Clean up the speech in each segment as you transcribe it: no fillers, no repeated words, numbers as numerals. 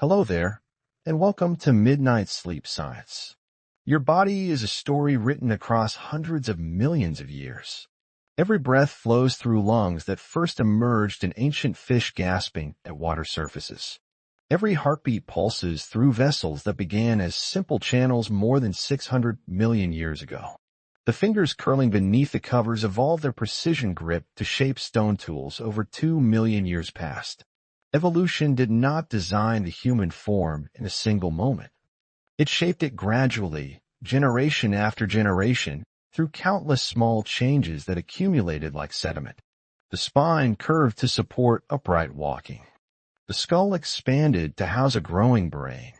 Hello there, and welcome to Midnight Sleep Science. Your body is a story written across hundreds of millions of years. Every breath flows through lungs that first emerged in ancient fish gasping at water surfaces. Every heartbeat pulses through vessels that began as simple channels more than 600 million years ago. The fingers curling beneath the covers evolved their precision grip to shape stone tools over 2 million years past. Evolution did not design the human form in a single moment. It shaped it gradually, generation after generation, through countless small changes that accumulated like sediment. The spine curved to support upright walking. The skull expanded to house a growing brain.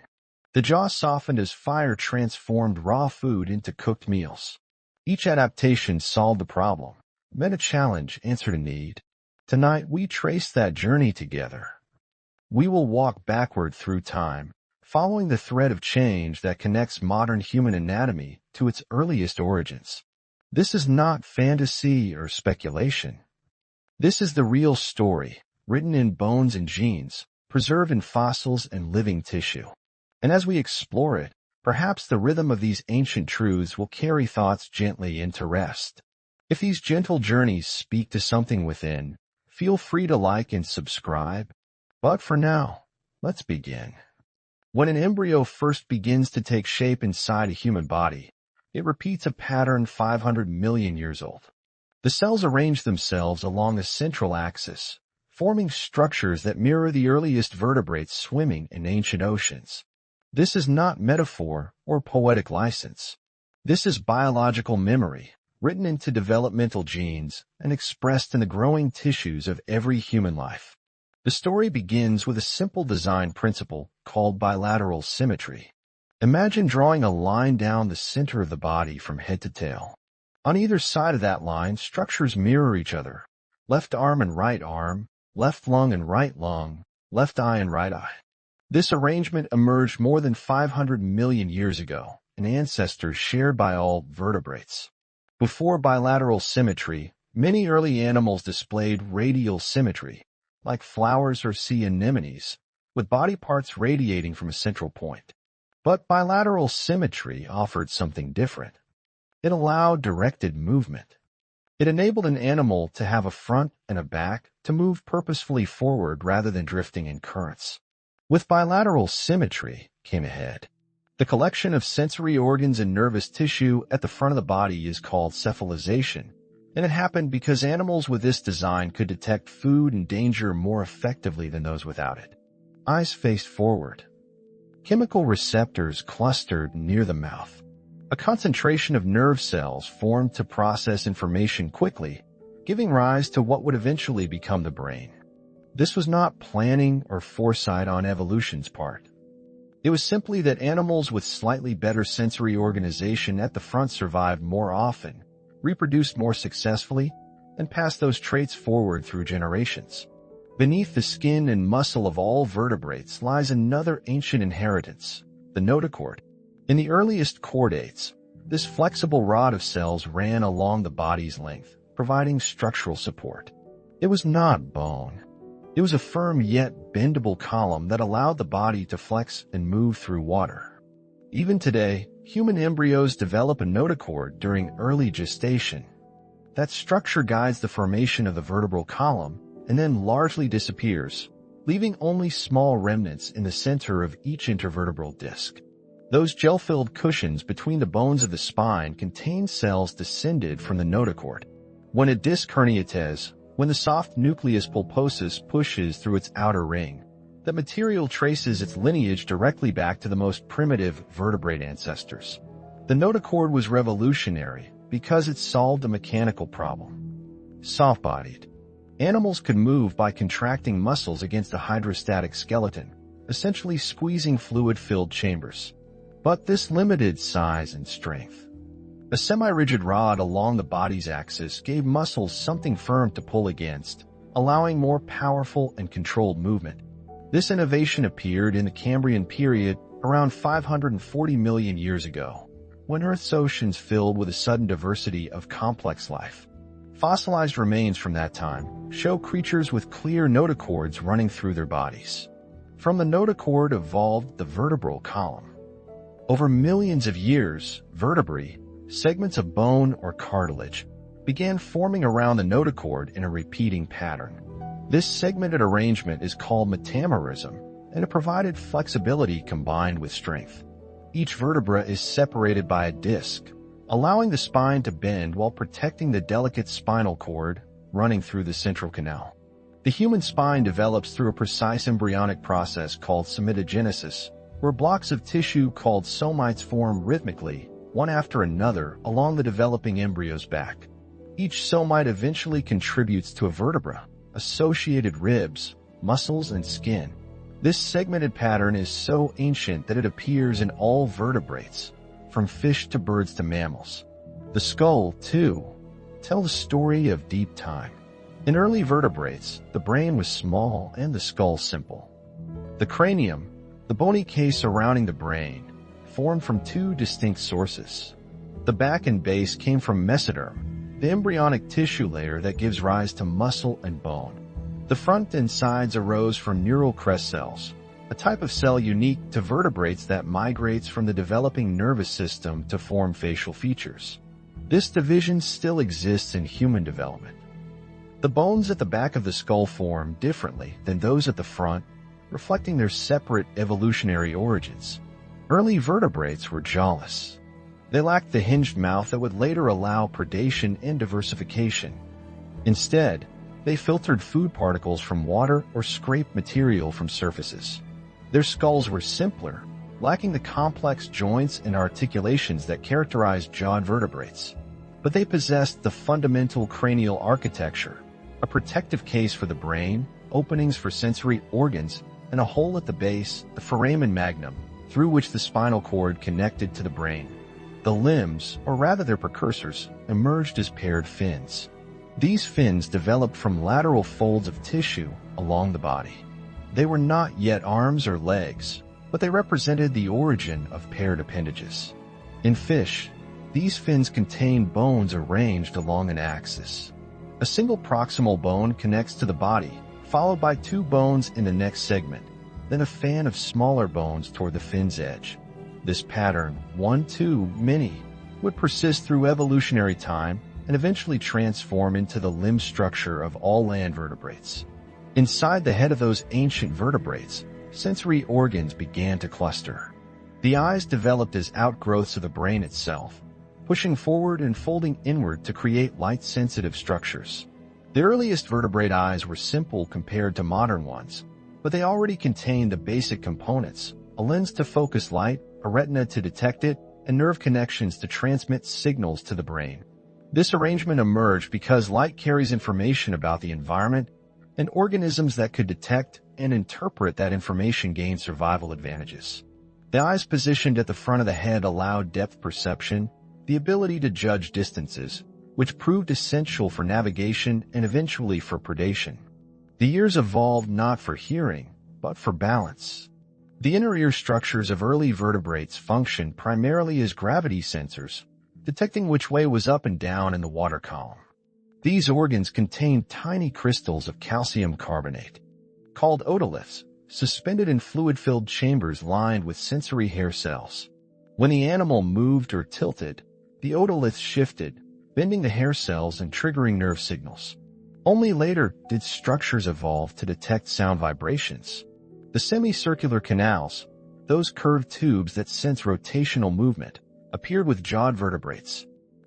The jaw softened as fire transformed raw food into cooked meals. Each adaptation solved a problem, met a challenge, answered a need. Tonight, we trace that journey together. We will walk backward through time, following the thread of change that connects modern human anatomy to its earliest origins. This is not fantasy or speculation. This is the real story, written in bones and genes, preserved in fossils and living tissue. And as we explore it, perhaps the rhythm of these ancient truths will carry thoughts gently into rest. If these gentle journeys speak to something within, feel free to like and subscribe. But for now, let's begin. When an embryo first begins to take shape inside a human body, it repeats a pattern 500 million years old. The cells arrange themselves along a central axis, forming structures that mirror the earliest vertebrates swimming in ancient oceans. This is not metaphor or poetic license. This is biological memory, written into developmental genes and expressed in the growing tissues of every human life. The story begins with a simple design principle called bilateral symmetry. Imagine drawing a line down the center of the body from head to tail. On either side of that line, structures mirror each other. Left arm and right arm, left lung and right lung, left eye and right eye. This arrangement emerged more than 500 million years ago, an ancestor shared by all vertebrates. Before bilateral symmetry, many early animals displayed radial symmetry, like flowers or sea anemones, with body parts radiating from a central point. But bilateral symmetry offered something different. It allowed directed movement. It enabled an animal to have a front and a back to move purposefully forward rather than drifting in currents. With bilateral symmetry came a head. The collection of sensory organs and nervous tissue at the front of the body is called cephalization, and it happened because animals with this design could detect food and danger more effectively than those without it. Eyes faced forward. Chemical receptors clustered near the mouth. A concentration of nerve cells formed to process information quickly, giving rise to what would eventually become the brain. This was not planning or foresight on evolution's part. It was simply that animals with slightly better sensory organization at the front survived more often, reproduced more successfully, and passed those traits forward through generations. Beneath the skin and muscle of all vertebrates lies another ancient inheritance, the notochord. In the earliest chordates, this flexible rod of cells ran along the body's length, providing structural support. It was not bone. It was a firm yet bendable column that allowed the body to flex and move through water. Even today, human embryos develop a notochord during early gestation. That structure guides the formation of the vertebral column and then largely disappears, leaving only small remnants in the center of each intervertebral disc. Those gel-filled cushions between the bones of the spine contain cells descended from the notochord. When a disc herniates, when the soft nucleus pulposus pushes through its outer ring, that material traces its lineage directly back to the most primitive vertebrate ancestors. The notochord was revolutionary because it solved a mechanical problem. Soft-bodied. Animals could move by contracting muscles against a hydrostatic skeleton, essentially squeezing fluid-filled chambers. But this limited size and strength. A semi-rigid rod along the body's axis gave muscles something firm to pull against, allowing more powerful and controlled movement. This innovation appeared in the Cambrian period around 540 million years ago, when Earth's oceans filled with a sudden diversity of complex life. Fossilized remains from that time show creatures with clear notochords running through their bodies. From the notochord evolved the vertebral column. Over millions of years, vertebrae, segments of bone or cartilage, began forming around the notochord in a repeating pattern. This segmented arrangement is called metamerism, and it provided flexibility combined with strength. Each vertebra is separated by a disc, allowing the spine to bend while protecting the delicate spinal cord running through the central canal. The human spine develops through a precise embryonic process called somatogenesis, where blocks of tissue called somites form rhythmically, one after another, along the developing embryo's back. Each somite eventually contributes to a vertebra, associated ribs, muscles, and skin. This segmented pattern is so ancient that it appears in all vertebrates, from fish to birds to mammals. The skull, too, tells the story of deep time. In early vertebrates, the brain was small and the skull simple. The cranium, the bony case surrounding the brain, formed from two distinct sources. The back and base came from mesoderm, the embryonic tissue layer that gives rise to muscle and bone. The front and sides arose from neural crest cells, a type of cell unique to vertebrates that migrates from the developing nervous system to form facial features. This division still exists in human development. The bones at the back of the skull form differently than those at the front, reflecting their separate evolutionary origins. Early vertebrates were jawless. They lacked the hinged mouth that would later allow predation and diversification. Instead, they filtered food particles from water or scraped material from surfaces. Their skulls were simpler, lacking the complex joints and articulations that characterize jawed vertebrates. But they possessed the fundamental cranial architecture, a protective case for the brain, openings for sensory organs, and a hole at the base, the foramen magnum, through which the spinal cord connected to the brain. The limbs, or rather their precursors, emerged as paired fins. These fins developed from lateral folds of tissue along the body. They were not yet arms or legs, but they represented the origin of paired appendages. In fish, these fins contain bones arranged along an axis. A single proximal bone connects to the body, followed by two bones in the next segment, then a fan of smaller bones toward the fin's edge. This pattern, one, two, many, would persist through evolutionary time and eventually transform into the limb structure of all land vertebrates. Inside the head of those ancient vertebrates, sensory organs began to cluster. The eyes developed as outgrowths of the brain itself, pushing forward and folding inward to create light-sensitive structures. The earliest vertebrate eyes were simple compared to modern ones, but they already contained the basic components: a lens to focus light, a retina to detect it, and nerve connections to transmit signals to the brain. This arrangement emerged because light carries information about the environment, and organisms that could detect and interpret that information gained survival advantages. The eyes positioned at the front of the head allowed depth perception, the ability to judge distances, which proved essential for navigation and eventually for predation. The ears evolved not for hearing, but for balance. The inner ear structures of early vertebrates functioned primarily as gravity sensors, detecting which way was up and down in the water column. These organs contained tiny crystals of calcium carbonate, called otoliths, suspended in fluid-filled chambers lined with sensory hair cells. When the animal moved or tilted, the otoliths shifted, bending the hair cells and triggering nerve signals. Only later did structures evolve to detect sound vibrations. The semicircular canals, those curved tubes that sense rotational movement, appeared with jawed vertebrates.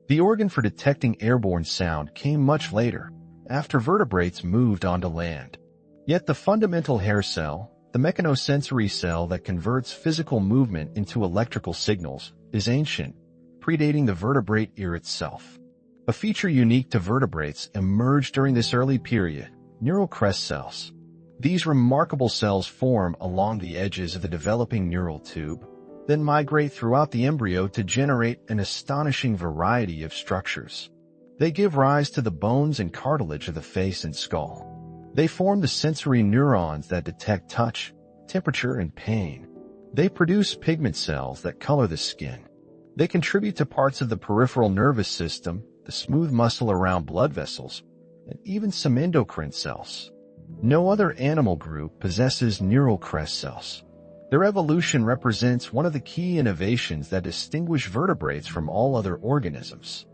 The organ for detecting airborne sound came much later, after vertebrates moved onto land. Yet the fundamental hair cell, the mechanosensory cell that converts physical movement into electrical signals, is ancient, predating the vertebrate ear itself. A feature unique to vertebrates emerged during this early period: neural crest cells. These remarkable cells form along the edges of the developing neural tube, then migrate throughout the embryo to generate an astonishing variety of structures. They give rise to the bones and cartilage of the face and skull. They form the sensory neurons that detect touch, temperature, and pain. They produce pigment cells that color the skin. They contribute to parts of the peripheral nervous system, the smooth muscle around blood vessels, and even some endocrine cells. No other animal group possesses neural crest cells. Their evolution represents one of the key innovations that distinguish vertebrates from all other organisms.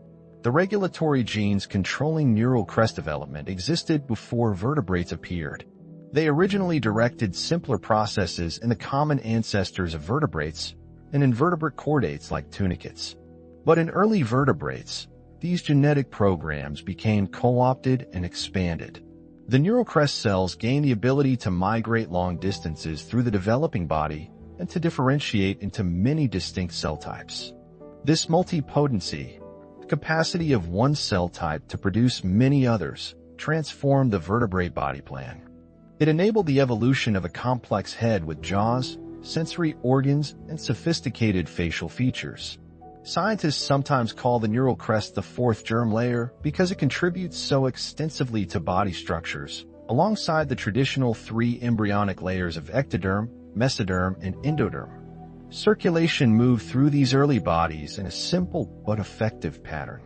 The regulatory genes controlling neural crest development existed before vertebrates appeared. They originally directed simpler processes in the common ancestors of vertebrates and invertebrate chordates like tunicates. But in early vertebrates, these genetic programs became co-opted and expanded. The neural crest cells gain the ability to migrate long distances through the developing body and to differentiate into many distinct cell types. This multipotency, the capacity of one cell type to produce many others, transformed the vertebrate body plan. It enabled the evolution of a complex head with jaws, sensory organs, and sophisticated facial features. Scientists sometimes call the neural crest the fourth germ layer because it contributes so extensively to body structures, alongside the traditional three embryonic layers of ectoderm, mesoderm, and endoderm. Circulation moved through these early bodies in a simple but effective pattern.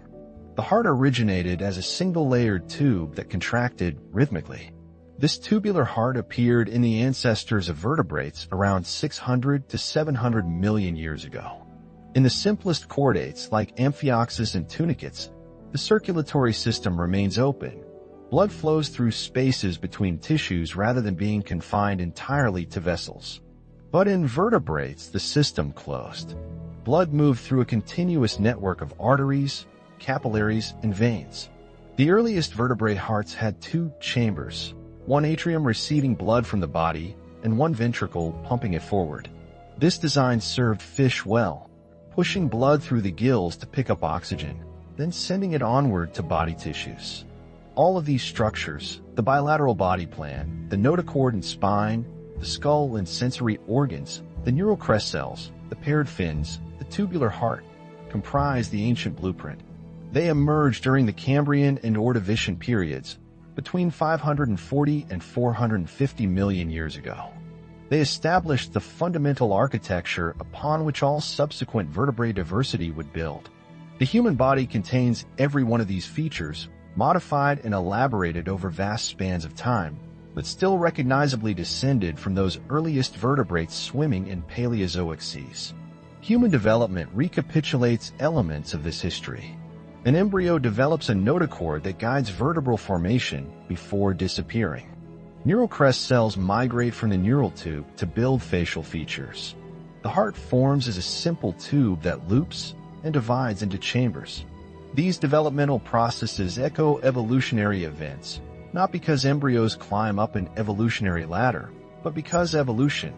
The heart originated as a single-layered tube that contracted rhythmically. This tubular heart appeared in the ancestors of vertebrates around 600 to 700 million years ago. In the simplest chordates like amphioxus and tunicates, the circulatory system remains open. Blood flows through spaces between tissues rather than being confined entirely to vessels. But in vertebrates, the system closed. Blood moved through a continuous network of arteries, capillaries, and veins. The earliest vertebrate hearts had two chambers, one atrium receiving blood from the body and one ventricle pumping it forward. This design served fish well, pushing blood through the gills to pick up oxygen, then sending it onward to body tissues. All of these structures, the bilateral body plan, the notochord and spine, the skull and sensory organs, the neural crest cells, the paired fins, the tubular heart, comprise the ancient blueprint. They emerged during the Cambrian and Ordovician periods, between 540 and 450 million years ago. They established the fundamental architecture upon which all subsequent vertebrate diversity would build. The human body contains every one of these features, modified and elaborated over vast spans of time, but still recognizably descended from those earliest vertebrates swimming in Paleozoic seas. Human development recapitulates elements of this history. An embryo develops a notochord that guides vertebral formation before disappearing. Neural crest cells migrate from the neural tube to build facial features. The heart forms as a simple tube that loops and divides into chambers. These developmental processes echo evolutionary events, not because embryos climb up an evolutionary ladder, but because evolution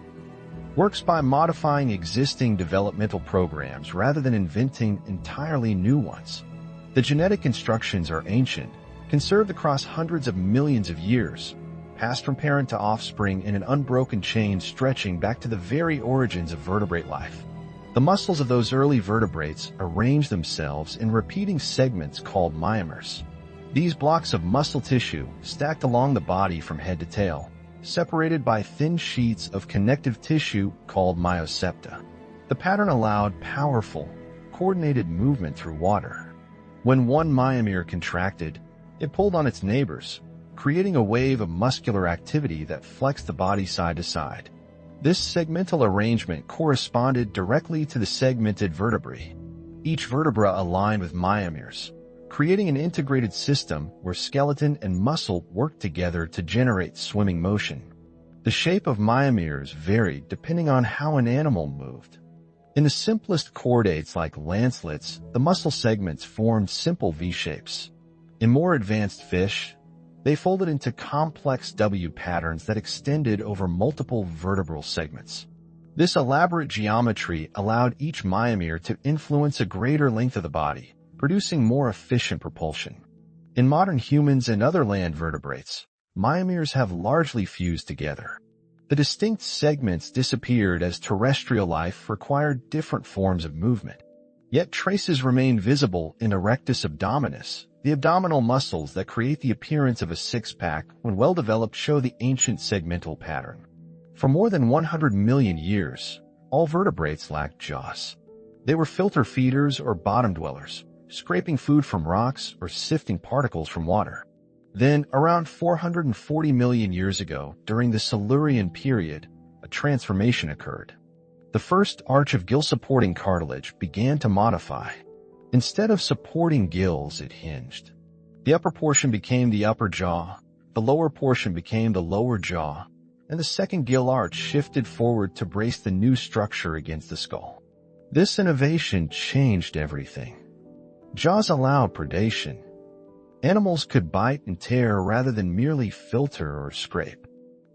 works by modifying existing developmental programs rather than inventing entirely new ones. The genetic instructions are ancient, conserved across hundreds of millions of years, passed from parent to offspring in an unbroken chain stretching back to the very origins of vertebrate life. The muscles of those early vertebrates arrange themselves in repeating segments called myomers. These blocks of muscle tissue stacked along the body from head to tail, separated by thin sheets of connective tissue called myosepta. The pattern allowed powerful, coordinated movement through water. When one myomere contracted, it pulled on its neighbors, creating a wave of muscular activity that flexed the body side to side. This segmental arrangement corresponded directly to the segmented vertebrae, each vertebra aligned with myomeres, creating an integrated system where skeleton and muscle worked together to generate swimming motion. The shape of myomeres varied depending on how an animal moved. In the simplest chordates like lancelets, the muscle segments formed simple V-shapes. In more advanced fish, they folded into complex W patterns that extended over multiple vertebral segments. This elaborate geometry allowed each myomere to influence a greater length of the body, producing more efficient propulsion. In modern humans and other land vertebrates, myomeres have largely fused together. The distinct segments disappeared as terrestrial life required different forms of movement. Yet traces remain visible in erectus abdominis. The abdominal muscles that create the appearance of a six-pack, when well-developed, show the ancient segmental pattern. For more than 100 million years, all vertebrates lacked jaws. They were filter feeders or bottom dwellers, scraping food from rocks or sifting particles from water. Then, around 440 million years ago, during the Silurian period, a transformation occurred. The first arch of gill-supporting cartilage began to modify. Instead of supporting gills, it hinged. The upper portion became the upper jaw, the lower portion became the lower jaw, and the second gill arch shifted forward to brace the new structure against the skull. This innovation changed everything. Jaws allowed predation. Animals could bite and tear rather than merely filter or scrape.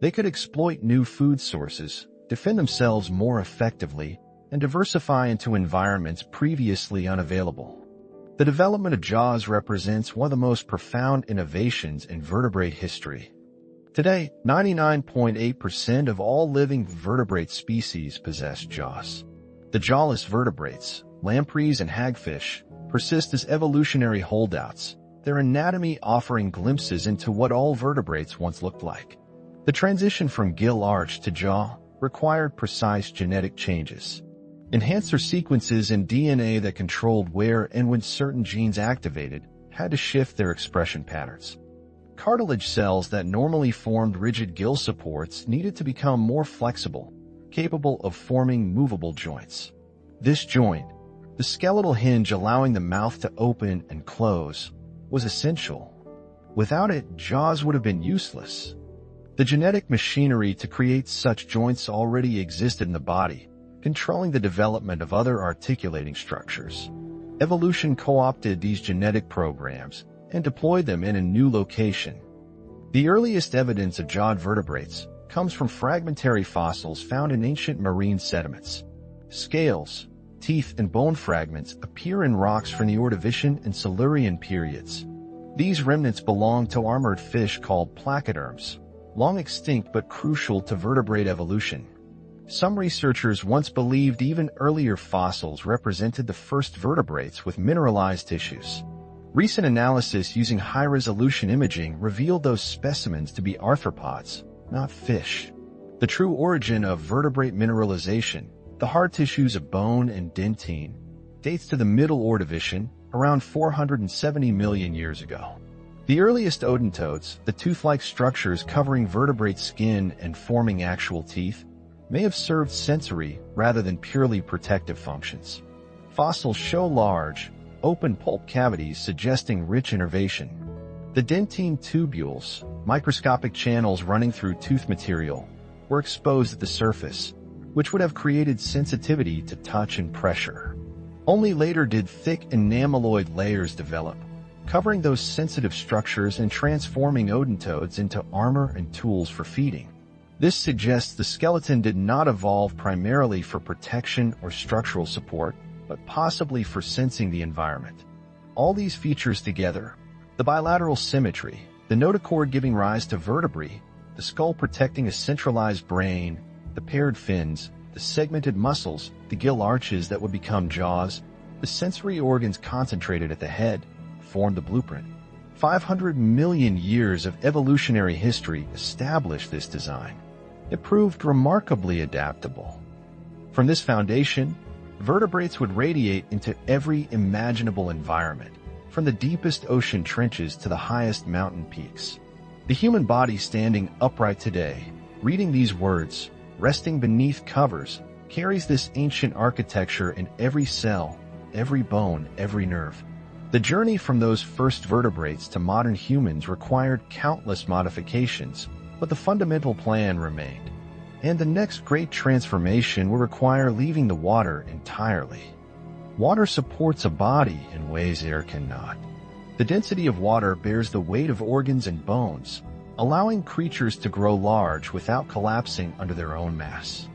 They could exploit new food sources, defend themselves more effectively, and diversify into environments previously unavailable. The development of jaws represents one of the most profound innovations in vertebrate history. Today, 99.8% of all living vertebrate species possess jaws. The jawless vertebrates, lampreys and hagfish, persist as evolutionary holdouts, their anatomy offering glimpses into what all vertebrates once looked like. The transition from gill arch to jaw required precise genetic changes. Enhancer sequences in DNA that controlled where and when certain genes activated had to shift their expression patterns. Cartilage cells that normally formed rigid gill supports needed to become more flexible, capable of forming movable joints. This joint, the skeletal hinge allowing the mouth to open and close, was essential. Without it, jaws would have been useless. The genetic machinery to create such joints already existed in the body, controlling the development of other articulating structures. Evolution co-opted these genetic programs and deployed them in a new location. The earliest evidence of jawed vertebrates comes from fragmentary fossils found in ancient marine sediments. Scales, teeth, and bone fragments appear in rocks from the Ordovician and Silurian periods. These remnants belong to armored fish called placoderms, long extinct but crucial to vertebrate evolution. Some researchers once believed even earlier fossils represented the first vertebrates with mineralized tissues. Recent analysis using high-resolution imaging revealed those specimens to be arthropods, not fish. The true origin of vertebrate mineralization, the hard tissues of bone and dentine, dates to the Middle Ordovician, around 470 million years ago. The earliest odontodes, the tooth-like structures covering vertebrate skin and forming actual teeth, may have served sensory rather than purely protective functions. Fossils show large, open pulp cavities suggesting rich innervation. The dentine tubules, microscopic channels running through tooth material, were exposed at the surface, which would have created sensitivity to touch and pressure. Only later did thick enameloid layers develop, covering those sensitive structures and transforming odontodes into armor and tools for feeding. This suggests the skeleton did not evolve primarily for protection or structural support, but possibly for sensing the environment. All these features together, the bilateral symmetry, the notochord giving rise to vertebrae, the skull protecting a centralized brain, the paired fins, the segmented muscles, the gill arches that would become jaws, the sensory organs concentrated at the head, formed the blueprint. 500 million years of evolutionary history established this design. It proved remarkably adaptable. From this foundation, vertebrates would radiate into every imaginable environment, from the deepest ocean trenches to the highest mountain peaks. The human body standing upright today, reading these words, resting beneath covers, carries this ancient architecture in every cell, every bone, every nerve. The journey from those first vertebrates to modern humans required countless modifications, but the fundamental plan remained. And the next great transformation will require leaving the water entirely. Water supports a body in ways air cannot. The density of water bears the weight of organs and bones, allowing creatures to grow large without collapsing under their own mass.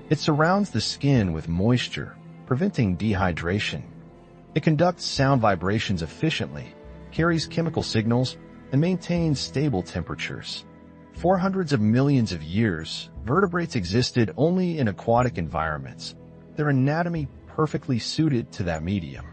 It surrounds the skin with moisture, preventing dehydration. It conducts sound vibrations efficiently, carries chemical signals, and maintains stable temperatures. For hundreds of millions of years, vertebrates existed only in aquatic environments, their anatomy perfectly suited to that medium.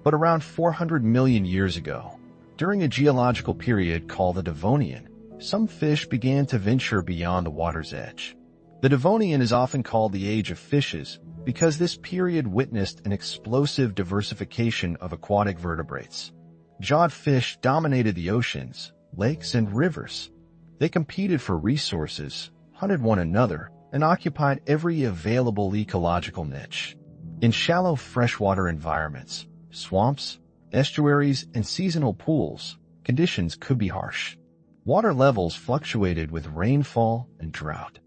But around 400 million years ago, during a geological period called the Devonian, some fish began to venture beyond the water's edge. The Devonian is often called the Age of Fishes because this period witnessed an explosive diversification of aquatic vertebrates. Jawed fish dominated the oceans, lakes, and rivers. They competed for resources, hunted one another, and occupied every available ecological niche. In shallow freshwater environments, swamps, estuaries, and seasonal pools, conditions could be harsh. Water levels fluctuated with rainfall and drought.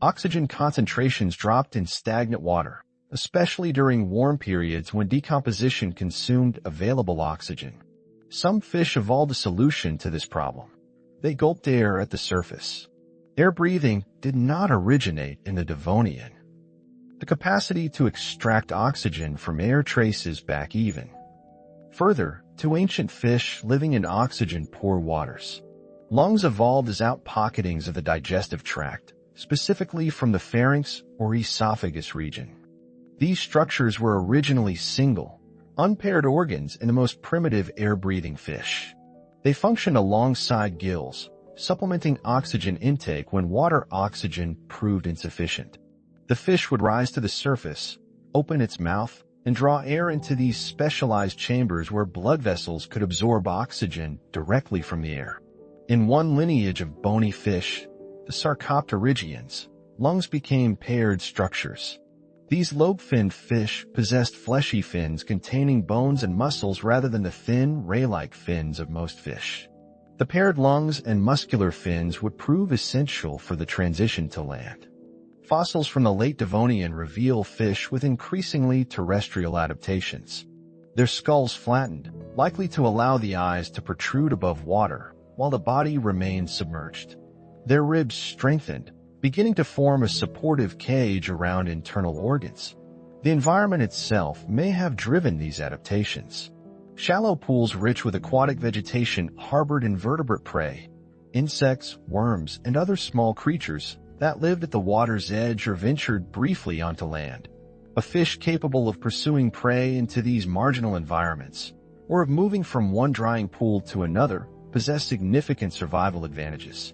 Oxygen concentrations dropped in stagnant water, especially during warm periods when decomposition consumed available oxygen. Some fish evolved a solution to this problem. They gulped air at the surface. Air breathing did not originate in the Devonian. The capacity to extract oxygen from air traces back even further to ancient fish living in oxygen-poor waters. Lungs evolved as outpocketings of the digestive tract, specifically from the pharynx or esophagus region. These structures were originally single, unpaired organs in the most primitive air-breathing fish. They functioned alongside gills, supplementing oxygen intake when water oxygen proved insufficient. The fish would rise to the surface, open its mouth, and draw air into these specialized chambers where blood vessels could absorb oxygen directly from the air. In one lineage of bony fish, the Sarcopterygians, lungs became paired structures. These lobe-finned fish possessed fleshy fins containing bones and muscles rather than the thin, ray-like fins of most fish. The paired lungs and muscular fins would prove essential for the transition to land. Fossils from the late Devonian reveal fish with increasingly terrestrial adaptations. Their skulls flattened, likely to allow the eyes to protrude above water, while the body remained submerged. Their ribs strengthened, beginning to form a supportive cage around internal organs. The environment itself may have driven these adaptations. Shallow pools rich with aquatic vegetation harbored invertebrate prey, insects, worms, and other small creatures that lived at the water's edge or ventured briefly onto land. A fish capable of pursuing prey into these marginal environments, or of moving from one drying pool to another, possessed significant survival advantages.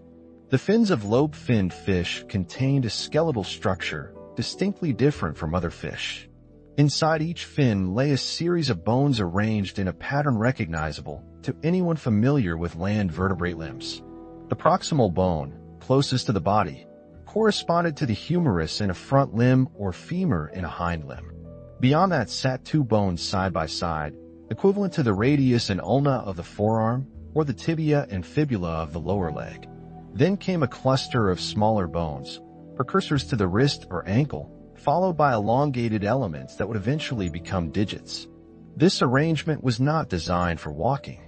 The fins of lobe-finned fish contained a skeletal structure distinctly different from other fish. Inside each fin lay a series of bones arranged in a pattern recognizable to anyone familiar with land vertebrate limbs. The proximal bone, closest to the body, corresponded to the humerus in a front limb or femur in a hind limb. Beyond that sat two bones side by side, equivalent to the radius and ulna of the forearm or the tibia and fibula of the lower leg. Then came a cluster of smaller bones, precursors to the wrist or ankle, followed by elongated elements that would eventually become digits. This arrangement was not designed for walking.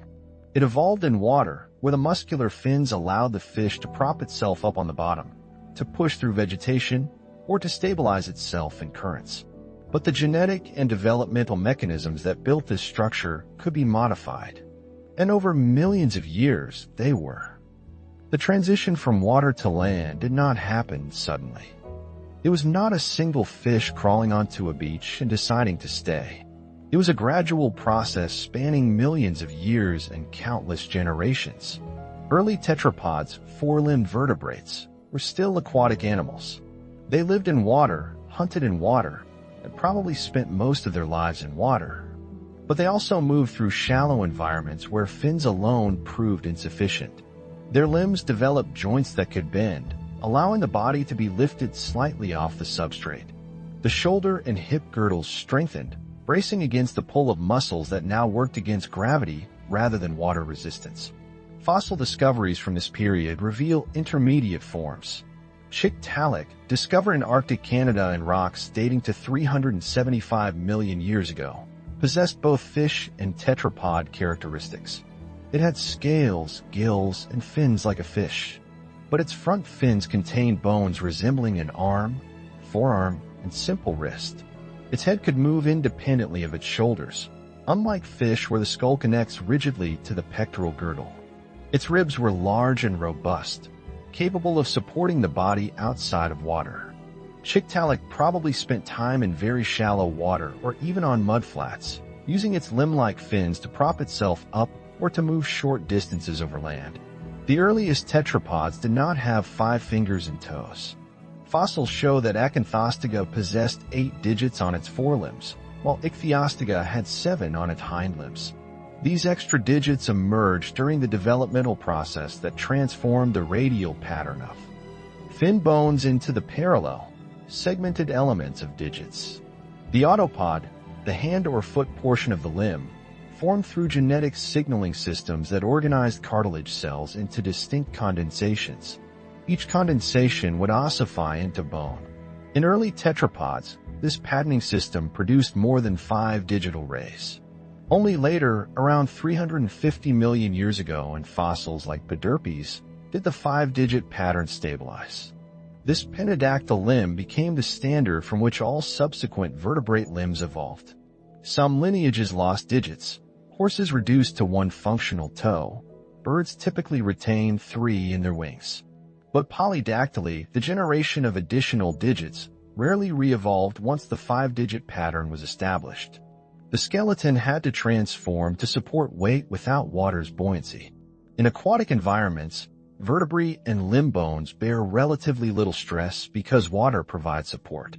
It evolved in water, where the muscular fins allowed the fish to prop itself up on the bottom, to push through vegetation, or to stabilize itself in currents. But the genetic and developmental mechanisms that built this structure could be modified. And over millions of years, they were. The transition from water to land did not happen suddenly. It was not a single fish crawling onto a beach and deciding to stay. It was a gradual process spanning millions of years and countless generations. Early tetrapods, four-limbed vertebrates, were still aquatic animals. They lived in water, hunted in water, and probably spent most of their lives in water. But they also moved through shallow environments where fins alone proved insufficient. Their limbs developed joints that could bend, allowing the body to be lifted slightly off the substrate. The shoulder and hip girdles strengthened, bracing against the pull of muscles that now worked against gravity rather than water resistance. Fossil discoveries from this period reveal intermediate forms. Tiktaalik, discovered in Arctic Canada in rocks dating to 375 million years ago, possessed both fish and tetrapod characteristics. It had scales, gills, and fins like a fish, but its front fins contained bones resembling an arm, forearm, and simple wrist. Its head could move independently of its shoulders, unlike fish where the skull connects rigidly to the pectoral girdle. Its ribs were large and robust, capable of supporting the body outside of water. Tiktaalik probably spent time in very shallow water or even on mudflats, using its limb-like fins to prop itself up or to move short distances over land. The earliest tetrapods did not have 5 fingers and toes. Fossils show that Acanthostega possessed 8 digits on its forelimbs, while Ichthyostega had 7 on its hind limbs. These extra digits emerged during the developmental process that transformed the radial pattern of fin bones into the parallel, segmented elements of digits. The autopod, the hand or foot portion of the limb, formed through genetic signaling systems that organized cartilage cells into distinct condensations. Each condensation would ossify into bone. In early tetrapods, this patterning system produced more than 5 digital rays. Only later, around 350 million years ago in fossils like Pedipalpes, did the 5-digit pattern stabilize. This pentadactyl limb became the standard from which all subsequent vertebrate limbs evolved. Some lineages lost digits. Horses reduced to 1 functional toe. Birds typically retain 3 in their wings. But polydactyly, the generation of additional digits, rarely re-evolved once the 5-digit pattern was established. The skeleton had to transform to support weight without water's buoyancy. In aquatic environments, vertebrae and limb bones bear relatively little stress because water provides support.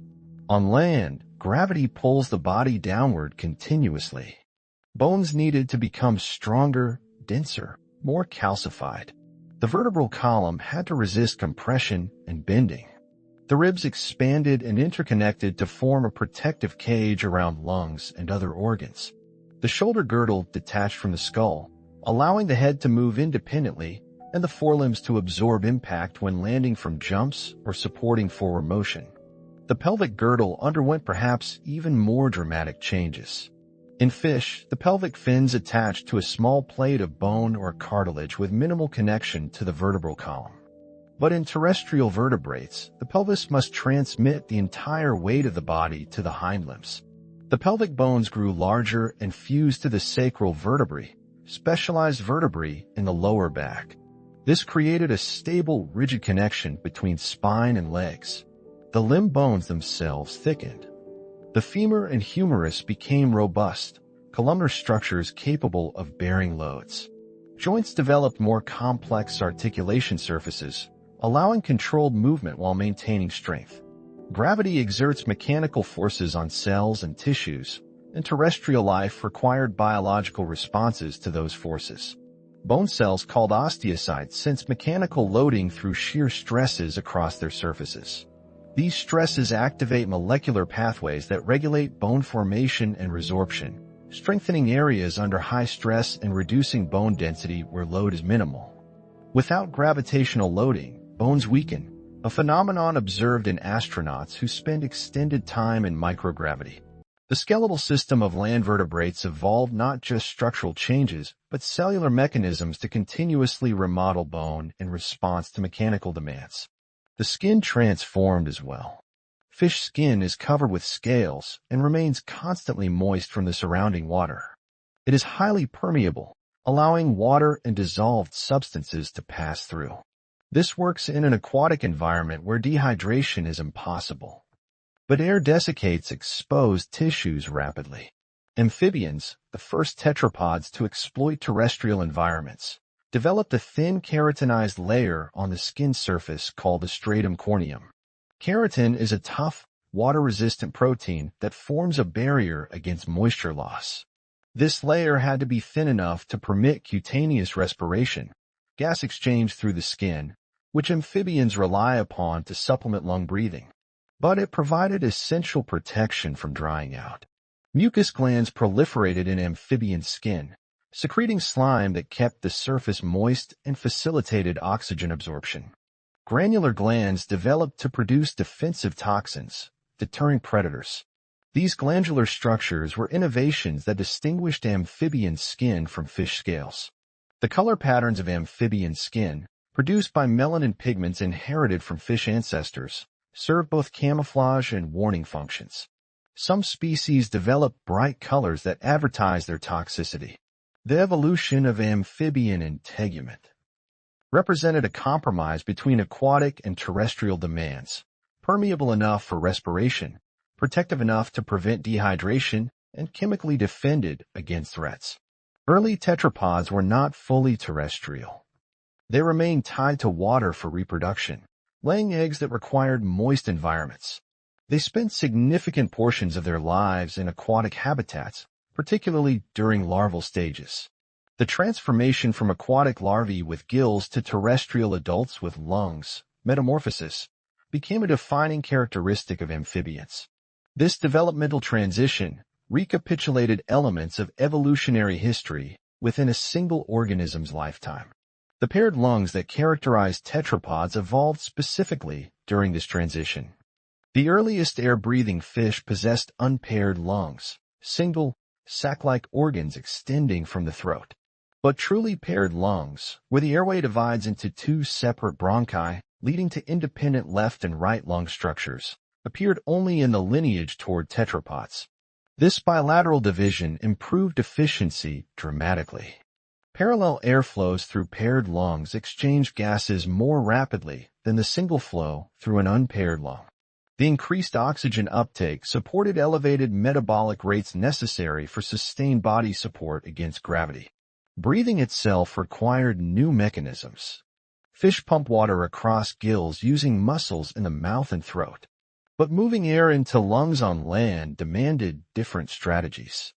On land, gravity pulls the body downward continuously. Bones needed to become stronger, denser, more calcified. The vertebral column had to resist compression and bending. The ribs expanded and interconnected to form a protective cage around lungs and other organs. The shoulder girdle detached from the skull, allowing the head to move independently and the forelimbs to absorb impact when landing from jumps or supporting forward motion. The pelvic girdle underwent perhaps even more dramatic changes. In fish, the pelvic fins attached to a small plate of bone or cartilage with minimal connection to the vertebral column. But in terrestrial vertebrates, the pelvis must transmit the entire weight of the body to the hind limbs. The pelvic bones grew larger and fused to the sacral vertebrae, specialized vertebrae in the lower back. This created a stable, rigid connection between spine and legs. The limb bones themselves thickened. The femur and humerus became robust, columnar structures capable of bearing loads. Joints developed more complex articulation surfaces, allowing controlled movement while maintaining strength. Gravity exerts mechanical forces on cells and tissues, and terrestrial life required biological responses to those forces. Bone cells called osteocytes sense mechanical loading through shear stresses across their surfaces. These stresses activate molecular pathways that regulate bone formation and resorption, strengthening areas under high stress and reducing bone density where load is minimal. Without gravitational loading, bones weaken, a phenomenon observed in astronauts who spend extended time in microgravity. The skeletal system of land vertebrates evolved not just structural changes, but cellular mechanisms to continuously remodel bone in response to mechanical demands. The skin transformed as well. Fish skin is covered with scales and remains constantly moist from the surrounding water. It is highly permeable, allowing water and dissolved substances to pass through. This works in an aquatic environment where dehydration is impossible. But air desiccates exposed tissues rapidly. Amphibians, the first tetrapods to exploit terrestrial environments, developed a thin keratinized layer on the skin surface called the stratum corneum. Keratin is a tough, water-resistant protein that forms a barrier against moisture loss. This layer had to be thin enough to permit cutaneous respiration, gas exchange through the skin, which amphibians rely upon to supplement lung breathing. But it provided essential protection from drying out. Mucus glands proliferated in amphibian skin, secreting slime that kept the surface moist and facilitated oxygen absorption. Granular glands developed to produce defensive toxins, deterring predators. These glandular structures were innovations that distinguished amphibian skin from fish scales. The color patterns of amphibian skin, produced by melanin pigments inherited from fish ancestors, serve both camouflage and warning functions. Some species develop bright colors that advertise their toxicity. The evolution of amphibian integument represented a compromise between aquatic and terrestrial demands, permeable enough for respiration, protective enough to prevent dehydration, and chemically defended against threats. Early tetrapods were not fully terrestrial. They remained tied to water for reproduction, laying eggs that required moist environments. They spent significant portions of their lives in aquatic habitats, particularly during larval stages. The transformation from aquatic larvae with gills to terrestrial adults with lungs, metamorphosis, became a defining characteristic of amphibians. This developmental transition recapitulated elements of evolutionary history within a single organism's lifetime. The paired lungs that characterize tetrapods evolved specifically during this transition. The earliest air-breathing fish possessed unpaired lungs, single, sac-like organs extending from the throat. But truly paired lungs, where the airway divides into two separate bronchi, leading to independent left and right lung structures, appeared only in the lineage toward tetrapods. This bilateral division improved efficiency dramatically. Parallel airflows through paired lungs exchange gases more rapidly than the single flow through an unpaired lung. The increased oxygen uptake supported elevated metabolic rates necessary for sustained body support against gravity. Breathing itself required new mechanisms. Fish pump water across gills using muscles in the mouth and throat. But moving air into lungs on land demanded different strategies.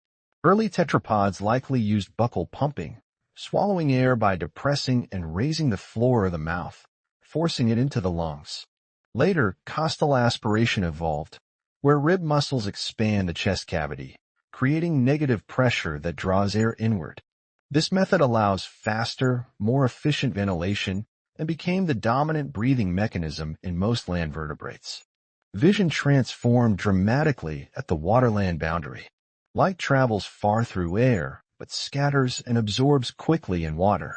Early tetrapods likely used buccal pumping, swallowing air by depressing and raising the floor of the mouth, forcing it into the lungs. Later, costal aspiration evolved, where rib muscles expand the chest cavity, creating negative pressure that draws air inward. This method allows faster, more efficient ventilation and became the dominant breathing mechanism in most land vertebrates. Vision transformed dramatically at the water-land boundary. Light travels far through air, but scatters and absorbs quickly in water.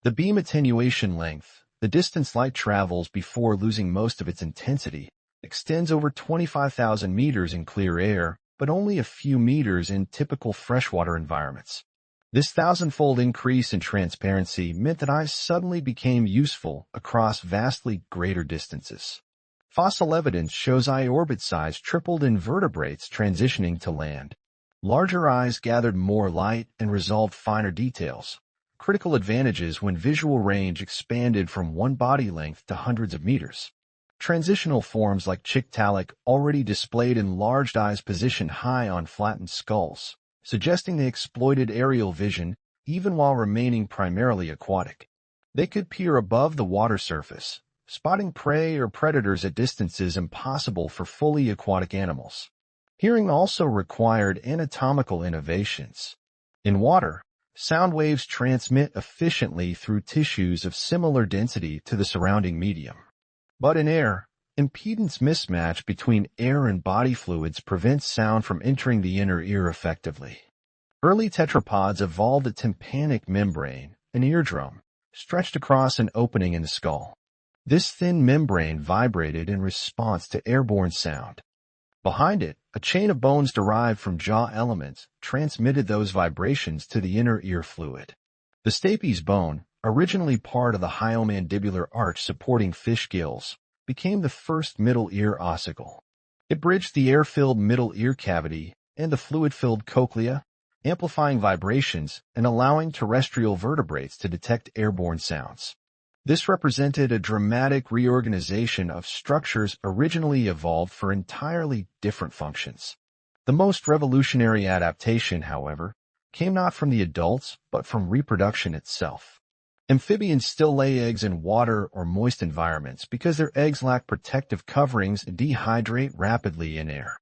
The beam attenuation length, the distance light travels before losing most of its intensity, extends over 25,000 meters in clear air, but only a few meters in typical freshwater environments. This thousand-fold increase in transparency meant that eyes suddenly became useful across vastly greater distances. Fossil evidence shows eye orbit size tripled in vertebrates transitioning to land. Larger eyes gathered more light and resolved finer details, critical advantages when visual range expanded from one body length to hundreds of meters. Transitional forms like Tiktaalik already displayed enlarged eyes positioned high on flattened skulls, suggesting they exploited aerial vision even while remaining primarily aquatic. They could peer above the water surface, spotting prey or predators at distances impossible for fully aquatic animals. Hearing also required anatomical innovations. In water, sound waves transmit efficiently through tissues of similar density to the surrounding medium. But in air, impedance mismatch between air and body fluids prevents sound from entering the inner ear effectively. Early tetrapods evolved a tympanic membrane, an eardrum, stretched across an opening in the skull. This thin membrane vibrated in response to airborne sound. Behind it, a chain of bones derived from jaw elements transmitted those vibrations to the inner ear fluid. The stapes bone, originally part of the hyomandibular arch supporting fish gills, became the first middle ear ossicle. It bridged the air-filled middle ear cavity and the fluid-filled cochlea, amplifying vibrations and allowing terrestrial vertebrates to detect airborne sounds. This represented a dramatic reorganization of structures originally evolved for entirely different functions. The most revolutionary adaptation, however, came not from the adults, but from reproduction itself. Amphibians still lay eggs in water or moist environments because their eggs lack protective coverings and dehydrate rapidly in air.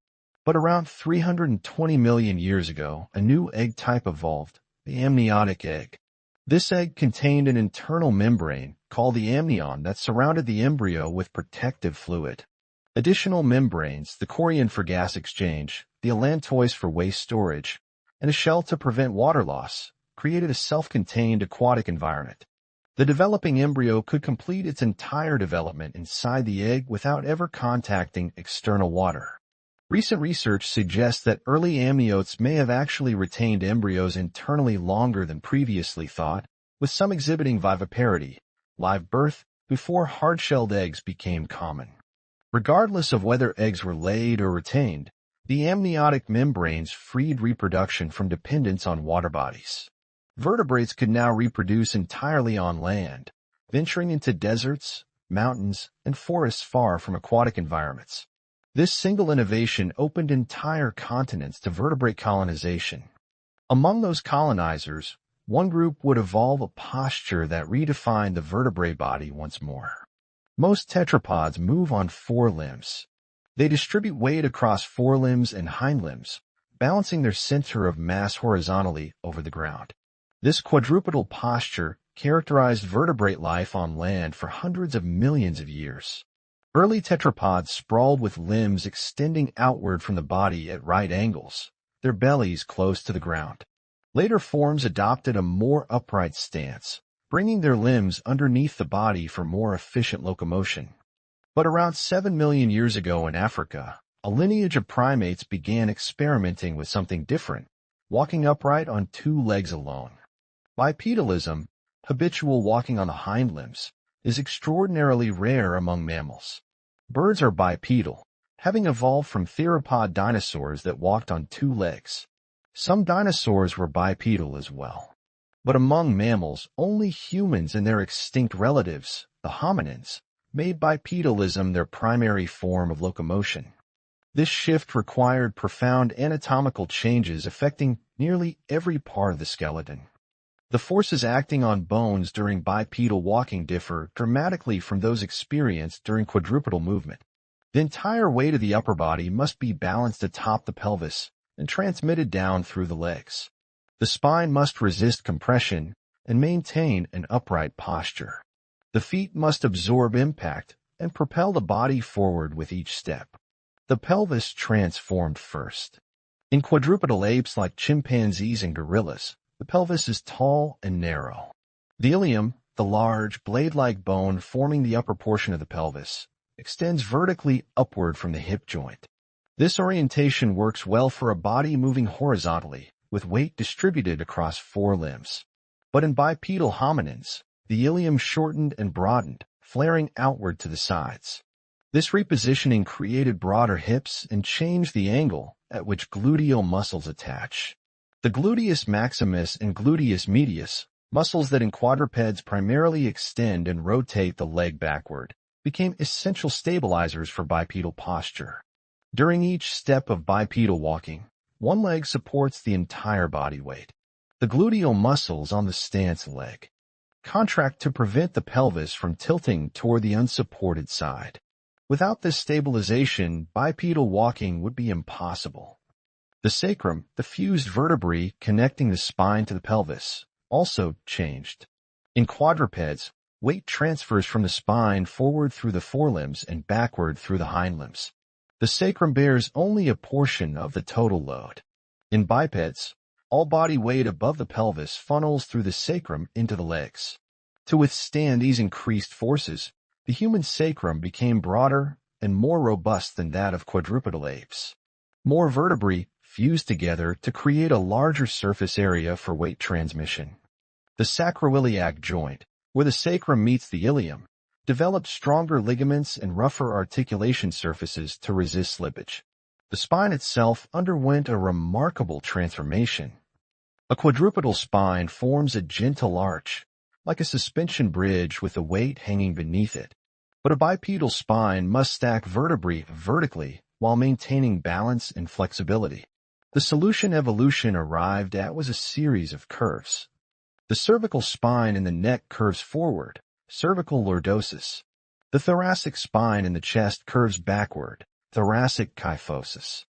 But around 320 million years ago, a new egg type evolved, the amniotic egg. This egg contained an internal membrane, called the amnion, that surrounded the embryo with protective fluid. Additional membranes, the chorion for gas exchange, the allantois for waste storage, and a shell to prevent water loss, created a self-contained aquatic environment. The developing embryo could complete its entire development inside the egg without ever contacting external water. Recent research suggests that early amniotes may have actually retained embryos internally longer than previously thought, with some exhibiting viviparity, live birth, before hard-shelled eggs became common. Regardless of whether eggs were laid or retained, the amniotic membranes freed reproduction from dependence on water bodies. Vertebrates could now reproduce entirely on land, venturing into deserts, mountains, and forests far from aquatic environments. This single innovation opened entire continents to vertebrate colonization. Among those colonizers, one group would evolve a posture that redefined the vertebrate body once more. Most tetrapods move on four limbs. They distribute weight across forelimbs and hindlimbs, balancing their center of mass horizontally over the ground. This quadrupedal posture characterized vertebrate life on land for hundreds of millions of years. Early tetrapods sprawled with limbs extending outward from the body at right angles, their bellies close to the ground. Later forms adopted a more upright stance, bringing their limbs underneath the body for more efficient locomotion. But around 7 million years ago in Africa, a lineage of primates began experimenting with something different, walking upright on two legs alone. Bipedalism, habitual walking on the hind limbs, is extraordinarily rare among mammals. Birds are bipedal, having evolved from theropod dinosaurs that walked on two legs. Some dinosaurs were bipedal as well. But among mammals, only humans and their extinct relatives, the hominins, made bipedalism their primary form of locomotion. This shift required profound anatomical changes affecting nearly every part of the skeleton. The forces acting on bones during bipedal walking differ dramatically from those experienced during quadrupedal movement. The entire weight of the upper body must be balanced atop the pelvis and transmitted down through the legs. The spine must resist compression and maintain an upright posture. The feet must absorb impact and propel the body forward with each step. The pelvis transformed first. In quadrupedal apes like chimpanzees and gorillas, the pelvis is tall and narrow. The ilium, the large, blade-like bone forming the upper portion of the pelvis, extends vertically upward from the hip joint. This orientation works well for a body moving horizontally, with weight distributed across four limbs. But in bipedal hominins, the ilium shortened and broadened, flaring outward to the sides. This repositioning created broader hips and changed the angle at which gluteal muscles attach. The gluteus maximus and gluteus medius, muscles that in quadrupeds primarily extend and rotate the leg backward, became essential stabilizers for bipedal posture. During each step of bipedal walking, one leg supports the entire body weight. The gluteal muscles on the stance leg contract to prevent the pelvis from tilting toward the unsupported side. Without this stabilization, bipedal walking would be impossible. The sacrum, the fused vertebrae connecting the spine to the pelvis, also changed. In quadrupeds, weight transfers from the spine forward through the forelimbs and backward through the hindlimbs. The sacrum bears only a portion of the total load. In bipeds, all body weight above the pelvis funnels through the sacrum into the legs. To withstand these increased forces, the human sacrum became broader and more robust than that of quadrupedal apes. More vertebrae fused together to create a larger surface area for weight transmission. The sacroiliac joint, where the sacrum meets the ilium, developed stronger ligaments and rougher articulation surfaces to resist slippage. The spine itself underwent a remarkable transformation. A quadrupedal spine forms a gentle arch, like a suspension bridge with the weight hanging beneath it. But a bipedal spine must stack vertebrae vertically while maintaining balance and flexibility. The solution evolution arrived at was a series of curves. The cervical spine in the neck curves forward, cervical lordosis. The thoracic spine in the chest curves backward, thoracic kyphosis.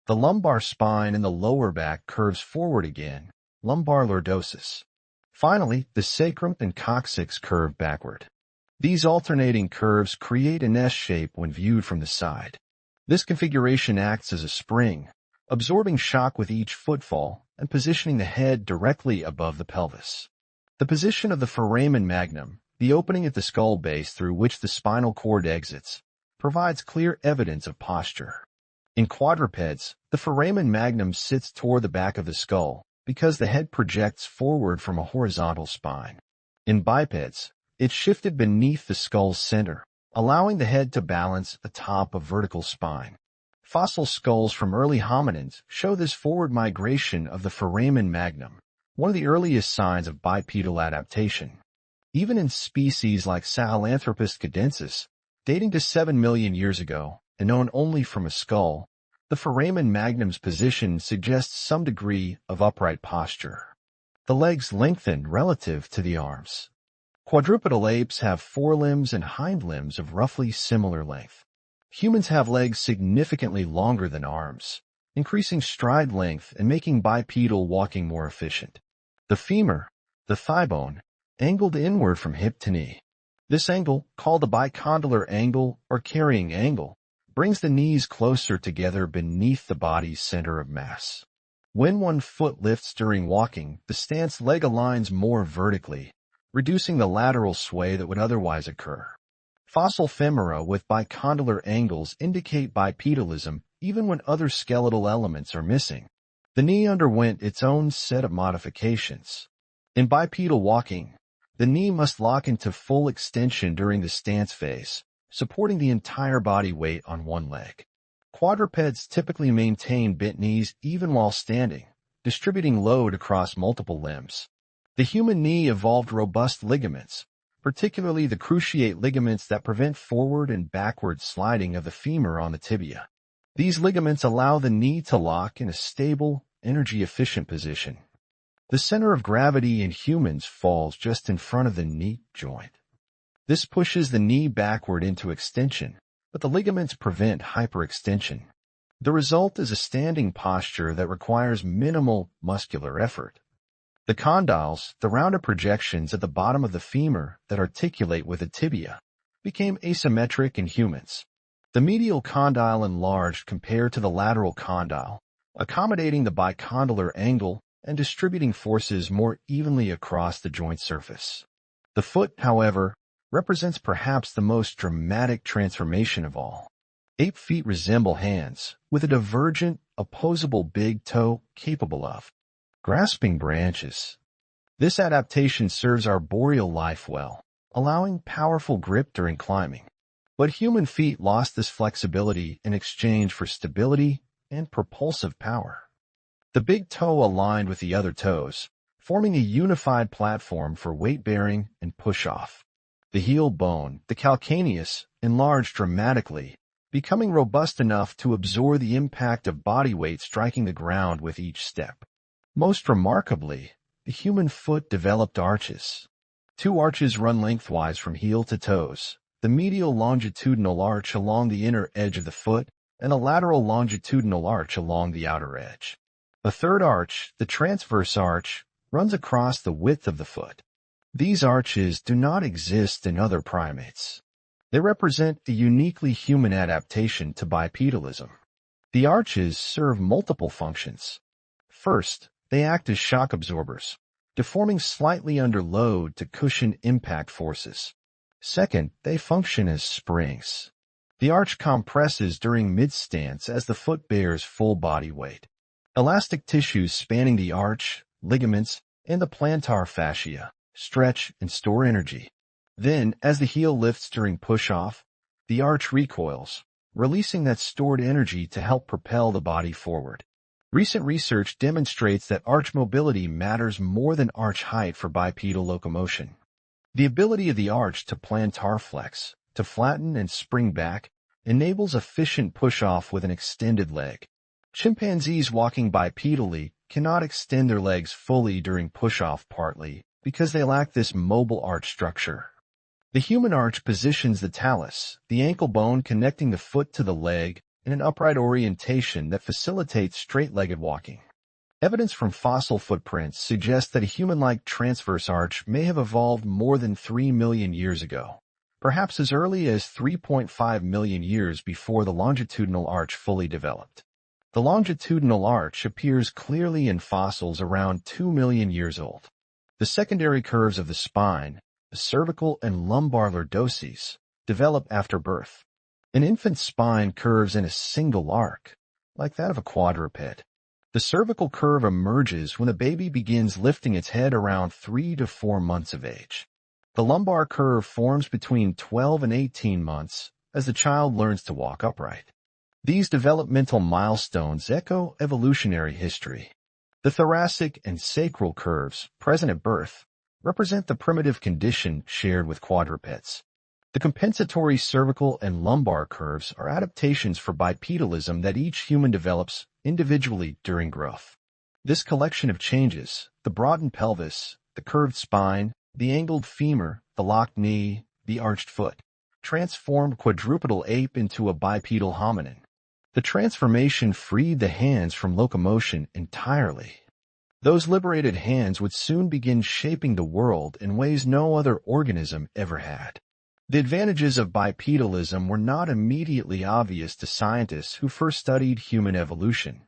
The lumbar spine in the lower back curves forward again, lumbar lordosis. Finally, the sacrum and coccyx curve backward. These alternating curves create an S shape when viewed from the side. This configuration acts as a spring, absorbing shock with each footfall and positioning the head directly above the pelvis. The position of the foramen magnum, the opening at the skull base through which the spinal cord exits, provides clear evidence of posture. In quadrupeds, the foramen magnum sits toward the back of the skull because the head projects forward from a horizontal spine. In bipeds, it shifted beneath the skull's center, allowing the head to balance atop a vertical spine. Fossil skulls from early hominins show this forward migration of the foramen magnum, one of the earliest signs of bipedal adaptation. Even in species like Sahelanthropus cadensis, dating to 7 million years ago and known only from a skull, The foramen magnum's position suggests some degree of upright posture. The legs lengthen relative to the arms. Quadrupedal apes have forelimbs and hind limbs of roughly similar length. Humans have legs significantly longer than arms, increasing stride length and making bipedal walking more efficient. The femur, the thigh bone, angled inward from hip to knee. This angle, called the bicondylar angle or carrying angle, brings the knees closer together beneath the body's center of mass. When one foot lifts during walking, the stance leg aligns more vertically, reducing the lateral sway that would otherwise occur. Fossil femora with bicondylar angles indicate bipedalism even when other skeletal elements are missing. The knee underwent its own set of modifications. In bipedal walking, the knee must lock into full extension during the stance phase, supporting the entire body weight on one leg. Quadrupeds typically maintain bent knees even while standing, distributing load across multiple limbs. The human knee evolved robust ligaments, particularly the cruciate ligaments that prevent forward and backward sliding of the femur on the tibia. These ligaments allow the knee to lock in a stable, energy-efficient position. The center of gravity in humans falls just in front of the knee joint. This pushes the knee backward into extension, but the ligaments prevent hyperextension. The result is a standing posture that requires minimal muscular effort. The condyles, the rounded projections at the bottom of the femur that articulate with the tibia, became asymmetric in humans. The medial condyle enlarged compared to the lateral condyle, accommodating the bicondylar angle and distributing forces more evenly across the joint surface. The foot, however, represents perhaps the most dramatic transformation of all. Ape feet resemble hands, with a divergent, opposable big toe capable of grasping branches. This adaptation serves arboreal life well, allowing powerful grip during climbing. But human feet lost this flexibility in exchange for stability and propulsive power. The big toe aligned with the other toes, forming a unified platform for weight-bearing and push-off. The heel bone, the calcaneus, enlarged dramatically, becoming robust enough to absorb the impact of body weight striking the ground with each step. Most remarkably, the human foot developed arches. Two arches run lengthwise from heel to toes, the medial longitudinal arch along the inner edge of the foot and a lateral longitudinal arch along the outer edge. A third arch, the transverse arch, runs across the width of the foot. These arches do not exist in other primates. They represent a uniquely human adaptation to bipedalism. The arches serve multiple functions. First, they act as shock absorbers, deforming slightly under load to cushion impact forces. Second, they function as springs. The arch compresses during mid-stance as the foot bears full body weight. Elastic tissues spanning the arch, ligaments, and the plantar fascia stretch and store energy. Then, as the heel lifts during push-off, the arch recoils, releasing that stored energy to help propel the body forward. Recent research demonstrates that arch mobility matters more than arch height for bipedal locomotion. The ability of the arch to plantar flex, to flatten and spring back, enables efficient push-off with an extended leg. Chimpanzees walking bipedally cannot extend their legs fully during push-off partly because they lack this mobile arch structure. The human arch positions the talus, the ankle bone connecting the foot to the leg, in an upright orientation that facilitates straight-legged walking. Evidence from fossil footprints suggests that a human-like transverse arch may have evolved more than 3 million years ago, perhaps as early as 3.5 million years before the longitudinal arch fully developed. The longitudinal arch appears clearly in fossils around 2 million years old. The secondary curves of the spine, the cervical and lumbar lordoses, develop after birth. An infant's spine curves in a single arc, like that of a quadruped. The cervical curve emerges when the baby begins lifting its head around 3 to 4 months of age. The lumbar curve forms between 12 and 18 months as the child learns to walk upright. These developmental milestones echo evolutionary history. The thoracic and sacral curves, present at birth, represent the primitive condition shared with quadrupeds. The compensatory cervical and lumbar curves are adaptations for bipedalism that each human develops individually during growth. This collection of changes, the broadened pelvis, the curved spine, the angled femur, the locked knee, the arched foot, transformed quadrupedal ape into a bipedal hominin. The transformation freed the hands from locomotion entirely. Those liberated hands would soon begin shaping the world in ways no other organism ever had. The advantages of bipedalism were not immediately obvious to scientists who first studied human evolution.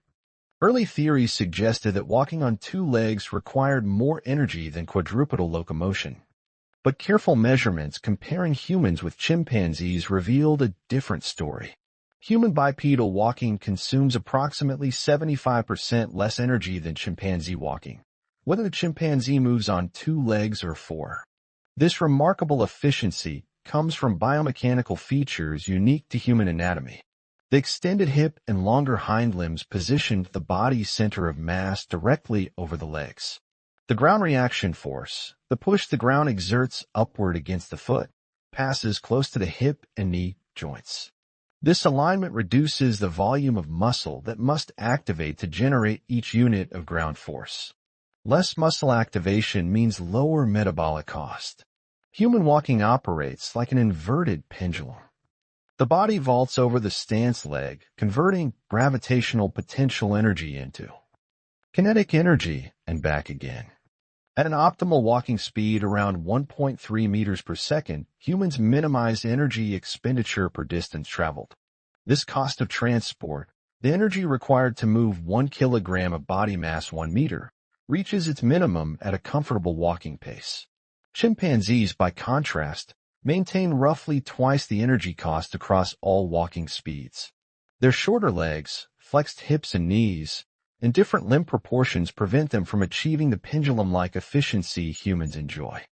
Early theories suggested that walking on two legs required more energy than quadrupedal locomotion. But careful measurements comparing humans with chimpanzees revealed a different story. Human bipedal walking consumes approximately 75% less energy than chimpanzee walking, whether the chimpanzee moves on two legs or four. This remarkable efficiency comes from biomechanical features unique to human anatomy. The extended hip and longer hind limbs positioned the body's center of mass directly over the legs. The ground reaction force, the push the ground exerts upward against the foot, passes close to the hip and knee joints. This alignment reduces the volume of muscle that must activate to generate each unit of ground force. Less muscle activation means lower metabolic cost. Human walking operates like an inverted pendulum. The body vaults over the stance leg, converting gravitational potential energy into kinetic energy and back again. At an optimal walking speed around 1.3 meters per second, humans minimize energy expenditure per distance traveled. This cost of transport, the energy required to move 1 kilogram of body mass 1 meter, reaches its minimum at a comfortable walking pace. Chimpanzees, by contrast, maintain roughly twice the energy cost across all walking speeds. Their shorter legs, flexed hips and knees, and different limb proportions prevent them from achieving the pendulum-like efficiency humans enjoy.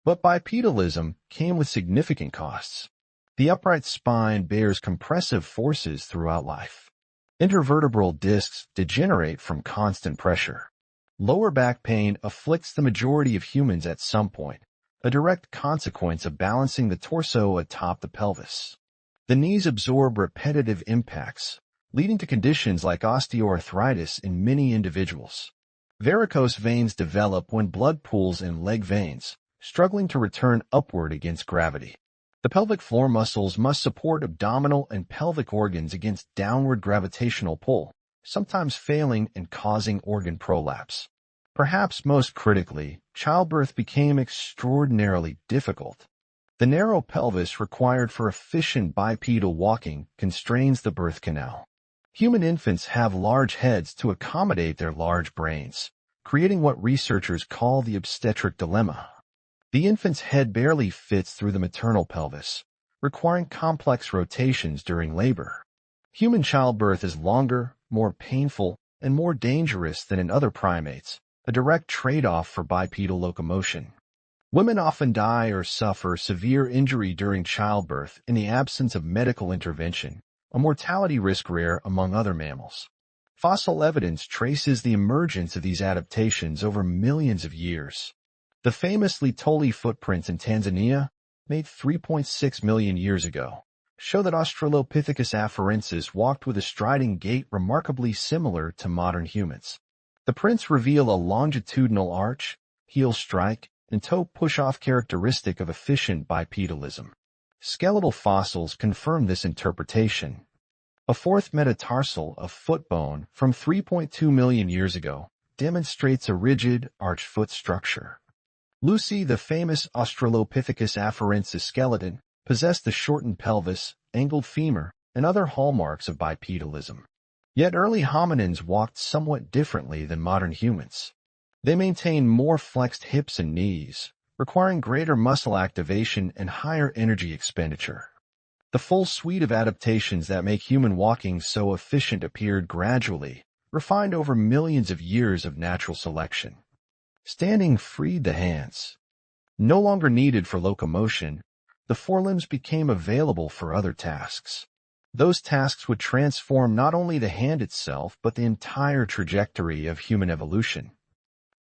But bipedalism came with significant costs. The upright spine bears compressive forces throughout life. Intervertebral discs degenerate from constant pressure. Lower back pain afflicts the majority of humans at some point, a direct consequence of balancing the torso atop the pelvis. The knees absorb repetitive impacts, leading to conditions like osteoarthritis in many individuals. Varicose veins develop when blood pools in leg veins, struggling to return upward against gravity. The pelvic floor muscles must support abdominal and pelvic organs against downward gravitational pull, sometimes failing and causing organ prolapse. Perhaps most critically, childbirth became extraordinarily difficult. The narrow pelvis required for efficient bipedal walking constrains the birth canal. Human infants have large heads to accommodate their large brains, creating what researchers call the obstetric dilemma. The infant's head barely fits through the maternal pelvis, requiring complex rotations during labor. Human childbirth is longer, more painful, and more dangerous than in other primates, a direct trade-off for bipedal locomotion. Women often die or suffer severe injury during childbirth in the absence of medical intervention, a mortality risk rare among other mammals. Fossil evidence traces the emergence of these adaptations over millions of years. The famous Litoli footprints in Tanzania, made 3.6 million years ago, show that Australopithecus afarensis walked with a striding gait remarkably similar to modern humans. The prints reveal a longitudinal arch, heel strike, and toe push-off characteristic of efficient bipedalism. Skeletal fossils confirm this interpretation. A fourth metatarsal of foot bone from 3.2 million years ago demonstrates a rigid, arched foot structure. Lucy, the famous Australopithecus afarensis skeleton, possessed the shortened pelvis, angled femur, and other hallmarks of bipedalism. Yet early hominins walked somewhat differently than modern humans. They maintained more flexed hips and knees, requiring greater muscle activation and higher energy expenditure. The full suite of adaptations that make human walking so efficient appeared gradually, refined over millions of years of natural selection. Standing freed the hands. No longer needed for locomotion, the forelimbs became available for other tasks. Those tasks would transform not only the hand itself, but the entire trajectory of human evolution.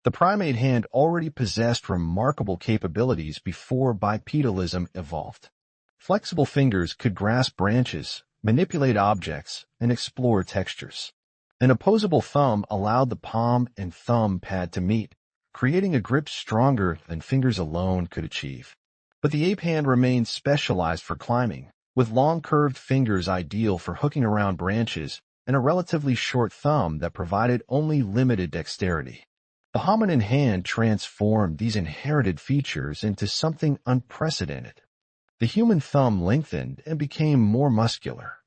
The primate hand already possessed remarkable capabilities before bipedalism evolved. Flexible fingers could grasp branches, manipulate objects, and explore textures. An opposable thumb allowed the palm and thumb pad to meet, creating a grip stronger than fingers alone could achieve. But the ape hand remained specialized for climbing, with long curved fingers ideal for hooking around branches and a relatively short thumb that provided only limited dexterity. The hominin hand transformed these inherited features into something unprecedented. The human thumb lengthened and became more muscular.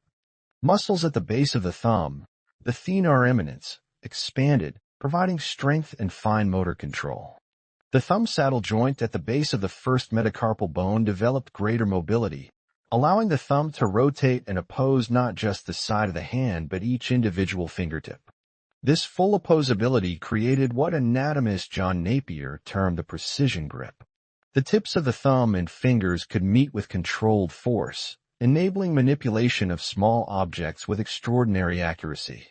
Muscles at the base of the thumb, the thenar eminence, expanded, providing strength and fine motor control. The thumb saddle joint at the base of the first metacarpal bone developed greater mobility, allowing the thumb to rotate and oppose not just the side of the hand but each individual fingertip. This full opposability created what anatomist John Napier termed the precision grip. The tips of the thumb and fingers could meet with controlled force, enabling manipulation of small objects with extraordinary accuracy.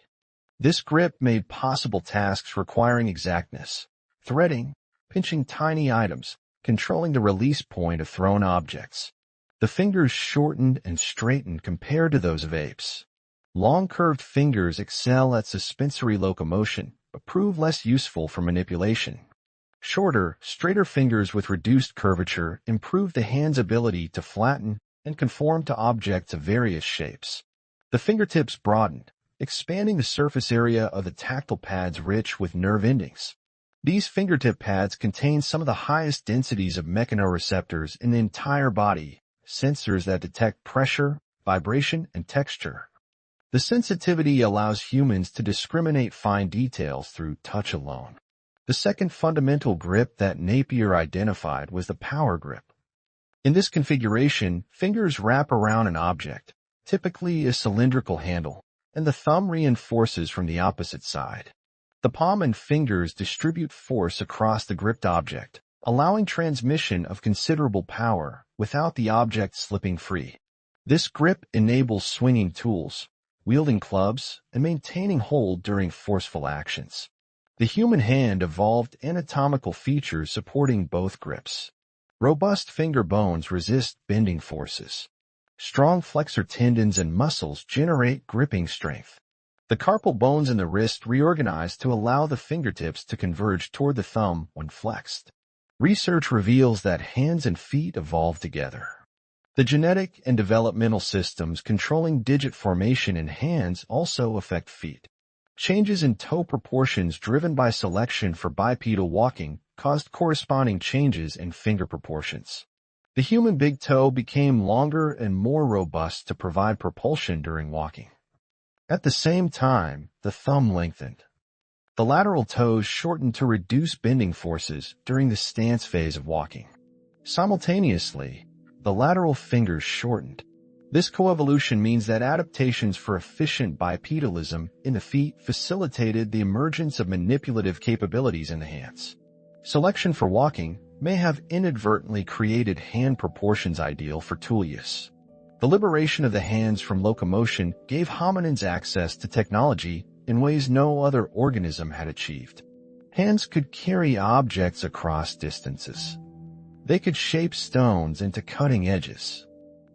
This grip made possible tasks requiring exactness, threading, pinching tiny items, controlling the release point of thrown objects. The fingers shortened and straightened compared to those of apes. Long curved fingers excel at suspensory locomotion, but prove less useful for manipulation. Shorter, straighter fingers with reduced curvature improve the hand's ability to flatten and conform to objects of various shapes. The fingertips broadened, expanding the surface area of the tactile pads rich with nerve endings. These fingertip pads contain some of the highest densities of mechanoreceptors in the entire body, sensors that detect pressure, vibration, and texture. The sensitivity allows humans to discriminate fine details through touch alone. The second fundamental grip that Napier identified was the power grip. In this configuration, fingers wrap around an object, typically a cylindrical handle, and the thumb reinforces from the opposite side. The palm and fingers distribute force across the gripped object, allowing transmission of considerable power without the object slipping free. This grip enables swinging tools, wielding clubs, and maintaining hold during forceful actions. The human hand evolved anatomical features supporting both grips. Robust finger bones resist bending forces. Strong flexor tendons and muscles generate gripping strength. The carpal bones in the wrist reorganize to allow the fingertips to converge toward the thumb when flexed. Research reveals that hands and feet evolve together. The genetic and developmental systems controlling digit formation in hands also affect feet. Changes in toe proportions driven by selection for bipedal walking caused corresponding changes in finger proportions. The human big toe became longer and more robust to provide propulsion during walking. At the same time, the thumb lengthened. The lateral toes shortened to reduce bending forces during the stance phase of walking. Simultaneously, the lateral fingers shortened. This coevolution means that adaptations for efficient bipedalism in the feet facilitated the emergence of manipulative capabilities in the hands. Selection for walking may have inadvertently created hand proportions ideal for tool use. The liberation of the hands from locomotion gave hominins access to technology in ways no other organism had achieved. Hands could carry objects across distances. They could shape stones into cutting edges.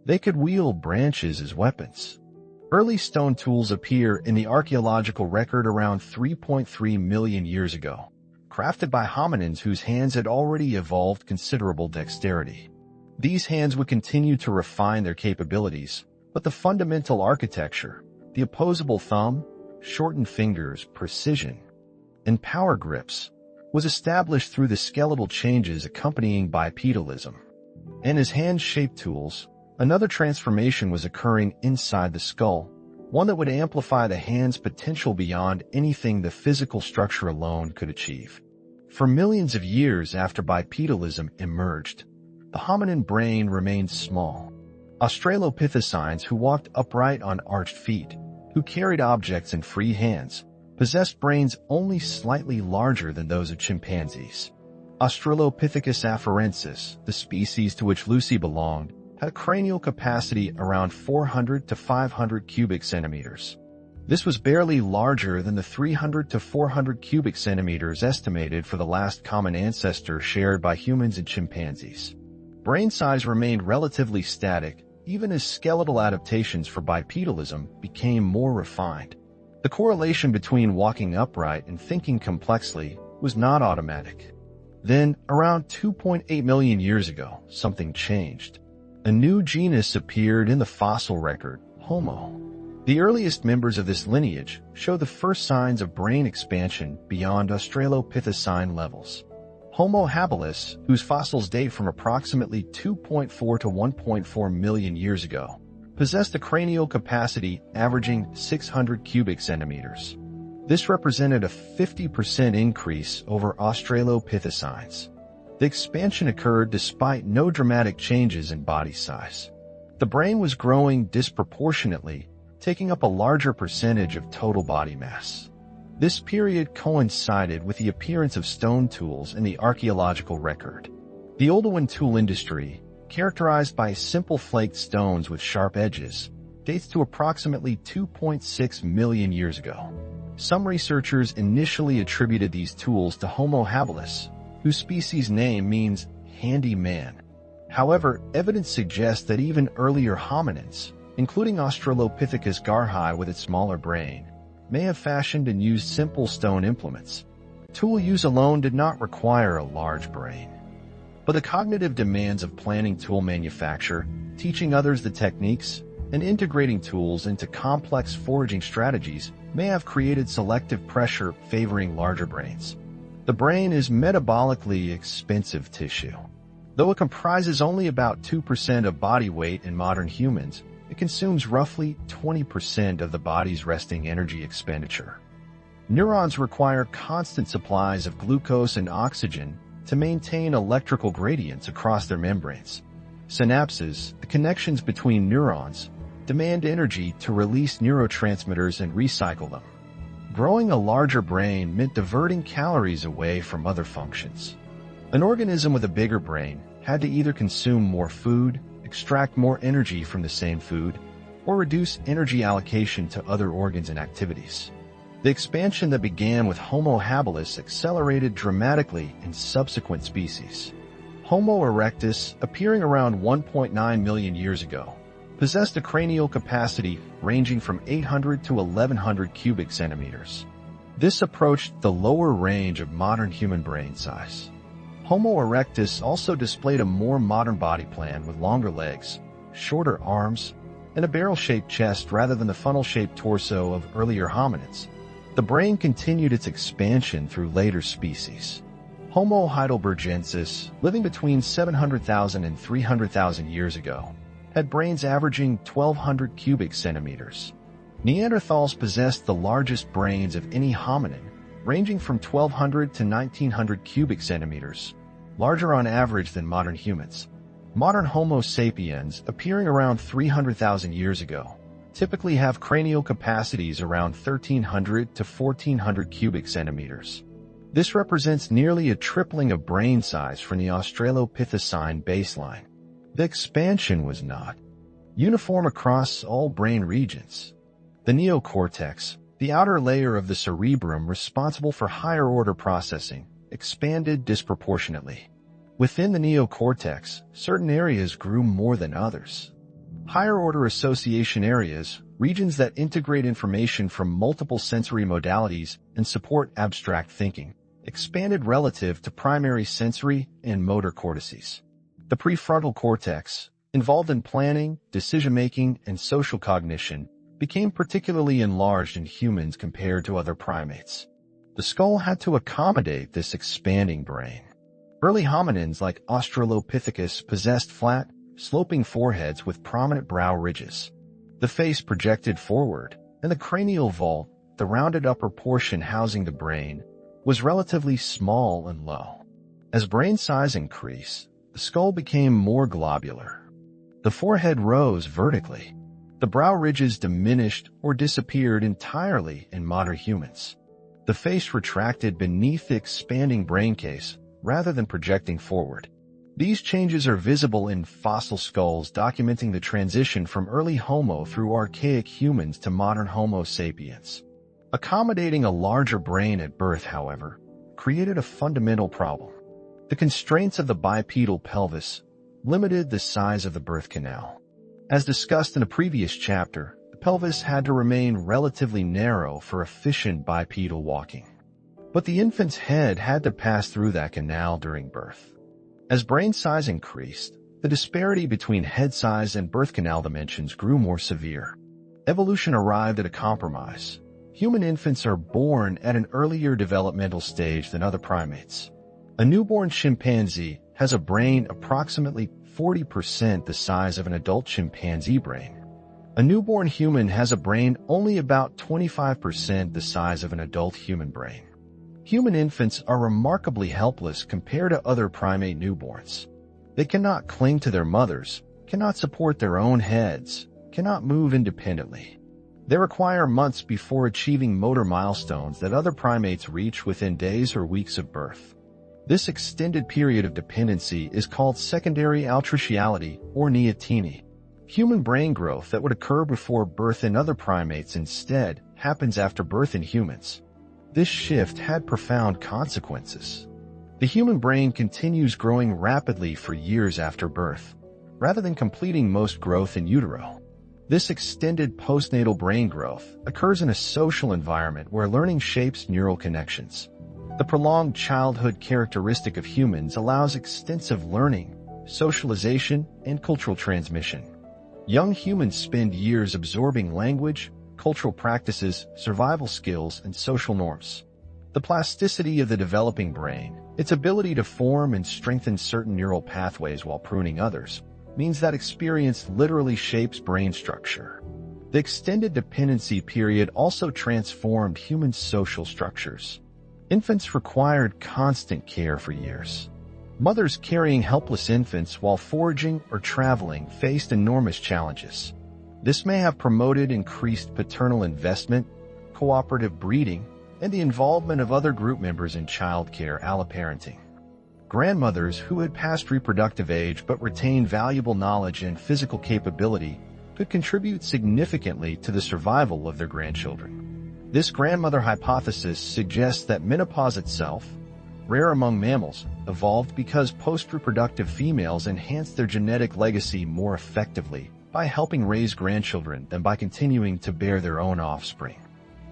They could wield branches as weapons. Early stone tools appear in the archaeological record around 3.3 million years ago, crafted by hominins whose hands had already evolved considerable dexterity. These hands would continue to refine their capabilities, but the fundamental architecture, the opposable thumb, shortened fingers, precision, and power grips, was established through the skeletal changes accompanying bipedalism. And as hand-shaped tools, another transformation was occurring inside the skull, one that would amplify the hand's potential beyond anything the physical structure alone could achieve. For millions of years after bipedalism emerged, the hominin brain remained small. Australopithecines who walked upright on arched feet, who carried objects in free hands, possessed brains only slightly larger than those of chimpanzees. Australopithecus afarensis, the species to which Lucy belonged, had a cranial capacity around 400 to 500 cubic centimeters. This was barely larger than the 300 to 400 cubic centimeters estimated for the last common ancestor shared by humans and chimpanzees. Brain size remained relatively static, even as skeletal adaptations for bipedalism became more refined. The correlation between walking upright and thinking complexly was not automatic. Then, around 2.8 million years ago, something changed. A new genus appeared in the fossil record, Homo. The earliest members of this lineage show the first signs of brain expansion beyond Australopithecine levels. Homo habilis, whose fossils date from approximately 2.4 to 1.4 million years ago, possessed a cranial capacity averaging 600 cubic centimeters. This represented a 50% increase over Australopithecines. The expansion occurred despite no dramatic changes in body size. The brain was growing disproportionately, taking up a larger percentage of total body mass. This period coincided with the appearance of stone tools in the archaeological record. The Oldowan tool industry, characterized by simple flaked stones with sharp edges, dates to approximately 2.6 million years ago. Some researchers initially attributed these tools to Homo habilis, whose species name means handy man. However, evidence suggests that even earlier hominins, including Australopithecus garhi with its smaller brain, may have fashioned and used simple stone implements. Tool use alone did not require a large brain. But the cognitive demands of planning tool manufacture, teaching others the techniques, and integrating tools into complex foraging strategies may have created selective pressure favoring larger brains. The brain is metabolically expensive tissue. Though it comprises only about 2% of body weight in modern humans, it consumes roughly 20% of the body's resting energy expenditure. Neurons require constant supplies of glucose and oxygen to maintain electrical gradients across their membranes. Synapses, the connections between neurons, demand energy to release neurotransmitters and recycle them. Growing a larger brain meant diverting calories away from other functions. An organism with a bigger brain had to either consume more food, extract more energy from the same food, or reduce energy allocation to other organs and activities. The expansion that began with Homo habilis accelerated dramatically in subsequent species. Homo erectus, appearing around 1.9 million years ago, possessed a cranial capacity ranging from 800 to 1100 cubic centimeters. This approached the lower range of modern human brain size. Homo erectus also displayed a more modern body plan with longer legs, shorter arms, and a barrel-shaped chest rather than the funnel-shaped torso of earlier hominids. The brain continued its expansion through later species. Homo heidelbergensis, living between 700,000 and 300,000 years ago, had brains averaging 1,200 cubic centimeters. Neanderthals possessed the largest brains of any hominin, ranging from 1,200 to 1,900 cubic centimeters, larger on average than modern humans. Modern Homo sapiens, appearing around 300,000 years ago, typically have cranial capacities around 1,300 to 1,400 cubic centimeters. This represents nearly a tripling of brain size from the Australopithecine baseline. The expansion was not uniform across all brain regions. The neocortex, the outer layer of the cerebrum responsible for higher-order processing, expanded disproportionately. Within the neocortex, certain areas grew more than others. Higher-order association areas, regions that integrate information from multiple sensory modalities and support abstract thinking, expanded relative to primary sensory and motor cortices. The prefrontal cortex, involved in planning, decision-making, and social cognition, became particularly enlarged in humans compared to other primates. The skull had to accommodate this expanding brain. Early hominins like Australopithecus possessed flat, sloping foreheads with prominent brow ridges. The face projected forward, and the cranial vault, the rounded upper portion housing the brain, was relatively small and low. As brain size increased, the skull became more globular. The forehead rose vertically. The brow ridges diminished or disappeared entirely in modern humans. The face retracted beneath the expanding brain case rather than projecting forward. These changes are visible in fossil skulls documenting the transition from early Homo through archaic humans to modern Homo sapiens. Accommodating a larger brain at birth, however, created a fundamental problem. The constraints of the bipedal pelvis limited the size of the birth canal. As discussed in a previous chapter, the pelvis had to remain relatively narrow for efficient bipedal walking. But the infant's head had to pass through that canal during birth. As brain size increased, the disparity between head size and birth canal dimensions grew more severe. Evolution arrived at a compromise. Human infants are born at an earlier developmental stage than other primates. A newborn chimpanzee has a brain approximately 40% the size of an adult chimpanzee brain. A newborn human has a brain only about 25% the size of an adult human brain. Human infants are remarkably helpless compared to other primate newborns. They cannot cling to their mothers, cannot support their own heads, cannot move independently. They require months before achieving motor milestones that other primates reach within days or weeks of birth. This extended period of dependency is called secondary altriciality or neoteny. Human brain growth that would occur before birth in other primates instead happens after birth in humans. This shift had profound consequences. The human brain continues growing rapidly for years after birth, rather than completing most growth in utero. This extended postnatal brain growth occurs in a social environment where learning shapes neural connections. The prolonged childhood characteristic of humans allows extensive learning, socialization, and cultural transmission. Young humans spend years absorbing language, cultural practices, survival skills, and social norms. The plasticity of the developing brain, its ability to form and strengthen certain neural pathways while pruning others, means that experience literally shapes brain structure. The extended dependency period also transformed human social structures. Infants required constant care for years. Mothers carrying helpless infants while foraging or traveling faced enormous challenges. This may have promoted increased paternal investment, cooperative breeding, and the involvement of other group members in childcare alloparenting. Grandmothers who had passed reproductive age but retained valuable knowledge and physical capability could contribute significantly to the survival of their grandchildren. This grandmother hypothesis suggests that menopause itself, rare among mammals, evolved because post-reproductive females enhanced their genetic legacy more effectively by helping raise grandchildren than by continuing to bear their own offspring.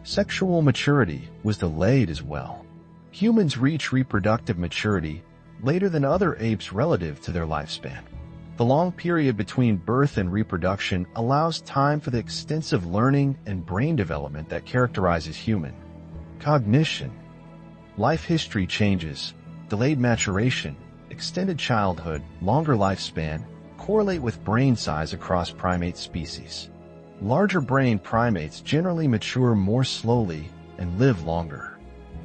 Sexual maturity was delayed as well. Humans reach reproductive maturity later than other apes relative to their lifespan. The long period between birth and reproduction allows time for the extensive learning and brain development that characterizes human cognition. Life history changes, delayed maturation, extended childhood, longer lifespan correlate with brain size across primate species. Larger brain primates generally mature more slowly and live longer.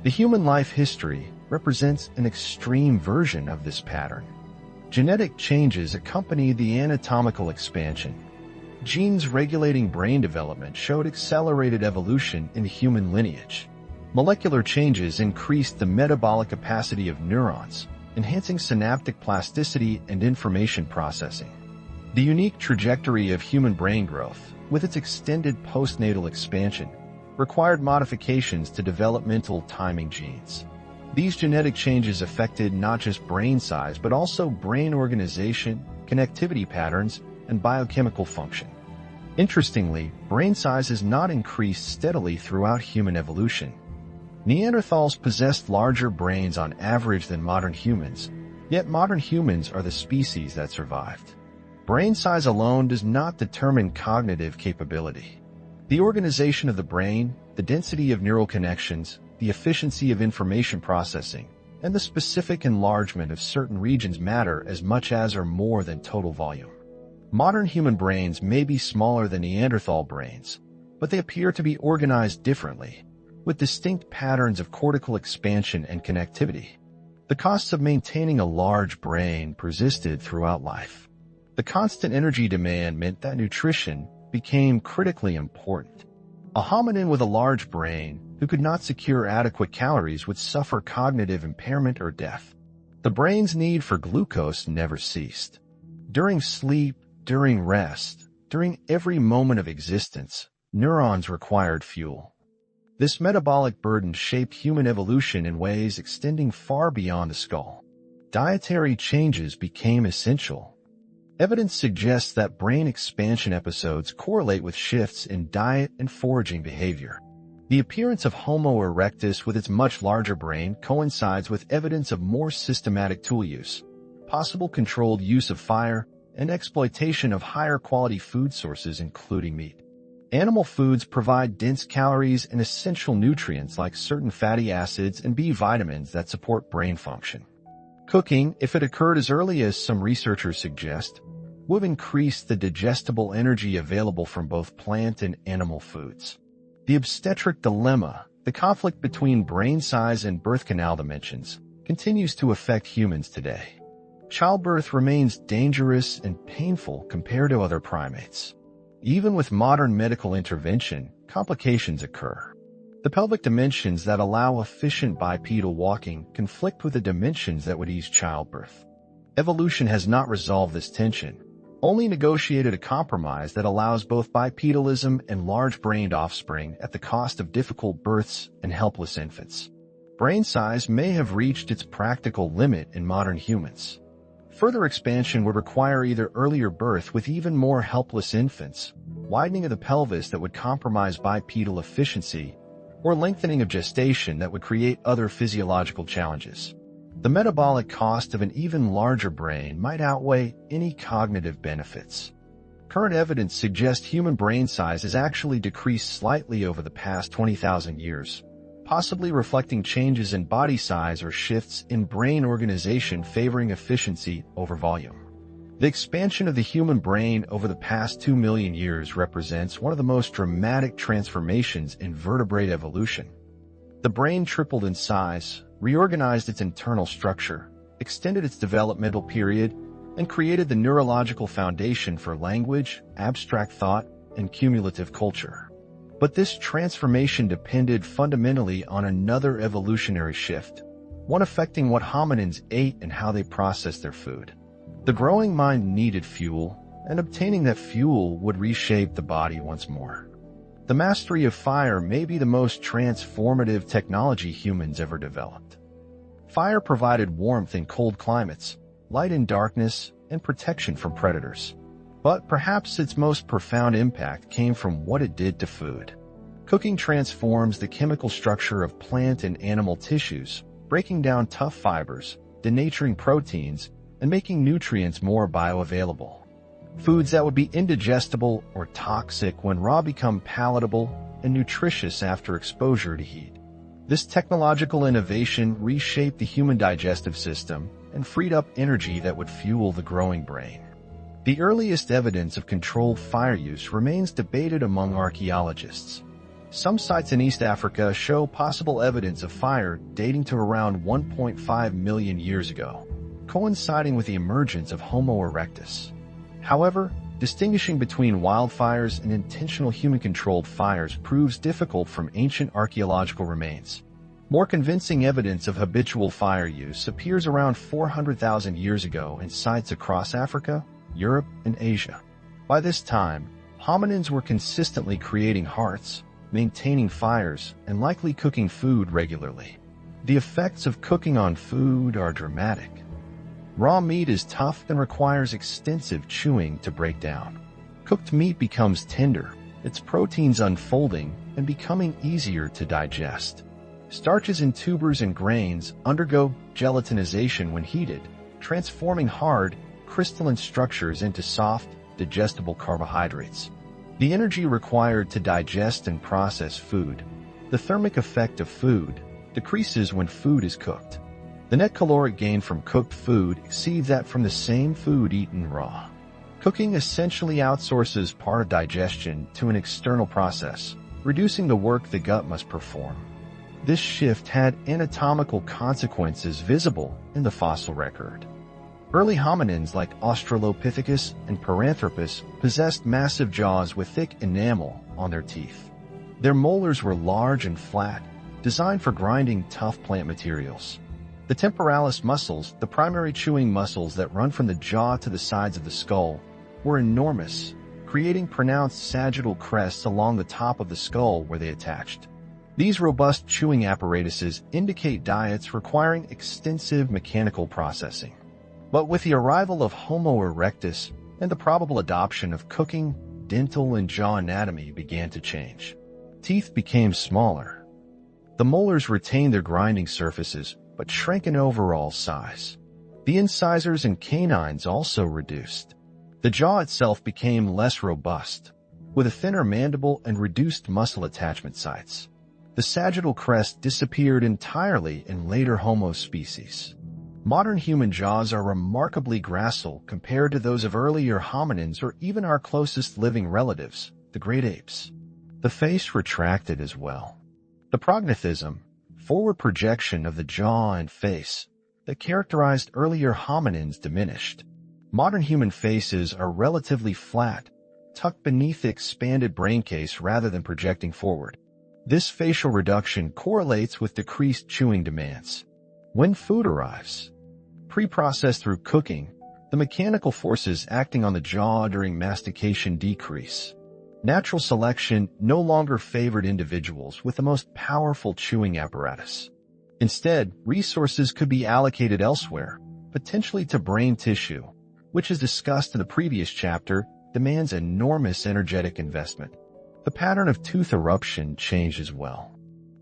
The human life history represents an extreme version of this pattern. Genetic changes accompany the anatomical expansion. Genes regulating brain development showed accelerated evolution in the human lineage. Molecular changes increased the metabolic capacity of neurons, enhancing synaptic plasticity and information processing. The unique trajectory of human brain growth, with its extended postnatal expansion, required modifications to developmental timing genes. These genetic changes affected not just brain size, but also brain organization, connectivity patterns, and biochemical function. Interestingly, brain size has not increased steadily throughout human evolution. Neanderthals possessed larger brains on average than modern humans, yet modern humans are the species that survived. Brain size alone does not determine cognitive capability. The organization of the brain, the density of neural connections, the efficiency of information processing, and the specific enlargement of certain regions matter as much as or more than total volume. Modern human brains may be smaller than Neanderthal brains, but they appear to be organized differently, with distinct patterns of cortical expansion and connectivity. The costs of maintaining a large brain persisted throughout life. The constant energy demand meant that nutrition became critically important. A hominin with a large brain who could not secure adequate calories would suffer cognitive impairment or death. The brain's need for glucose never ceased. During sleep, during rest, during every moment of existence, neurons required fuel. This metabolic burden shaped human evolution in ways extending far beyond the skull. Dietary changes became essential. Evidence suggests that brain expansion episodes correlate with shifts in diet and foraging behavior. The appearance of Homo erectus with its much larger brain coincides with evidence of more systematic tool use, possible controlled use of fire, and exploitation of higher quality food sources including meat. Animal foods provide dense calories and essential nutrients like certain fatty acids and B vitamins that support brain function. Cooking, if it occurred as early as some researchers suggest, would increase the digestible energy available from both plant and animal foods. The obstetric dilemma, the conflict between brain size and birth canal dimensions, continues to affect humans today. Childbirth remains dangerous and painful compared to other primates. Even with modern medical intervention, complications occur. The pelvic dimensions that allow efficient bipedal walking conflict with the dimensions that would ease childbirth. Evolution has not resolved this tension, only negotiated a compromise that allows both bipedalism and large-brained offspring at the cost of difficult births and helpless infants. Brain size may have reached its practical limit in modern humans. Further expansion would require either earlier birth with even more helpless infants, widening of the pelvis that would compromise bipedal efficiency, or lengthening of gestation that would create other physiological challenges. The metabolic cost of an even larger brain might outweigh any cognitive benefits. Current evidence suggests human brain size has actually decreased slightly over the past 20,000 years, possibly reflecting changes in body size or shifts in brain organization favoring efficiency over volume. The expansion of the human brain over the past 2 million years represents one of the most dramatic transformations in vertebrate evolution. The brain tripled in size, reorganized its internal structure, extended its developmental period, and created the neurological foundation for language, abstract thought, and cumulative culture. But this transformation depended fundamentally on another evolutionary shift, one affecting what hominins ate and how they processed their food. The growing mind needed fuel, and obtaining that fuel would reshape the body once more. The mastery of fire may be the most transformative technology humans ever developed. Fire provided warmth in cold climates, light in darkness, and protection from predators. But perhaps its most profound impact came from what it did to food. Cooking transforms the chemical structure of plant and animal tissues, breaking down tough fibers, denaturing proteins, and making nutrients more bioavailable. Foods that would be indigestible or toxic when raw become palatable and nutritious after exposure to heat. This technological innovation reshaped the human digestive system and freed up energy that would fuel the growing brain. The earliest evidence of controlled fire use remains debated among archaeologists. Some sites in East Africa show possible evidence of fire dating to around 1.5 million years ago, coinciding with the emergence of Homo erectus. However, distinguishing between wildfires and intentional human-controlled fires proves difficult from ancient archaeological remains. More convincing evidence of habitual fire use appears around 400,000 years ago in sites across Africa, Europe, and Asia. By this time, hominins were consistently creating hearths, maintaining fires, and likely cooking food regularly. The effects of cooking on food are dramatic. Raw meat is tough and requires extensive chewing to break down. Cooked meat becomes tender, its proteins unfolding and becoming easier to digest. Starches in tubers and grains undergo gelatinization when heated, transforming hard, crystalline structures into soft, digestible carbohydrates. The energy required to digest and process food, the thermic effect of food, decreases when food is cooked. The net caloric gain from cooked food exceeds that from the same food eaten raw. Cooking essentially outsources part of digestion to an external process, reducing the work the gut must perform. This shift had anatomical consequences visible in the fossil record. Early hominins like Australopithecus and Paranthropus possessed massive jaws with thick enamel on their teeth. Their molars were large and flat, designed for grinding tough plant materials. The temporalis muscles, the primary chewing muscles that run from the jaw to the sides of the skull, were enormous, creating pronounced sagittal crests along the top of the skull where they attached. These robust chewing apparatuses indicate diets requiring extensive mechanical processing. But with the arrival of Homo erectus, and the probable adoption of cooking, dental and jaw anatomy began to change. Teeth became smaller. The molars retained their grinding surfaces, but shrank in overall size. The incisors and canines also reduced. The jaw itself became less robust, with a thinner mandible and reduced muscle attachment sites. The sagittal crest disappeared entirely in later Homo species. Modern human jaws are remarkably gracile compared to those of earlier hominins or even our closest living relatives, the great apes. The face retracted as well. The prognathism, forward projection of the jaw and face, that characterized earlier hominins diminished. Modern human faces are relatively flat, tucked beneath the expanded brain case rather than projecting forward. This facial reduction correlates with decreased chewing demands. When food arrives, pre-processed through cooking, the mechanical forces acting on the jaw during mastication decrease. Natural selection no longer favored individuals with the most powerful chewing apparatus. Instead, resources could be allocated elsewhere, potentially to brain tissue, which, as discussed in the previous chapter, demands enormous energetic investment. The pattern of tooth eruption changed as well.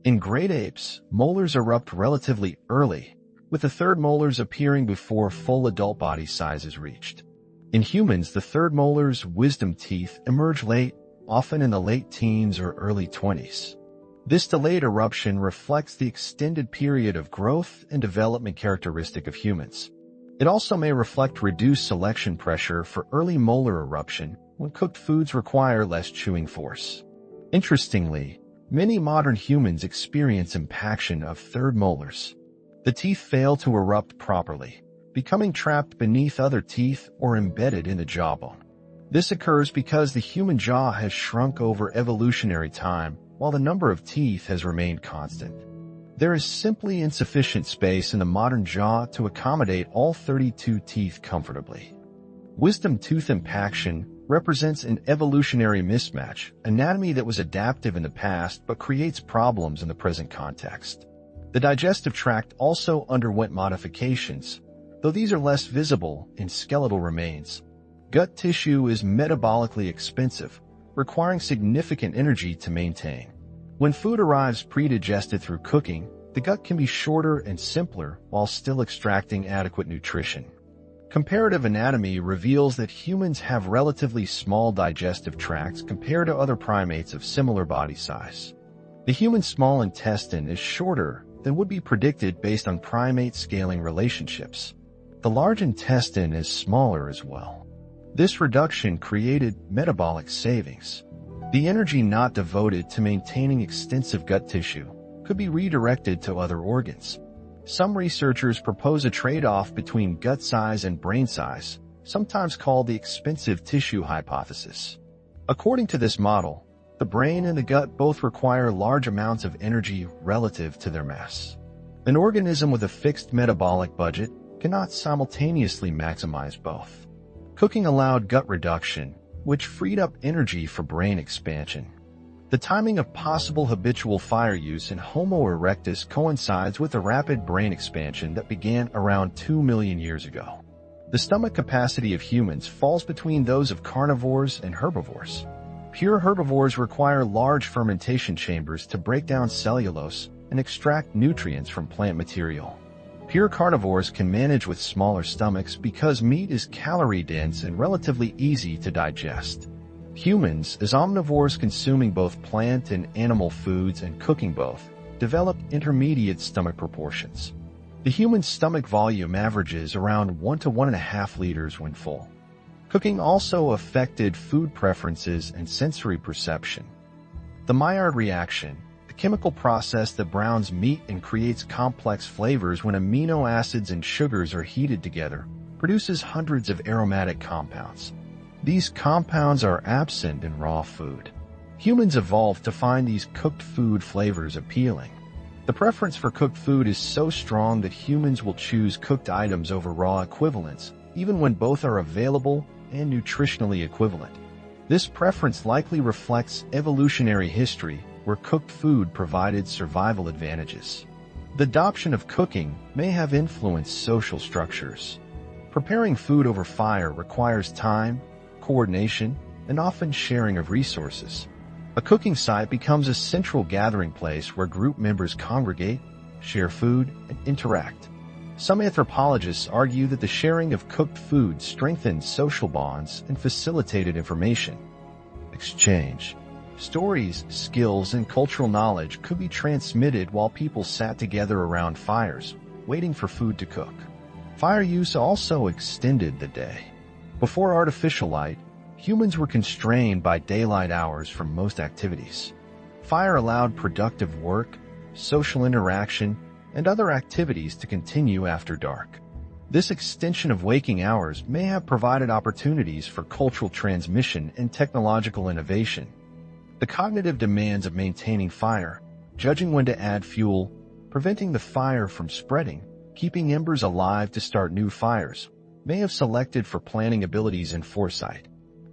In great apes, molars erupt relatively early, with the third molars appearing before full adult body size is reached. In humans, the third molar's wisdom teeth emerge late, often in the late teens or early 20s. This delayed eruption reflects the extended period of growth and development characteristic of humans. It also may reflect reduced selection pressure for early molar eruption when cooked foods require less chewing force. Interestingly, many modern humans experience impaction of third molars. The teeth fail to erupt properly, becoming trapped beneath other teeth or embedded in the jawbone. This occurs because the human jaw has shrunk over evolutionary time while the number of teeth has remained constant. There is simply insufficient space in the modern jaw to accommodate all 32 teeth comfortably. Wisdom tooth impaction represents an evolutionary mismatch, anatomy that was adaptive in the past but creates problems in the present context. The digestive tract also underwent modifications, though these are less visible in skeletal remains. Gut tissue is metabolically expensive, requiring significant energy to maintain. When food arrives pre-digested through cooking, the gut can be shorter and simpler while still extracting adequate nutrition. Comparative anatomy reveals that humans have relatively small digestive tracts compared to other primates of similar body size. The human small intestine is shorter than would be predicted based on primate scaling relationships. The large intestine is smaller as well. This reduction created metabolic savings. The energy not devoted to maintaining extensive gut tissue could be redirected to other organs. Some researchers propose a trade-off between gut size and brain size, sometimes called the expensive tissue hypothesis. According to this model, the brain and the gut both require large amounts of energy relative to their mass. An organism with a fixed metabolic budget cannot simultaneously maximize both. Cooking allowed gut reduction, which freed up energy for brain expansion. The timing of possible habitual fire use in Homo erectus coincides with the rapid brain expansion that began around 2 million years ago. The stomach capacity of humans falls between those of carnivores and herbivores. Pure herbivores require large fermentation chambers to break down cellulose and extract nutrients from plant material. Pure carnivores can manage with smaller stomachs because meat is calorie-dense and relatively easy to digest. Humans, as omnivores consuming both plant and animal foods and cooking both, developed intermediate stomach proportions. The human stomach volume averages around 1 to 1.5 liters when full. Cooking also affected food preferences and sensory perception. The Maillard reaction, the chemical process that browns meat and creates complex flavors when amino acids and sugars are heated together, produces hundreds of aromatic compounds. These compounds are absent in raw food. Humans evolved to find these cooked food flavors appealing. The preference for cooked food is so strong that humans will choose cooked items over raw equivalents, even when both are available and nutritionally equivalent. This preference likely reflects evolutionary history, where cooked food provided survival advantages. The adoption of cooking may have influenced social structures. Preparing food over fire requires time, coordination, and often sharing of resources. A cooking site becomes a central gathering place where group members congregate, share food, and interact. Some anthropologists argue that the sharing of cooked food strengthened social bonds and facilitated information exchange. Stories, skills, and cultural knowledge could be transmitted while people sat together around fires, waiting for food to cook. Fire use also extended the day. Before artificial light, humans were constrained by daylight hours from most activities. Fire allowed productive work, social interaction, and other activities to continue after dark. This extension of waking hours may have provided opportunities for cultural transmission and technological innovation. The cognitive demands of maintaining fire, judging when to add fuel, preventing the fire from spreading, keeping embers alive to start new fires, may have selected for planning abilities and foresight.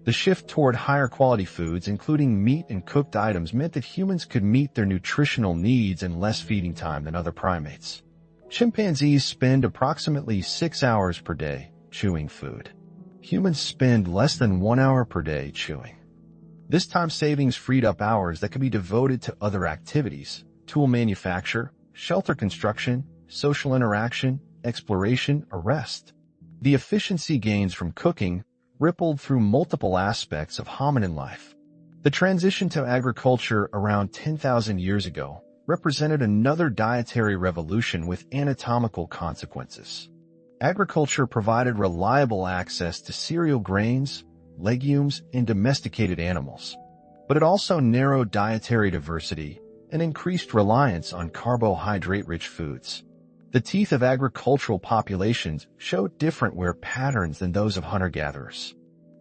The shift toward higher quality foods, including meat and cooked items, meant that humans could meet their nutritional needs in less feeding time than other primates. Chimpanzees spend approximately 6 hours per day chewing food. Humans spend less than 1 hour per day chewing. This time savings freed up hours that could be devoted to other activities: tool manufacture, shelter construction, social interaction, exploration, or rest. The efficiency gains from cooking rippled through multiple aspects of hominin life. The transition to agriculture around 10,000 years ago represented another dietary revolution with anatomical consequences. Agriculture provided reliable access to cereal grains, legumes, and domesticated animals, but it also narrowed dietary diversity and increased reliance on carbohydrate-rich foods. The teeth of agricultural populations showed different wear patterns than those of hunter-gatherers.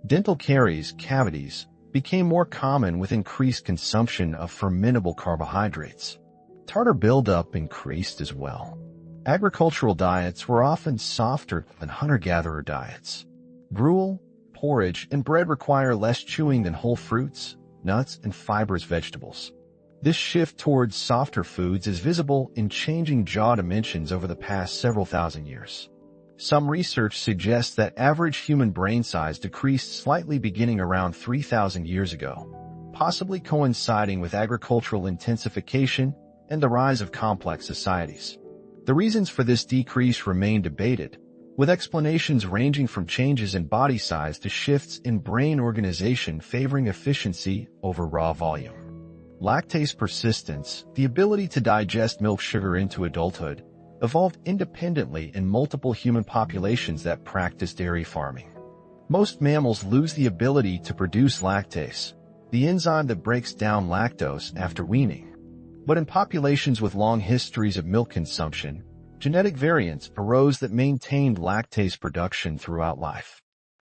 Dental cavities, became more common with increased consumption of fermentable carbohydrates. Tartar buildup increased as well. Agricultural diets were often softer than hunter-gatherer diets. Gruel, porridge, and bread require less chewing than whole fruits, nuts, and fibrous vegetables. This shift towards softer foods is visible in changing jaw dimensions over the past several thousand years. Some research suggests that average human brain size decreased slightly beginning around 3,000 years ago, possibly coinciding with agricultural intensification and the rise of complex societies. The reasons for this decrease remain debated, with explanations ranging from changes in body size to shifts in brain organization favoring efficiency over raw volume. Lactase persistence, the ability to digest milk sugar into adulthood, evolved independently in multiple human populations that practice dairy farming. Most mammals lose the ability to produce lactase, the enzyme that breaks down lactose after weaning. But in populations with long histories of milk consumption, genetic variants arose that maintained lactase production throughout life.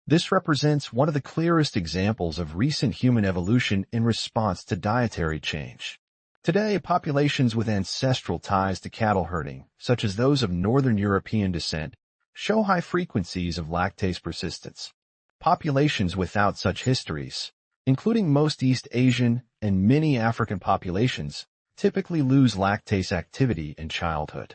This represents one of the clearest examples of recent human evolution in response to dietary change. Today, populations with ancestral ties to cattle herding, such as those of Northern European descent, show high frequencies of lactase persistence. Populations without such histories, including most East Asian and many African populations, typically lose lactase activity in childhood.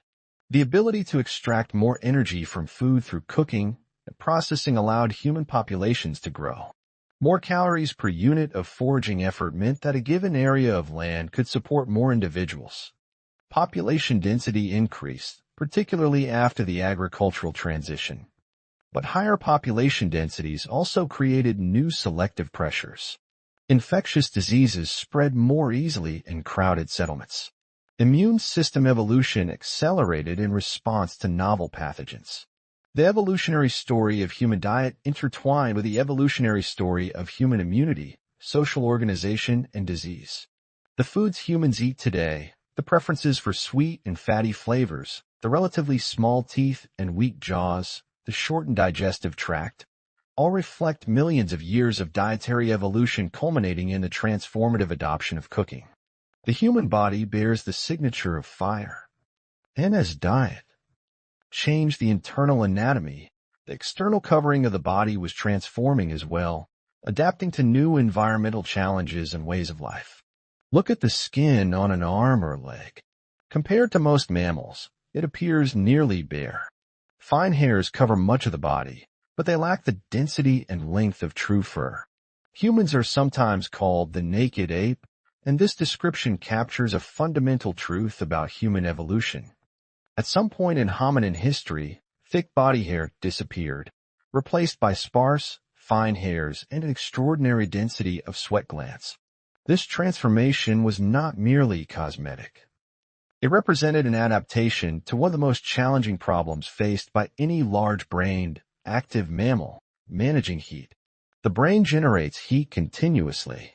The ability to extract more energy from food through cooking and processing allowed human populations to grow. More calories per unit of foraging effort meant that a given area of land could support more individuals. Population density increased, particularly after the agricultural transition. But higher population densities also created new selective pressures. Infectious diseases spread more easily in crowded settlements. Immune system evolution accelerated in response to novel pathogens. The evolutionary story of human diet intertwined with the evolutionary story of human immunity, social organization, and disease. The foods humans eat today, the preferences for sweet and fatty flavors, the relatively small teeth and weak jaws, the shortened digestive tract, all reflect millions of years of dietary evolution culminating in the transformative adoption of cooking. The human body bears the signature of fire, and as diet changed the internal anatomy, the external covering of the body was transforming as well, adapting to new environmental challenges and ways of life. Look at the skin on an arm or leg. Compared to most mammals, it appears nearly bare. Fine hairs cover much of the body, but they lack the density and length of true fur. Humans are sometimes called the naked ape, and this description captures a fundamental truth about human evolution. At some point in hominin history, thick body hair disappeared, replaced by sparse, fine hairs and an extraordinary density of sweat glands. This transformation was not merely cosmetic. It represented an adaptation to one of the most challenging problems faced by any large-brained, active mammal: managing heat. The brain generates heat continuously.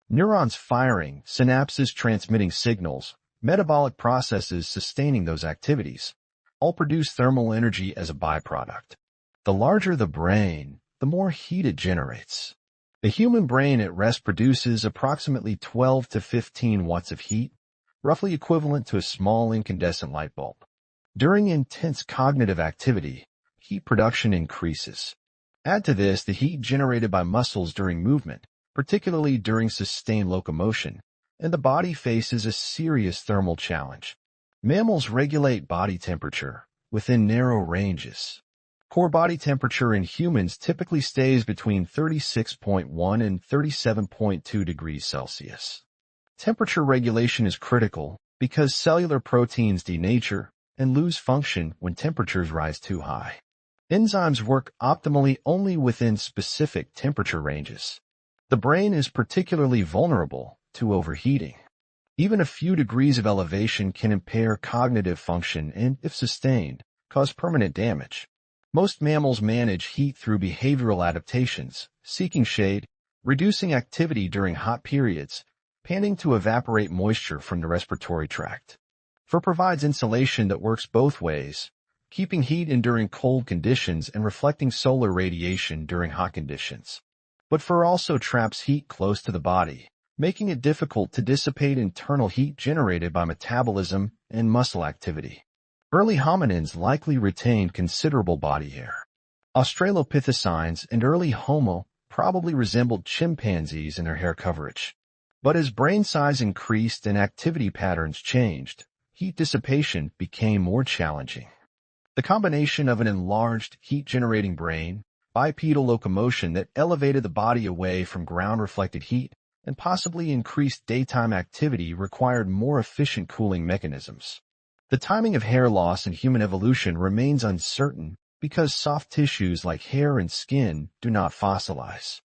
Neurons firing, synapses transmitting signals, metabolic processes sustaining those activities, all produce thermal energy as a byproduct. The larger the brain, the more heat it generates. The human brain at rest produces approximately 12 to 15 watts of heat, roughly equivalent to a small incandescent light bulb. During intense cognitive activity, heat production increases. Add to this the heat generated by muscles during movement, particularly during sustained locomotion, and the body faces a serious thermal challenge. Mammals regulate body temperature within narrow ranges. Core body temperature in humans typically stays between 36.1 and 37.2 degrees Celsius. Temperature regulation is critical because cellular proteins denature and lose function when temperatures rise too high. Enzymes work optimally only within specific temperature ranges. The brain is particularly vulnerable to overheating. Even a few degrees of elevation can impair cognitive function and, if sustained, cause permanent damage. Most mammals manage heat through behavioral adaptations, seeking shade, reducing activity during hot periods, panting to evaporate moisture from the respiratory tract. Fur provides insulation that works both ways, keeping heat in during cold conditions and reflecting solar radiation during hot conditions. But fur also traps heat close to the body, making it difficult to dissipate internal heat generated by metabolism and muscle activity. Early hominins likely retained considerable body hair. Australopithecines and early Homo probably resembled chimpanzees in their hair coverage. But as brain size increased and activity patterns changed, heat dissipation became more challenging. The combination of an enlarged, heat-generating brain, bipedal locomotion that elevated the body away from ground-reflected heat, and possibly increased daytime activity required more efficient cooling mechanisms. The timing of hair loss in human evolution remains uncertain because soft tissues like hair and skin do not fossilize.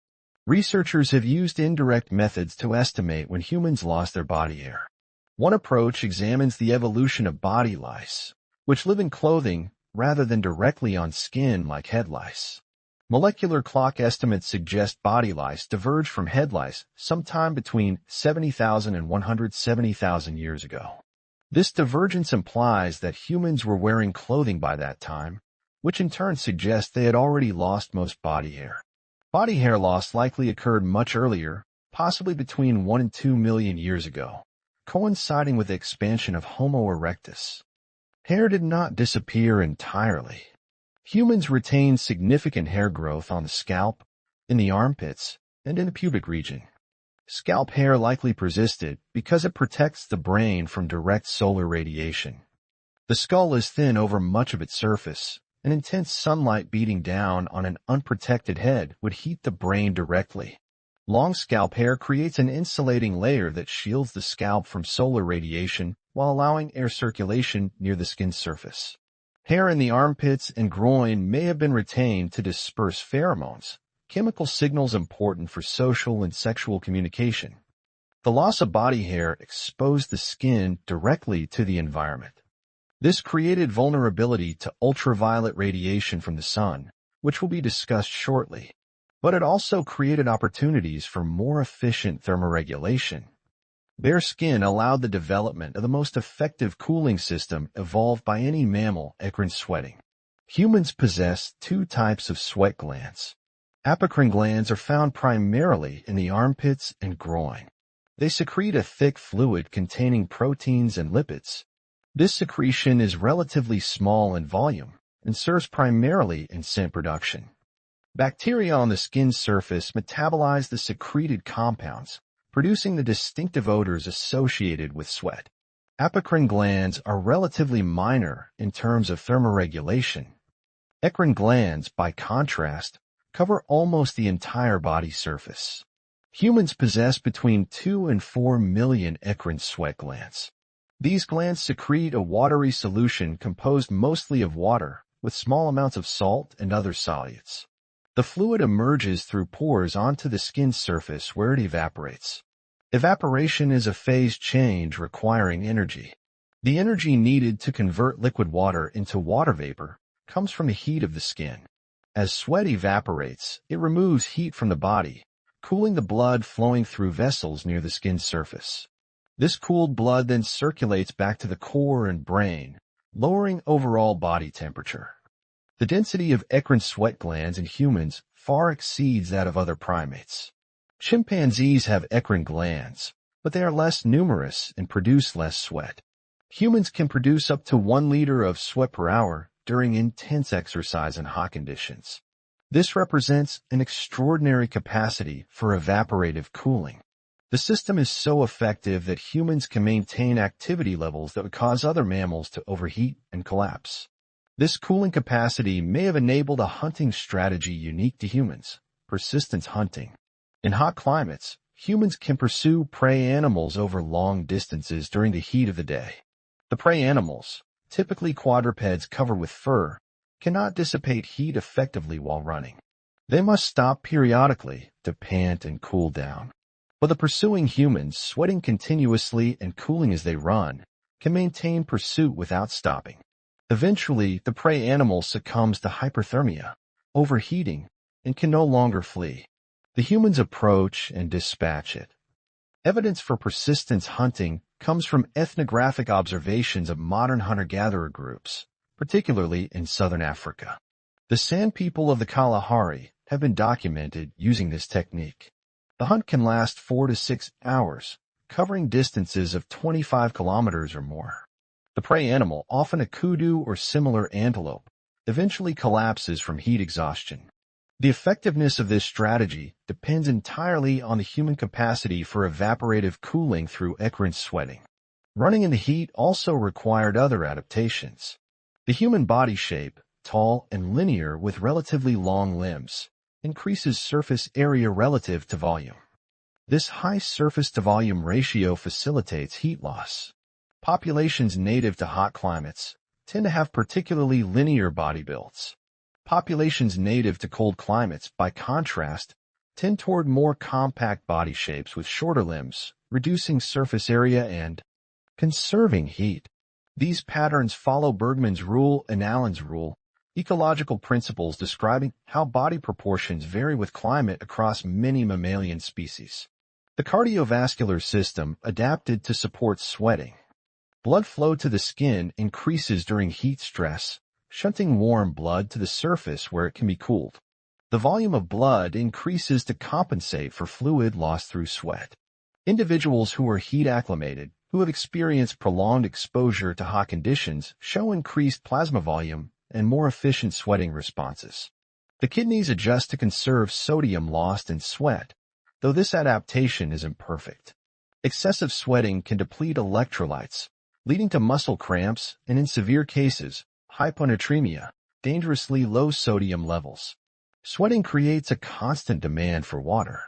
Researchers have used indirect methods to estimate when humans lost their body hair. One approach examines the evolution of body lice, which live in clothing rather than directly on skin like head lice. Molecular clock estimates suggest body lice diverged from head lice sometime between 70,000 and 170,000 years ago. This divergence implies that humans were wearing clothing by that time, which in turn suggests they had already lost most body hair. Body hair loss likely occurred much earlier, possibly between 1 and 2 million years ago, coinciding with the expansion of Homo erectus. Hair did not disappear entirely. Humans retained significant hair growth on the scalp, in the armpits, and in the pubic region. Scalp hair likely persisted because it protects the brain from direct solar radiation. The skull is thin over much of its surface, and intense sunlight beating down on an unprotected head would heat the brain directly. Long scalp hair creates an insulating layer that shields the scalp from solar radiation while allowing air circulation near the skin surface. Hair in the armpits and groin may have been retained to disperse pheromones, chemical signals important for social and sexual communication. The loss of body hair exposed the skin directly to the environment. This created vulnerability to ultraviolet radiation from the sun, which will be discussed shortly. But it also created opportunities for more efficient thermoregulation. Bare skin allowed the development of the most effective cooling system evolved by any mammal: eccrine sweating. Humans possess two types of sweat glands. Apocrine glands are found primarily in the armpits and groin. They secrete a thick fluid containing proteins and lipids. This secretion is relatively small in volume and serves primarily in scent production. Bacteria on the skin's surface metabolize the secreted compounds, producing the distinctive odors associated with sweat. Apocrine glands are relatively minor in terms of thermoregulation. Eccrine glands, by contrast, cover almost the entire body surface. Humans possess between 2 and 4 million eccrine sweat glands. These glands secrete a watery solution composed mostly of water, with small amounts of salt and other solutes. The fluid emerges through pores onto the skin's surface where it evaporates. Evaporation is a phase change requiring energy. The energy needed to convert liquid water into water vapor comes from the heat of the skin. As sweat evaporates, it removes heat from the body, cooling the blood flowing through vessels near the skin's surface. This cooled blood then circulates back to the core and brain, lowering overall body temperature. The density of eccrine sweat glands in humans far exceeds that of other primates. Chimpanzees have eccrine glands, but they are less numerous and produce less sweat. Humans can produce up to 1 liter of sweat per hour during intense exercise in hot conditions. This represents an extraordinary capacity for evaporative cooling. The system is so effective that humans can maintain activity levels that would cause other mammals to overheat and collapse. This cooling capacity may have enabled a hunting strategy unique to humans, persistence hunting. In hot climates, humans can pursue prey animals over long distances during the heat of the day. The prey animals, typically quadrupeds covered with fur, cannot dissipate heat effectively while running. They must stop periodically to pant and cool down. But the pursuing humans, sweating continuously and cooling as they run, can maintain pursuit without stopping. Eventually, the prey animal succumbs to hyperthermia, overheating, and can no longer flee. The humans approach and dispatch it. Evidence for persistence hunting comes from ethnographic observations of modern hunter-gatherer groups, particularly in southern Africa. The San people of the Kalahari have been documented using this technique. The hunt can last 4 to 6 hours, covering distances of 25 kilometers or more. The prey animal, often a kudu or similar antelope, eventually collapses from heat exhaustion. The effectiveness of this strategy depends entirely on the human capacity for evaporative cooling through eccrine sweating. Running in the heat also required other adaptations. The human body shape, tall and linear with relatively long limbs, increases surface area relative to volume. This high surface-to-volume ratio facilitates heat loss. Populations native to hot climates tend to have particularly linear body builds. Populations native to cold climates, by contrast, tend toward more compact body shapes with shorter limbs, reducing surface area and conserving heat. These patterns follow Bergmann's rule and Allen's rule, ecological principles describing how body proportions vary with climate across many mammalian species. The cardiovascular system adapted to support sweating. Blood flow to the skin increases during heat stress, shunting warm blood to the surface where it can be cooled. The volume of blood increases to compensate for fluid lost through sweat. Individuals who are heat acclimated, who have experienced prolonged exposure to hot conditions, show increased plasma volume and more efficient sweating responses. The kidneys adjust to conserve sodium lost in sweat, though this adaptation is imperfect. Excessive sweating can deplete electrolytes, leading to muscle cramps and, in severe cases, hyponatremia, dangerously low sodium levels. Sweating creates a constant demand for water.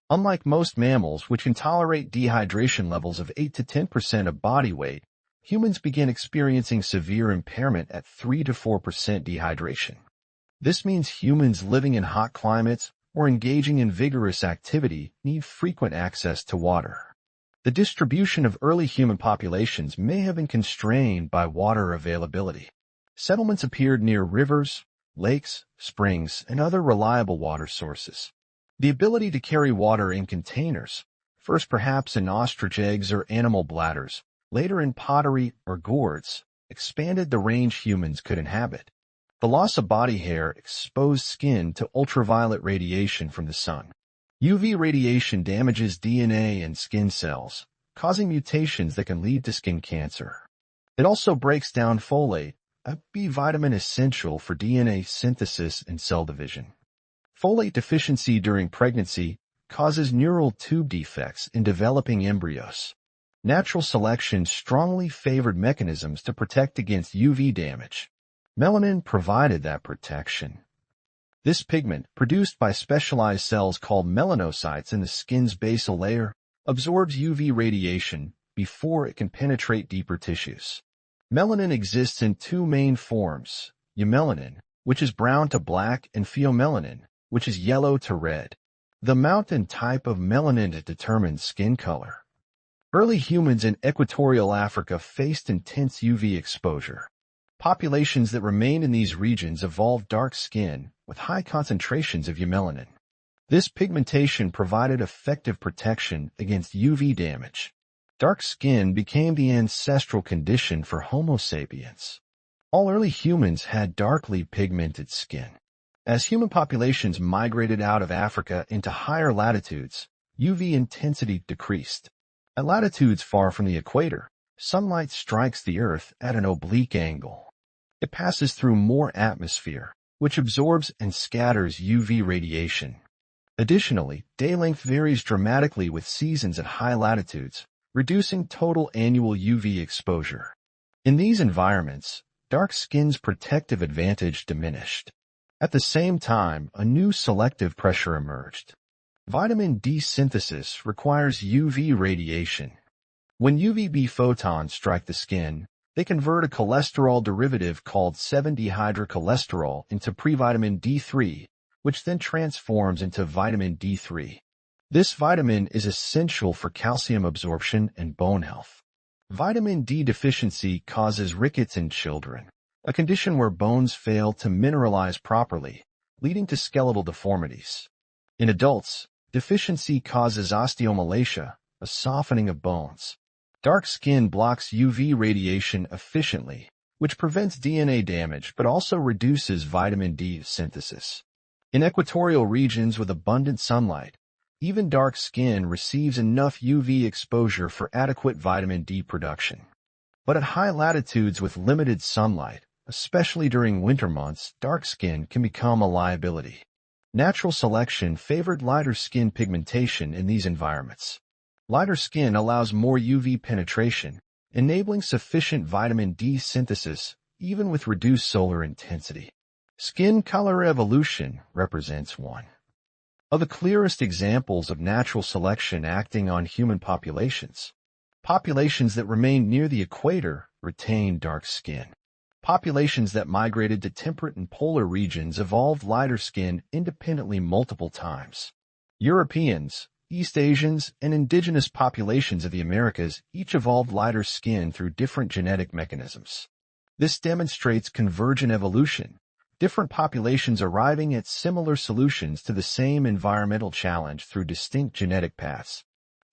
Unlike most mammals, which can tolerate dehydration levels of 8 to 10% of body weight, humans begin experiencing severe impairment at 3 to 4% dehydration. This means humans living in hot climates or engaging in vigorous activity need frequent access to water. The distribution of early human populations may have been constrained by water availability. Settlements appeared near rivers, lakes, springs, and other reliable water sources. The ability to carry water in containers, first perhaps in ostrich eggs or animal bladders, later in pottery or gourds, expanded the range humans could inhabit. The loss of body hair exposed skin to ultraviolet radiation from the sun. UV radiation damages DNA and skin cells, causing mutations that can lead to skin cancer. It also breaks down folate, a B vitamin essential for DNA synthesis and cell division. Folate deficiency during pregnancy causes neural tube defects in developing embryos. Natural selection strongly favored mechanisms to protect against UV damage. Melanin provided that protection. This pigment, produced by specialized cells called melanocytes in the skin's basal layer, absorbs UV radiation before it can penetrate deeper tissues. Melanin exists in two main forms: eumelanin, which is brown to black, and pheomelanin, which is yellow to red. The amount and type of melanin determines skin color. Early humans in equatorial Africa faced intense UV exposure. Populations that remained in these regions evolved dark skin with high concentrations of eumelanin. This pigmentation provided effective protection against UV damage. Dark skin became the ancestral condition for Homo sapiens. All early humans had darkly pigmented skin. As human populations migrated out of Africa into higher latitudes, UV intensity decreased. At latitudes far from the equator, sunlight strikes the Earth at an oblique angle. It passes through more atmosphere, which absorbs and scatters UV radiation. Additionally, day length varies dramatically with seasons at high latitudes, reducing total annual UV exposure. In these environments, dark skin's protective advantage diminished. At the same time, a new selective pressure emerged. Vitamin D synthesis requires UV radiation. When UVB photons strike the skin, they convert a cholesterol derivative called 7-dehydrocholesterol into previtamin D3, which then transforms into vitamin D3. This vitamin is essential for calcium absorption and bone health. Vitamin D deficiency causes rickets in children, a condition where bones fail to mineralize properly, leading to skeletal deformities. In adults, deficiency causes osteomalacia, a softening of bones. Dark skin blocks UV radiation efficiently, which prevents DNA damage but also reduces vitamin D synthesis. In equatorial regions with abundant sunlight, even dark skin receives enough UV exposure for adequate vitamin D production. But at high latitudes with limited sunlight, especially during winter months, dark skin can become a liability. Natural selection favored lighter skin pigmentation in these environments. Lighter skin allows more UV penetration, enabling sufficient vitamin D synthesis even with reduced solar intensity. Skin color evolution represents one of the clearest examples of natural selection acting on human populations. Populations that remained near the equator retained dark skin. Populations that migrated to temperate and polar regions evolved lighter skin independently multiple times. Europeans, East Asians, and indigenous populations of the Americas each evolved lighter skin through different genetic mechanisms. This demonstrates convergent evolution, different populations arriving at similar solutions to the same environmental challenge through distinct genetic paths.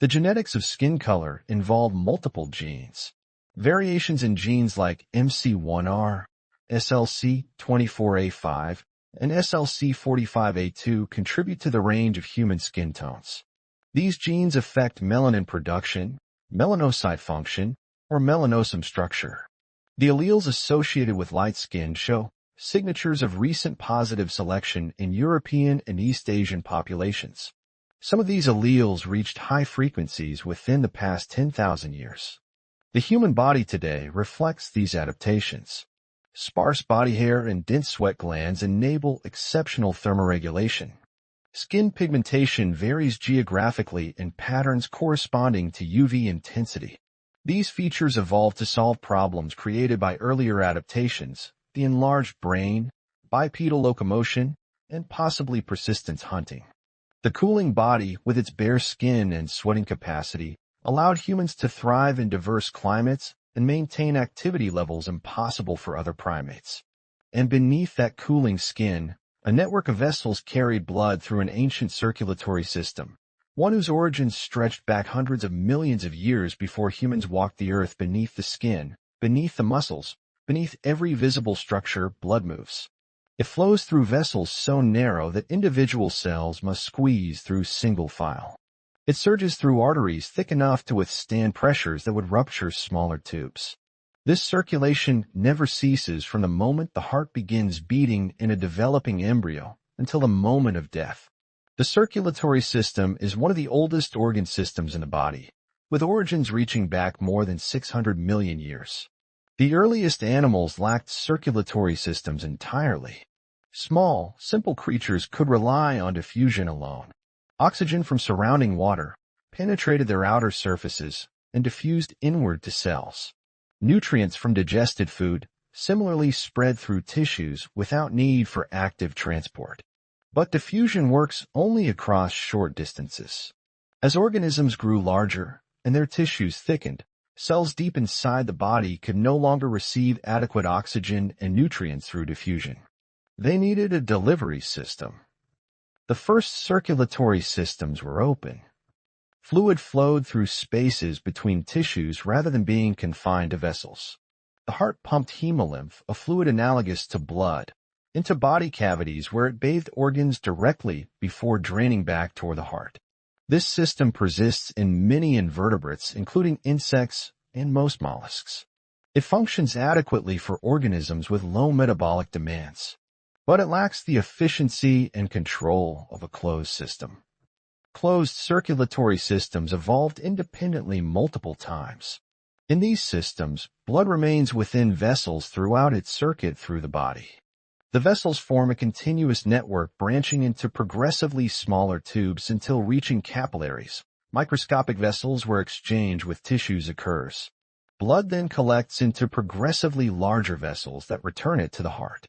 The genetics of skin color involve multiple genes. Variations in genes like MC1R, SLC24A5, and SLC45A2 contribute to the range of human skin tones. These genes affect melanin production, melanocyte function, or melanosome structure. The alleles associated with light skin show signatures of recent positive selection in European and East Asian populations. Some of these alleles reached high frequencies within the past 10,000 years. The human body today reflects these adaptations. Sparse body hair and dense sweat glands enable exceptional thermoregulation. Skin pigmentation varies geographically in patterns corresponding to UV intensity. These features evolved to solve problems created by earlier adaptations, the enlarged brain, bipedal locomotion, and possibly persistence hunting. The cooling body, with its bare skin and sweating capacity, allowed humans to thrive in diverse climates and maintain activity levels impossible for other primates. And beneath that cooling skin, a network of vessels carried blood through an ancient circulatory system, one whose origins stretched back hundreds of millions of years before humans walked the earth. Beneath the skin, beneath the muscles, beneath every visible structure, blood moves. It flows through vessels so narrow that individual cells must squeeze through single file. It surges through arteries thick enough to withstand pressures that would rupture smaller tubes. This circulation never ceases from the moment the heart begins beating in a developing embryo until the moment of death. The circulatory system is one of the oldest organ systems in the body, with origins reaching back more than 600 million years. The earliest animals lacked circulatory systems entirely. Small, simple creatures could rely on diffusion alone. Oxygen from surrounding water penetrated their outer surfaces and diffused inward to cells. Nutrients from digested food similarly spread through tissues without need for active transport. But diffusion works only across short distances. As organisms grew larger and their tissues thickened, cells deep inside the body could no longer receive adequate oxygen and nutrients through diffusion. They needed a delivery system. The first circulatory systems were open. Fluid flowed through spaces between tissues rather than being confined to vessels. The heart pumped hemolymph, a fluid analogous to blood, into body cavities where it bathed organs directly before draining back toward the heart. This system persists in many invertebrates, including insects and most mollusks. It functions adequately for organisms with low metabolic demands, but it lacks the efficiency and control of a closed system. Closed circulatory systems evolved independently multiple times. In these systems, blood remains within vessels throughout its circuit through the body. The vessels form a continuous network branching into progressively smaller tubes until reaching capillaries, microscopic vessels where exchange with tissues occurs. Blood then collects into progressively larger vessels that return it to the heart.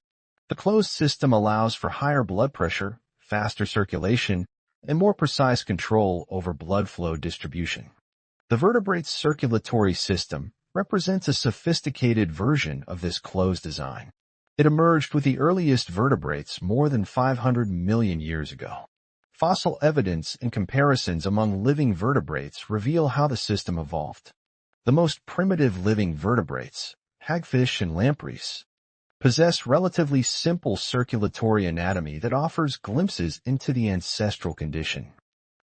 The closed system allows for higher blood pressure, faster circulation, and more precise control over blood flow distribution. The vertebrate's circulatory system represents a sophisticated version of this closed design. It emerged with the earliest vertebrates more than 500 million years ago. Fossil evidence and comparisons among living vertebrates reveal how the system evolved. The most primitive living vertebrates, hagfish and lampreys, possess relatively simple circulatory anatomy that offers glimpses into the ancestral condition.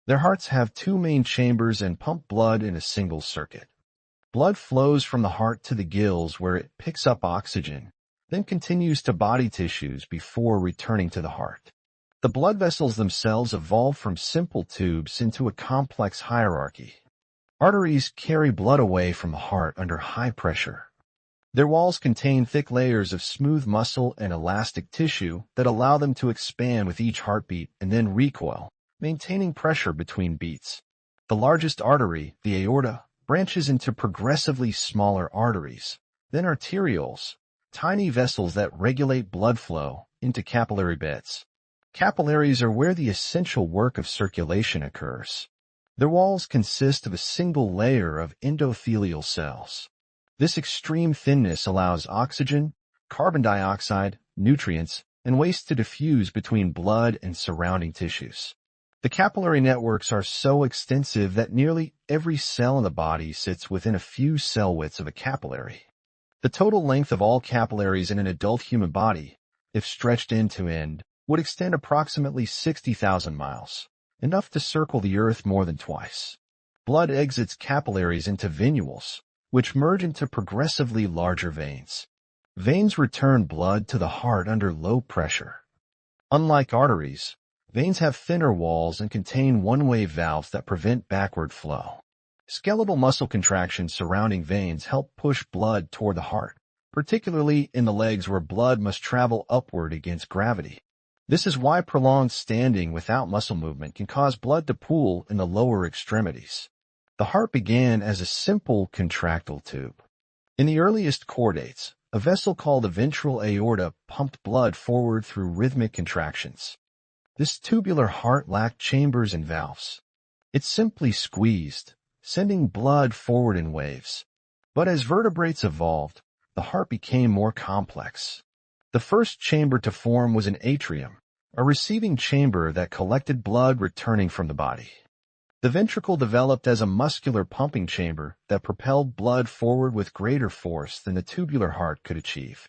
Their hearts have two main chambers and pump blood in a single circuit. Blood flows from the heart to the gills where it picks up oxygen, then continues to body tissues before returning to the heart. The blood vessels themselves evolved from simple tubes into a complex hierarchy. Arteries carry blood away from the heart under high pressure. Their walls contain thick layers of smooth muscle and elastic tissue that allow them to expand with each heartbeat and then recoil, maintaining pressure between beats. The largest artery, the aorta, branches into progressively smaller arteries, then arterioles, tiny vessels that regulate blood flow into capillary beds. Capillaries are where the essential work of circulation occurs. Their walls consist of a single layer of endothelial cells. This extreme thinness allows oxygen, carbon dioxide, nutrients, and waste to diffuse between blood and surrounding tissues. The capillary networks are so extensive that nearly every cell in the body sits within a few cell widths of a capillary. The total length of all capillaries in an adult human body, if stretched end to end, would extend approximately 60,000 miles, enough to circle the Earth more than twice. Blood exits capillaries into venules, which merge into progressively larger veins. Veins return blood to the heart under low pressure. Unlike arteries, veins have thinner walls and contain one-way valves that prevent backward flow. Skeletal muscle contractions surrounding veins help push blood toward the heart, particularly in the legs where blood must travel upward against gravity. This is why prolonged standing without muscle movement can cause blood to pool in the lower extremities. The heart began as a simple contractile tube. In the earliest chordates, a vessel called the ventral aorta pumped blood forward through rhythmic contractions. This tubular heart lacked chambers and valves. It simply squeezed, sending blood forward in waves. But as vertebrates evolved, the heart became more complex. The first chamber to form was an atrium, a receiving chamber that collected blood returning from the body. The ventricle developed as a muscular pumping chamber that propelled blood forward with greater force than the tubular heart could achieve.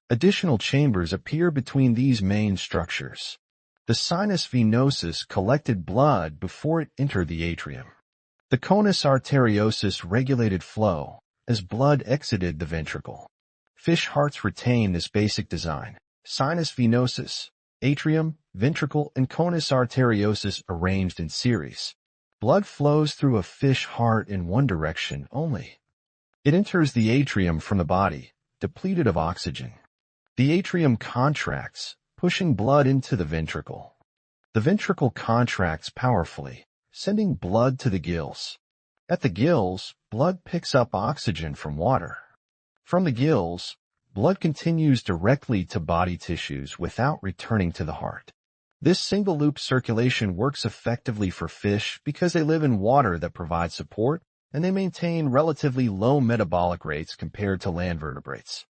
Additional chambers appeared between these main structures. The sinus venosus collected blood before it entered the atrium. The conus arteriosus regulated flow as blood exited the ventricle. Fish hearts retain this basic design: sinus venosus, atrium, ventricle, and conus arteriosus arranged in series. Blood flows through a fish heart in one direction only. It enters the atrium from the body, depleted of oxygen. The atrium contracts, pushing blood into the ventricle. The ventricle contracts powerfully, sending blood to the gills. At the gills, blood picks up oxygen from water. From the gills, blood continues directly to body tissues without returning to the heart. This single-loop circulation works effectively for fish because they live in water that provides support and they maintain relatively low metabolic rates compared to land vertebrates.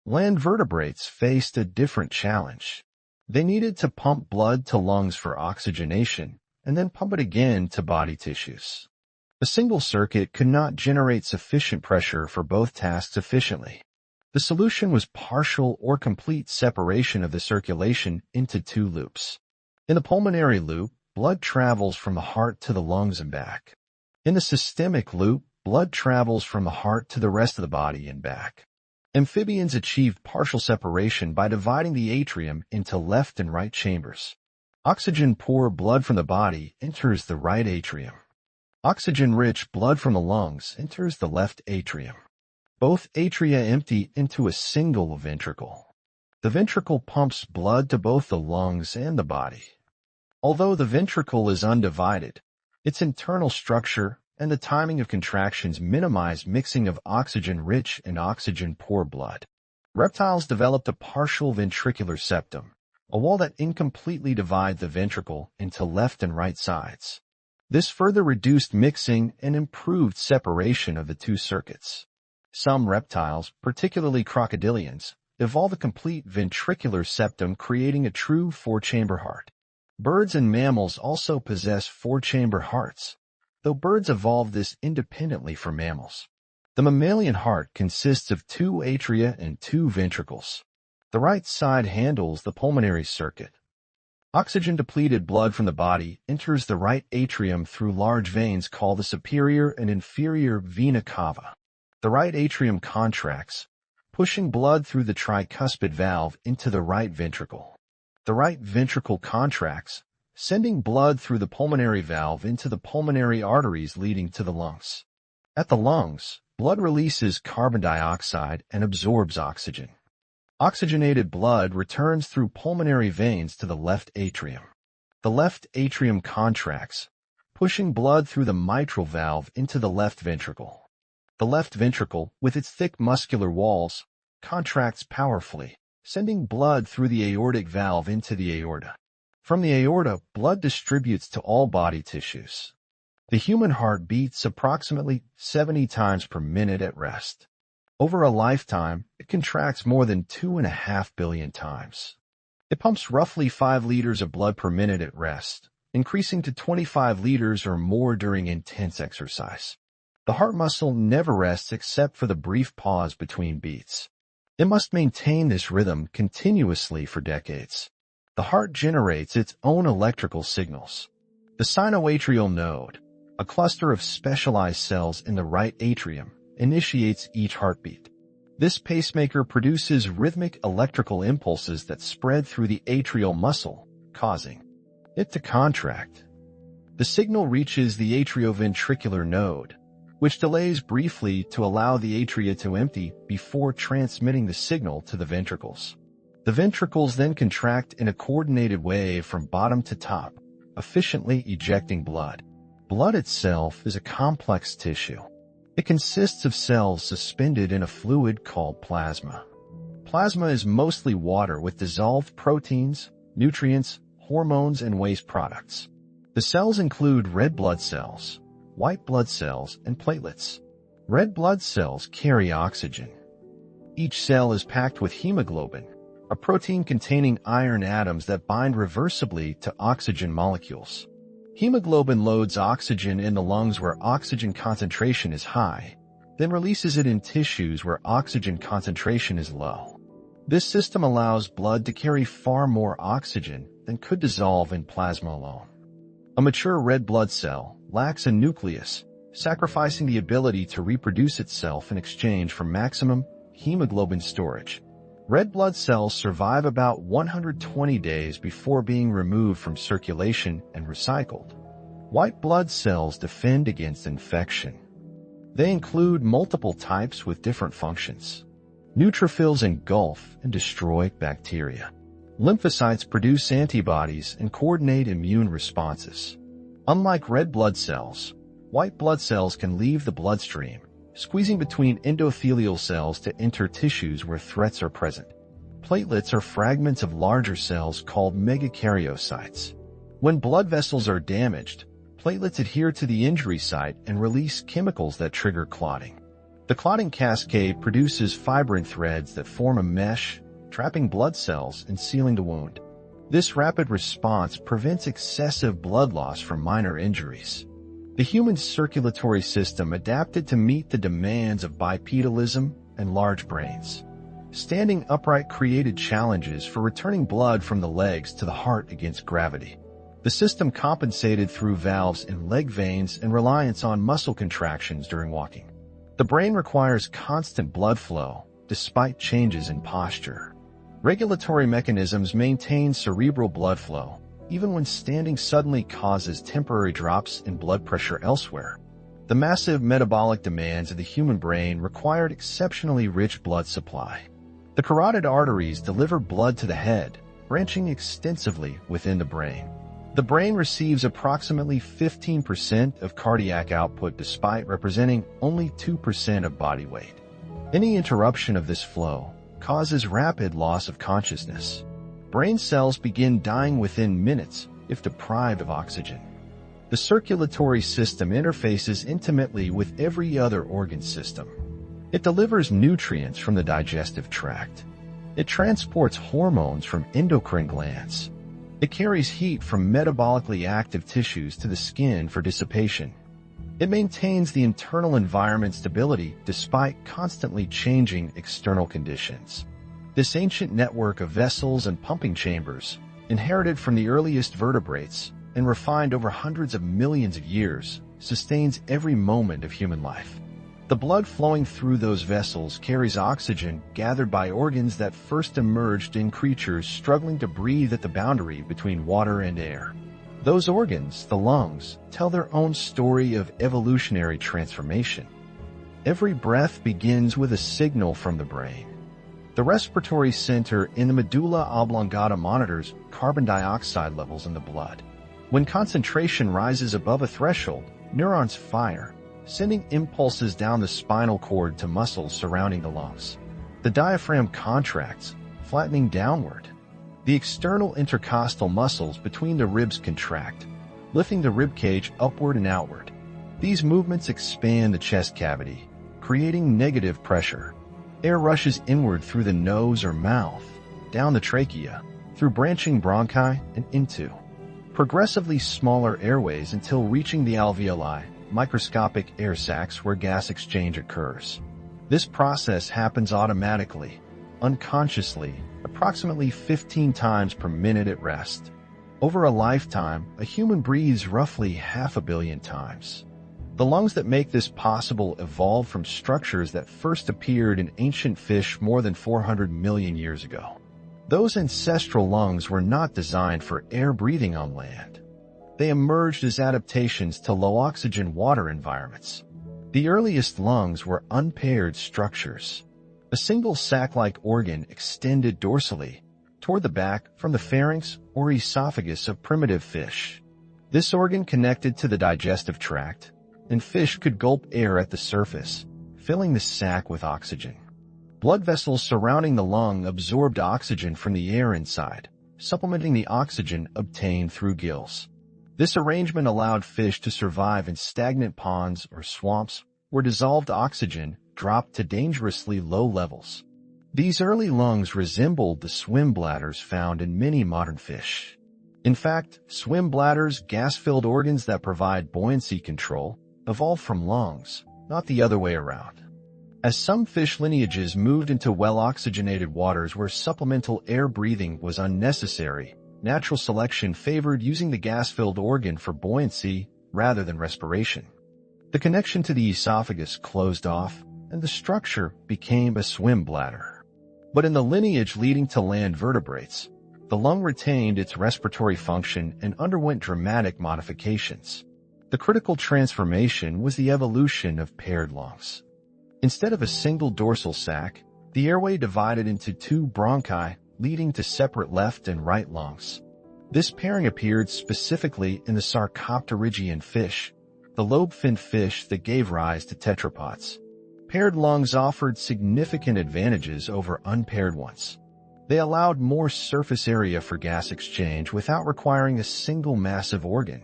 Land vertebrates faced a different challenge. They needed to pump blood to lungs for oxygenation and then pump it again to body tissues. A single circuit could not generate sufficient pressure for both tasks efficiently. The solution was partial or complete separation of the circulation into two loops. In the pulmonary loop, blood travels from the heart to the lungs and back. In the systemic loop, blood travels from the heart to the rest of the body and back. Amphibians achieved partial separation by dividing the atrium into left and right chambers. Oxygen-poor blood from the body enters the right atrium. Oxygen-rich blood from the lungs enters the left atrium. Both atria empty into a single ventricle. The ventricle pumps blood to both the lungs and the body. Although the ventricle is undivided, its internal structure and the timing of contractions minimize mixing of oxygen-rich and oxygen-poor blood. Reptiles developed a partial ventricular septum, a wall that incompletely divides the ventricle into left and right sides. This further reduced mixing and improved separation of the two circuits. Some reptiles, particularly crocodilians, evolve a complete ventricular septum, creating a true four-chamber heart. Birds and mammals also possess four-chamber hearts, though birds evolved this independently from mammals. The mammalian heart consists of two atria and two ventricles. The right side handles the pulmonary circuit. Oxygen-depleted blood from the body enters the right atrium through large veins called the superior and inferior vena cava. The right atrium contracts, pushing blood through the tricuspid valve into the right ventricle. The right ventricle contracts, sending blood through the pulmonary valve into the pulmonary arteries leading to the lungs. At the lungs, blood releases carbon dioxide and absorbs oxygen. Oxygenated blood returns through pulmonary veins to the left atrium. The left atrium contracts, pushing blood through the mitral valve into the left ventricle. The left ventricle, with its thick muscular walls, contracts powerfully, sending blood through the aortic valve into the aorta. From the aorta, blood distributes to all body tissues. The human heart beats approximately 70 times per minute at rest. Over a lifetime, it contracts more than 2.5 billion times. It pumps roughly 5 liters of blood per minute at rest, increasing to 25 liters or more during intense exercise. The heart muscle never rests except for the brief pause between beats. It must maintain this rhythm continuously for decades. The heart generates its own electrical signals. The sinoatrial node, a cluster of specialized cells in the right atrium, initiates each heartbeat. This pacemaker produces rhythmic electrical impulses that spread through the atrial muscle, causing it to contract. The signal reaches the atrioventricular node, which delays briefly to allow the atria to empty before transmitting the signal to the ventricles. The ventricles then contract in a coordinated way from bottom to top, efficiently ejecting blood. Blood itself is a complex tissue. It consists of cells suspended in a fluid called plasma. Plasma is mostly water with dissolved proteins, nutrients, hormones, and waste products. The cells include red blood cells, white blood cells, and platelets. Red blood cells carry oxygen. Each cell is packed with hemoglobin, a protein containing iron atoms that bind reversibly to oxygen molecules. Hemoglobin loads oxygen in the lungs where oxygen concentration is high, then releases it in tissues where oxygen concentration is low. This system allows blood to carry far more oxygen than could dissolve in plasma alone. A mature red blood cell lacks a nucleus, sacrificing the ability to reproduce itself in exchange for maximum hemoglobin storage. Red blood cells survive about 120 days before being removed from circulation and recycled. White blood cells defend against infection. They include multiple types with different functions. Neutrophils engulf and destroy bacteria. Lymphocytes produce antibodies and coordinate immune responses. Unlike red blood cells, white blood cells can leave the bloodstream, squeezing between endothelial cells to enter tissues where threats are present. Platelets are fragments of larger cells called megakaryocytes. When blood vessels are damaged, platelets adhere to the injury site and release chemicals that trigger clotting. The clotting cascade produces fibrin threads that form a mesh, trapping blood cells and sealing the wound. This rapid response prevents excessive blood loss from minor injuries. The human circulatory system adapted to meet the demands of bipedalism and large brains. Standing upright created challenges for returning blood from the legs to the heart against gravity. The system compensated through valves in leg veins and reliance on muscle contractions during walking. The brain requires constant blood flow, despite changes in posture. Regulatory mechanisms maintain cerebral blood flow, even when standing suddenly causes temporary drops in blood pressure elsewhere. The massive metabolic demands of the human brain required exceptionally rich blood supply. The carotid arteries deliver blood to the head, branching extensively within the brain. The brain receives approximately 15% of cardiac output despite representing only 2% of body weight. Any interruption of this flow causes rapid loss of consciousness. Brain cells begin dying within minutes if deprived of oxygen. The circulatory system interfaces intimately with every other organ system. It delivers nutrients from the digestive tract. It transports hormones from endocrine glands. It carries heat from metabolically active tissues to the skin for dissipation. It maintains the internal environment stability despite constantly changing external conditions. This ancient network of vessels and pumping chambers, inherited from the earliest vertebrates and refined over hundreds of millions of years, sustains every moment of human life. The blood flowing through those vessels carries oxygen gathered by organs that first emerged in creatures struggling to breathe at the boundary between water and air. Those organs, the lungs, tell their own story of evolutionary transformation. Every breath begins with a signal from the brain. The respiratory center in the medulla oblongata monitors carbon dioxide levels in the blood. When concentration rises above a threshold, neurons fire, sending impulses down the spinal cord to muscles surrounding the lungs. The diaphragm contracts, flattening downward. The external intercostal muscles between the ribs contract, lifting the rib cage upward and outward. These movements expand the chest cavity, creating negative pressure. Air rushes inward through the nose or mouth, down the trachea, through branching bronchi and into progressively smaller airways until reaching the alveoli, microscopic air sacs where gas exchange occurs. This process happens automatically, unconsciously, approximately 15 times per minute at rest. Over a lifetime, a human breathes roughly 500 million times. The lungs that make this possible evolved from structures that first appeared in ancient fish more than 400 million years ago. Those ancestral lungs were not designed for air breathing on land. They emerged as adaptations to low-oxygen water environments. The earliest lungs were unpaired structures. A single sac-like organ extended dorsally, toward the back from the pharynx or esophagus of primitive fish. This organ connected to the digestive tract, and fish could gulp air at the surface, filling the sac with oxygen. Blood vessels surrounding the lung absorbed oxygen from the air inside, supplementing the oxygen obtained through gills. This arrangement allowed fish to survive in stagnant ponds or swamps where dissolved oxygen dropped to dangerously low levels. These early lungs resembled the swim bladders found in many modern fish. In fact, swim bladders, gas-filled organs that provide buoyancy control, evolved from lungs, not the other way around. As some fish lineages moved into well-oxygenated waters where supplemental air breathing was unnecessary, natural selection favored using the gas-filled organ for buoyancy rather than respiration. The connection to the esophagus closed off, and the structure became a swim bladder. But in the lineage leading to land vertebrates, the lung retained its respiratory function and underwent dramatic modifications. The critical transformation was the evolution of paired lungs. Instead of a single dorsal sac, The airway divided into two bronchi, leading to separate left and right lungs. This pairing appeared specifically in the sarcopterygian fish, the lobe-finned fish that gave rise to tetrapods. Paired lungs offered significant advantages over unpaired ones. They allowed more surface area for gas exchange without requiring a single massive organ.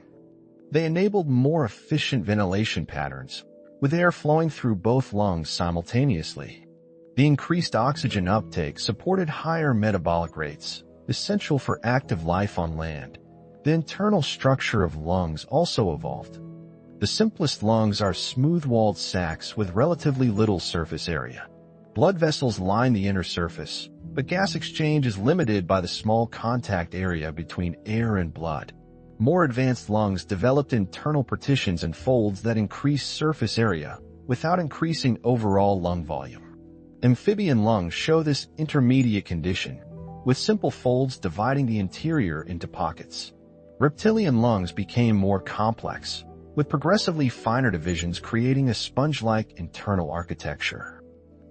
They enabled more efficient ventilation patterns, with air flowing through both lungs simultaneously. The increased oxygen uptake supported higher metabolic rates, essential for active life on land. The internal structure of lungs also evolved. The simplest lungs are smooth-walled sacs with relatively little surface area. Blood vessels line the inner surface, but gas exchange is limited by the small contact area between air and blood. More advanced lungs developed internal partitions and folds that increase surface area without increasing overall lung volume. Amphibian lungs show this intermediate condition, with simple folds dividing the interior into pockets. Reptilian lungs became more complex, with progressively finer divisions creating a sponge-like internal architecture.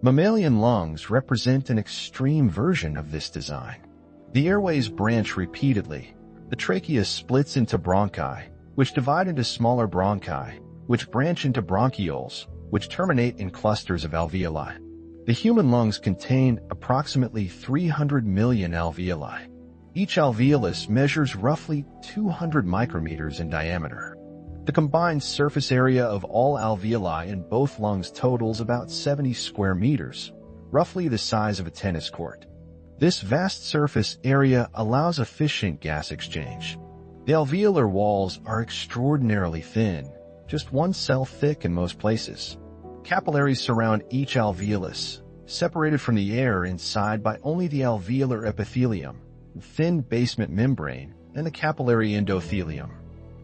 Mammalian lungs represent an extreme version of this design. The airways branch repeatedly. The trachea splits into bronchi, which divide into smaller bronchi, which branch into bronchioles, which terminate in clusters of alveoli. The human lungs contain approximately 300 million alveoli. Each alveolus measures roughly 200 micrometers in diameter. The combined surface area of all alveoli in both lungs totals about 70 square meters, roughly the size of a tennis court. This vast surface area allows efficient gas exchange. The alveolar walls are extraordinarily thin, just one cell thick in most places. Capillaries surround each alveolus, separated from the air inside by only the alveolar epithelium, the thin basement membrane, and the capillary endothelium.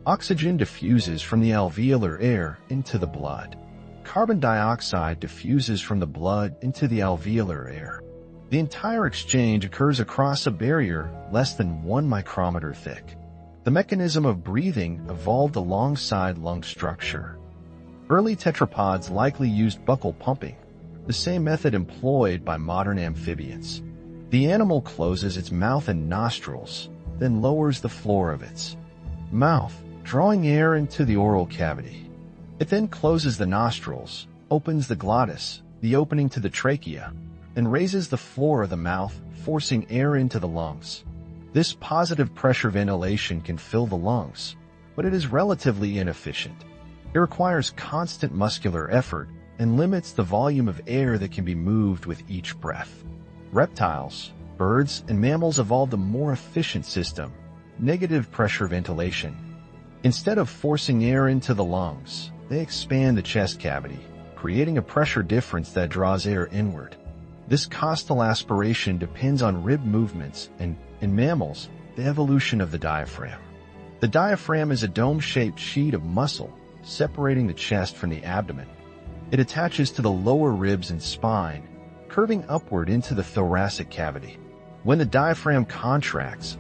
Oxygen diffuses from the alveolar air into the blood. Carbon dioxide diffuses from the blood into the alveolar air. The entire exchange occurs across a barrier less than 1 micrometer thick. The mechanism of breathing evolved alongside lung structure. Early tetrapods likely used buccal pumping, the same method employed by modern amphibians. The animal closes its mouth and nostrils, then lowers the floor of its mouth, drawing air into the oral cavity. It then closes the nostrils, opens the glottis, the opening to the trachea, and raises the floor of the mouth, forcing air into the lungs. This positive pressure ventilation can fill the lungs, but it is relatively inefficient. It requires constant muscular effort and limits the volume of air that can be moved with each breath. Reptiles, birds, and mammals evolved a more efficient system, negative pressure ventilation. Instead of forcing air into the lungs, they expand the chest cavity, creating a pressure difference that draws air inward. This costal aspiration depends on rib movements and, in mammals, the evolution of the diaphragm. The diaphragm is a dome-shaped sheet of muscle separating the chest from the abdomen. It attaches to the lower ribs and spine, curving upward into the thoracic cavity. When the diaphragm contracts,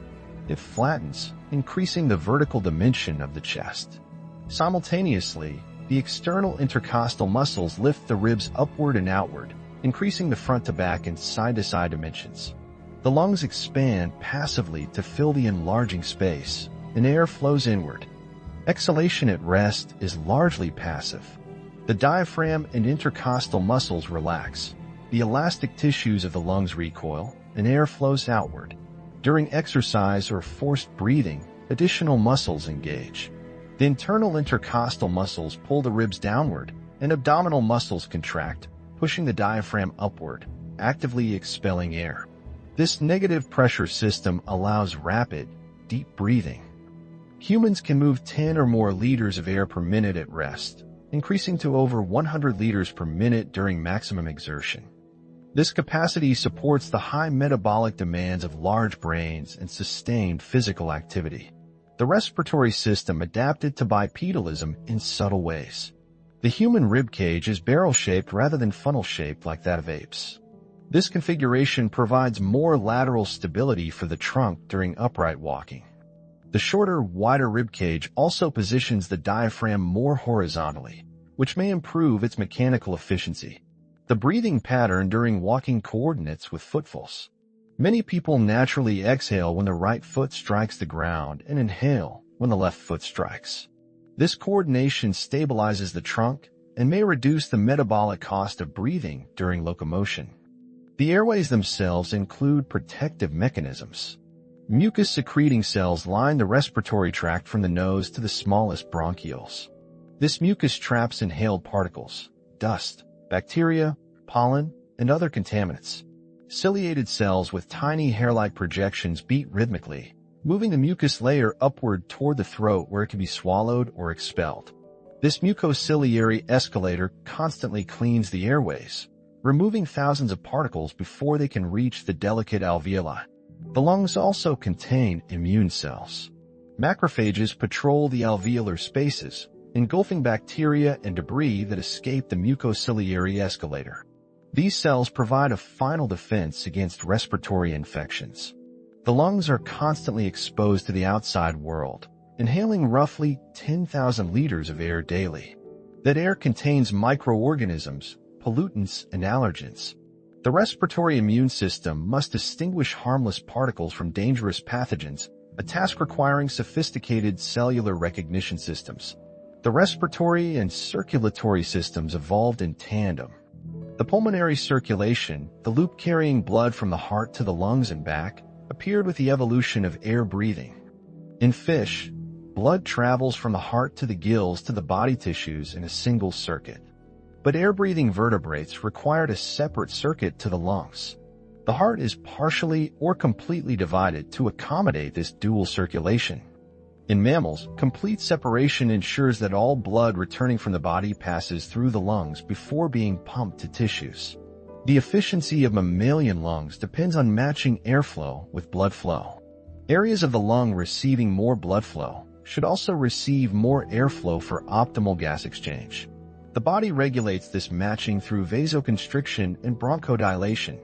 it flattens, increasing the vertical dimension of the chest. Simultaneously, the external intercostal muscles lift the ribs upward and outward, increasing the front-to-back and side-to-side dimensions. The lungs expand passively to fill the enlarging space, and air flows inward. Exhalation at rest is largely passive. The diaphragm and intercostal muscles relax. The elastic tissues of the lungs recoil, and air flows outward. During exercise or forced breathing, additional muscles engage. The internal intercostal muscles pull the ribs downward, and abdominal muscles contract, pushing the diaphragm upward, actively expelling air. This negative pressure system allows rapid, deep breathing. Humans can move 10 or more liters of air per minute at rest, increasing to over 100 liters per minute during maximum exertion. This capacity supports the high metabolic demands of large brains and sustained physical activity. The respiratory system adapted to bipedalism in subtle ways. The human ribcage is barrel-shaped rather than funnel-shaped like that of apes. This configuration provides more lateral stability for the trunk during upright walking. The shorter, wider ribcage also positions the diaphragm more horizontally, which may improve its mechanical efficiency. The breathing pattern during walking coordinates with footfalls. Many people naturally exhale when the right foot strikes the ground and inhale when the left foot strikes. This coordination stabilizes the trunk and may reduce the metabolic cost of breathing during locomotion. The airways themselves include protective mechanisms. Mucus-secreting cells line the respiratory tract from the nose to the smallest bronchioles. This mucus traps inhaled particles, dust, bacteria, pollen, and other contaminants. Ciliated cells with tiny hair-like projections beat rhythmically, moving the mucus layer upward toward the throat where it can be swallowed or expelled. This mucociliary escalator constantly cleans the airways, removing thousands of particles before they can reach the delicate alveoli. The lungs also contain immune cells. Macrophages patrol the alveolar spaces, engulfing bacteria and debris that escape the mucociliary escalator. These cells provide a final defense against respiratory infections. The lungs are constantly exposed to the outside world, inhaling roughly 10,000 liters of air daily. That air contains microorganisms, pollutants, and allergens. The respiratory immune system must distinguish harmless particles from dangerous pathogens, a task requiring sophisticated cellular recognition systems. The respiratory and circulatory systems evolved in tandem. The pulmonary circulation, the loop carrying blood from the heart to the lungs and back, appeared with the evolution of air breathing. In fish, blood travels from the heart to the gills to the body tissues in a single circuit. But air-breathing vertebrates required a separate circuit to the lungs. The heart is partially or completely divided to accommodate this dual circulation. In mammals, complete separation ensures that all blood returning from the body passes through the lungs before being pumped to tissues. The efficiency of mammalian lungs depends on matching airflow with blood flow. Areas of the lung receiving more blood flow should also receive more airflow for optimal gas exchange. The body regulates this matching through vasoconstriction and bronchodilation.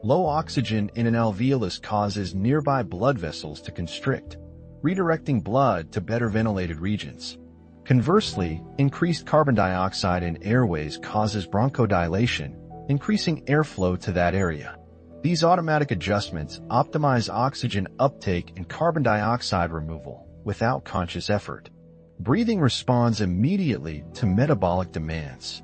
Low oxygen in an alveolus causes nearby blood vessels to constrict, redirecting blood to better ventilated regions. Conversely, increased carbon dioxide in airways causes bronchodilation, increasing airflow to that area. These automatic adjustments optimize oxygen uptake and carbon dioxide removal without conscious effort. Breathing responds immediately to metabolic demands.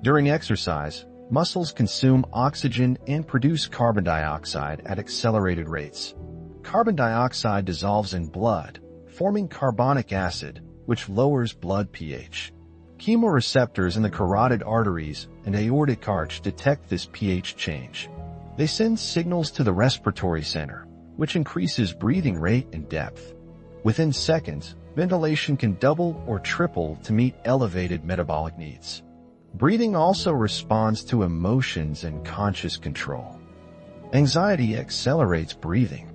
During exercise, muscles consume oxygen and produce carbon dioxide at accelerated rates. Carbon dioxide dissolves in blood, forming carbonic acid, which lowers blood pH. Chemoreceptors in the carotid arteries and aortic arch detect this pH change. They send signals to the respiratory center, which increases breathing rate and depth. Within seconds, ventilation can double or triple to meet elevated metabolic needs. Breathing also responds to emotions and conscious control. Anxiety accelerates breathing.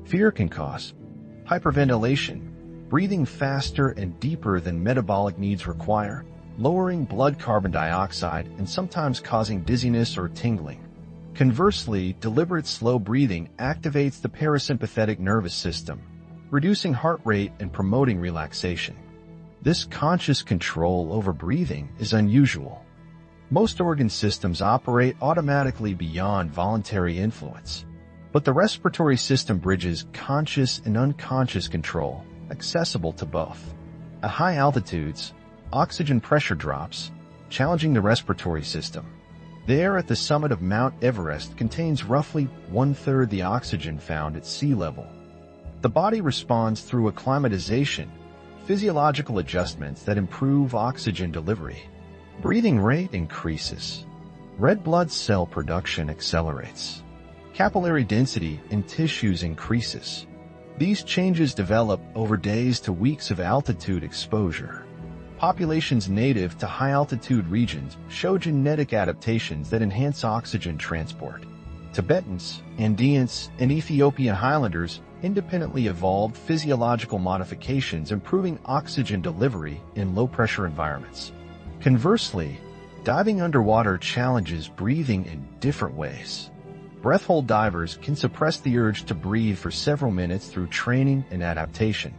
Fear can cause hyperventilation, breathing faster and deeper than metabolic needs require, lowering blood carbon dioxide and sometimes causing dizziness or tingling. Conversely, deliberate slow breathing activates the parasympathetic nervous system, reducing heart rate and promoting relaxation. This conscious control over breathing is unusual. Most organ systems operate automatically beyond voluntary influence. But the respiratory system bridges conscious and unconscious control, accessible to both. At high altitudes, oxygen pressure drops, challenging the respiratory system. The air at the summit of Mount Everest contains roughly one-third the oxygen found at sea level. The body responds through acclimatization, physiological adjustments that improve oxygen delivery. Breathing rate increases. Red blood cell production accelerates. Capillary density in tissues increases. These changes develop over days to weeks of altitude exposure. Populations native to high-altitude regions show genetic adaptations that enhance oxygen transport. Tibetans, Andeans, and Ethiopian Highlanders independently evolved physiological modifications improving oxygen delivery in low-pressure environments. Conversely, diving underwater challenges breathing in different ways. Breath-hold divers can suppress the urge to breathe for several minutes through training and adaptation.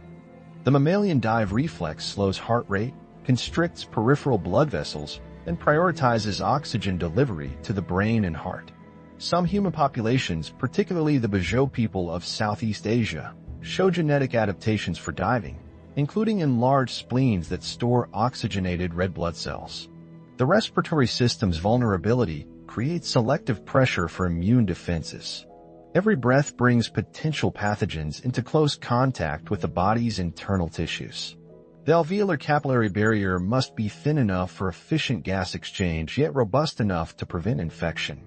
The mammalian dive reflex slows heart rate, constricts peripheral blood vessels, and prioritizes oxygen delivery to the brain and heart. Some human populations, particularly the Bajau people of Southeast Asia, show genetic adaptations for diving, including enlarged spleens that store oxygenated red blood cells. The respiratory system's vulnerability creates selective pressure for immune defenses. Every breath brings potential pathogens into close contact with the body's internal tissues. The alveolar capillary barrier must be thin enough for efficient gas exchange, yet robust enough to prevent infection.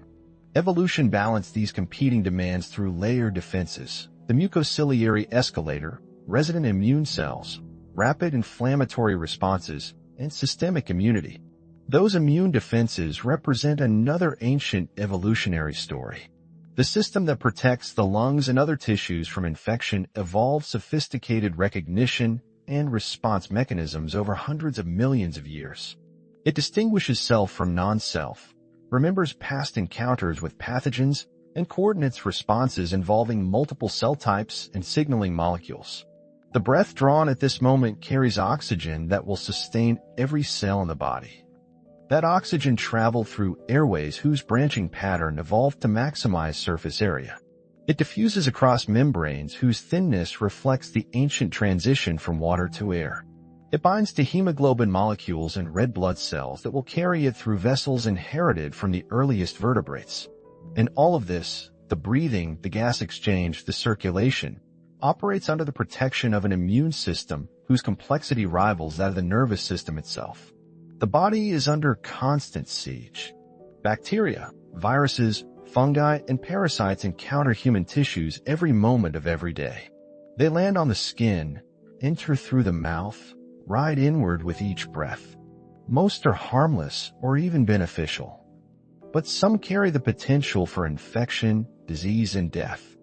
Evolution balanced these competing demands through layered defenses: the mucociliary escalator, resident immune cells, rapid inflammatory responses, and systemic immunity. Those immune defenses represent another ancient evolutionary story. The system that protects the lungs and other tissues from infection evolved sophisticated recognition and response mechanisms over hundreds of millions of years. It distinguishes self from non-self, remembers past encounters with pathogens, and coordinates responses involving multiple cell types and signaling molecules. The breath drawn at this moment carries oxygen that will sustain every cell in the body. That oxygen traveled through airways whose branching pattern evolved to maximize surface area. It diffuses across membranes whose thinness reflects the ancient transition from water to air. It binds to hemoglobin molecules and red blood cells that will carry it through vessels inherited from the earliest vertebrates. And all of this, the breathing, the gas exchange, the circulation, operates under the protection of an immune system whose complexity rivals that of the nervous system itself. The body is under constant siege. Bacteria, viruses, fungi, and parasites encounter human tissues every moment of every day. They land on the skin, enter through the mouth, ride inward with each breath. Most are harmless or even beneficial, but some carry the potential for infection, disease, and death.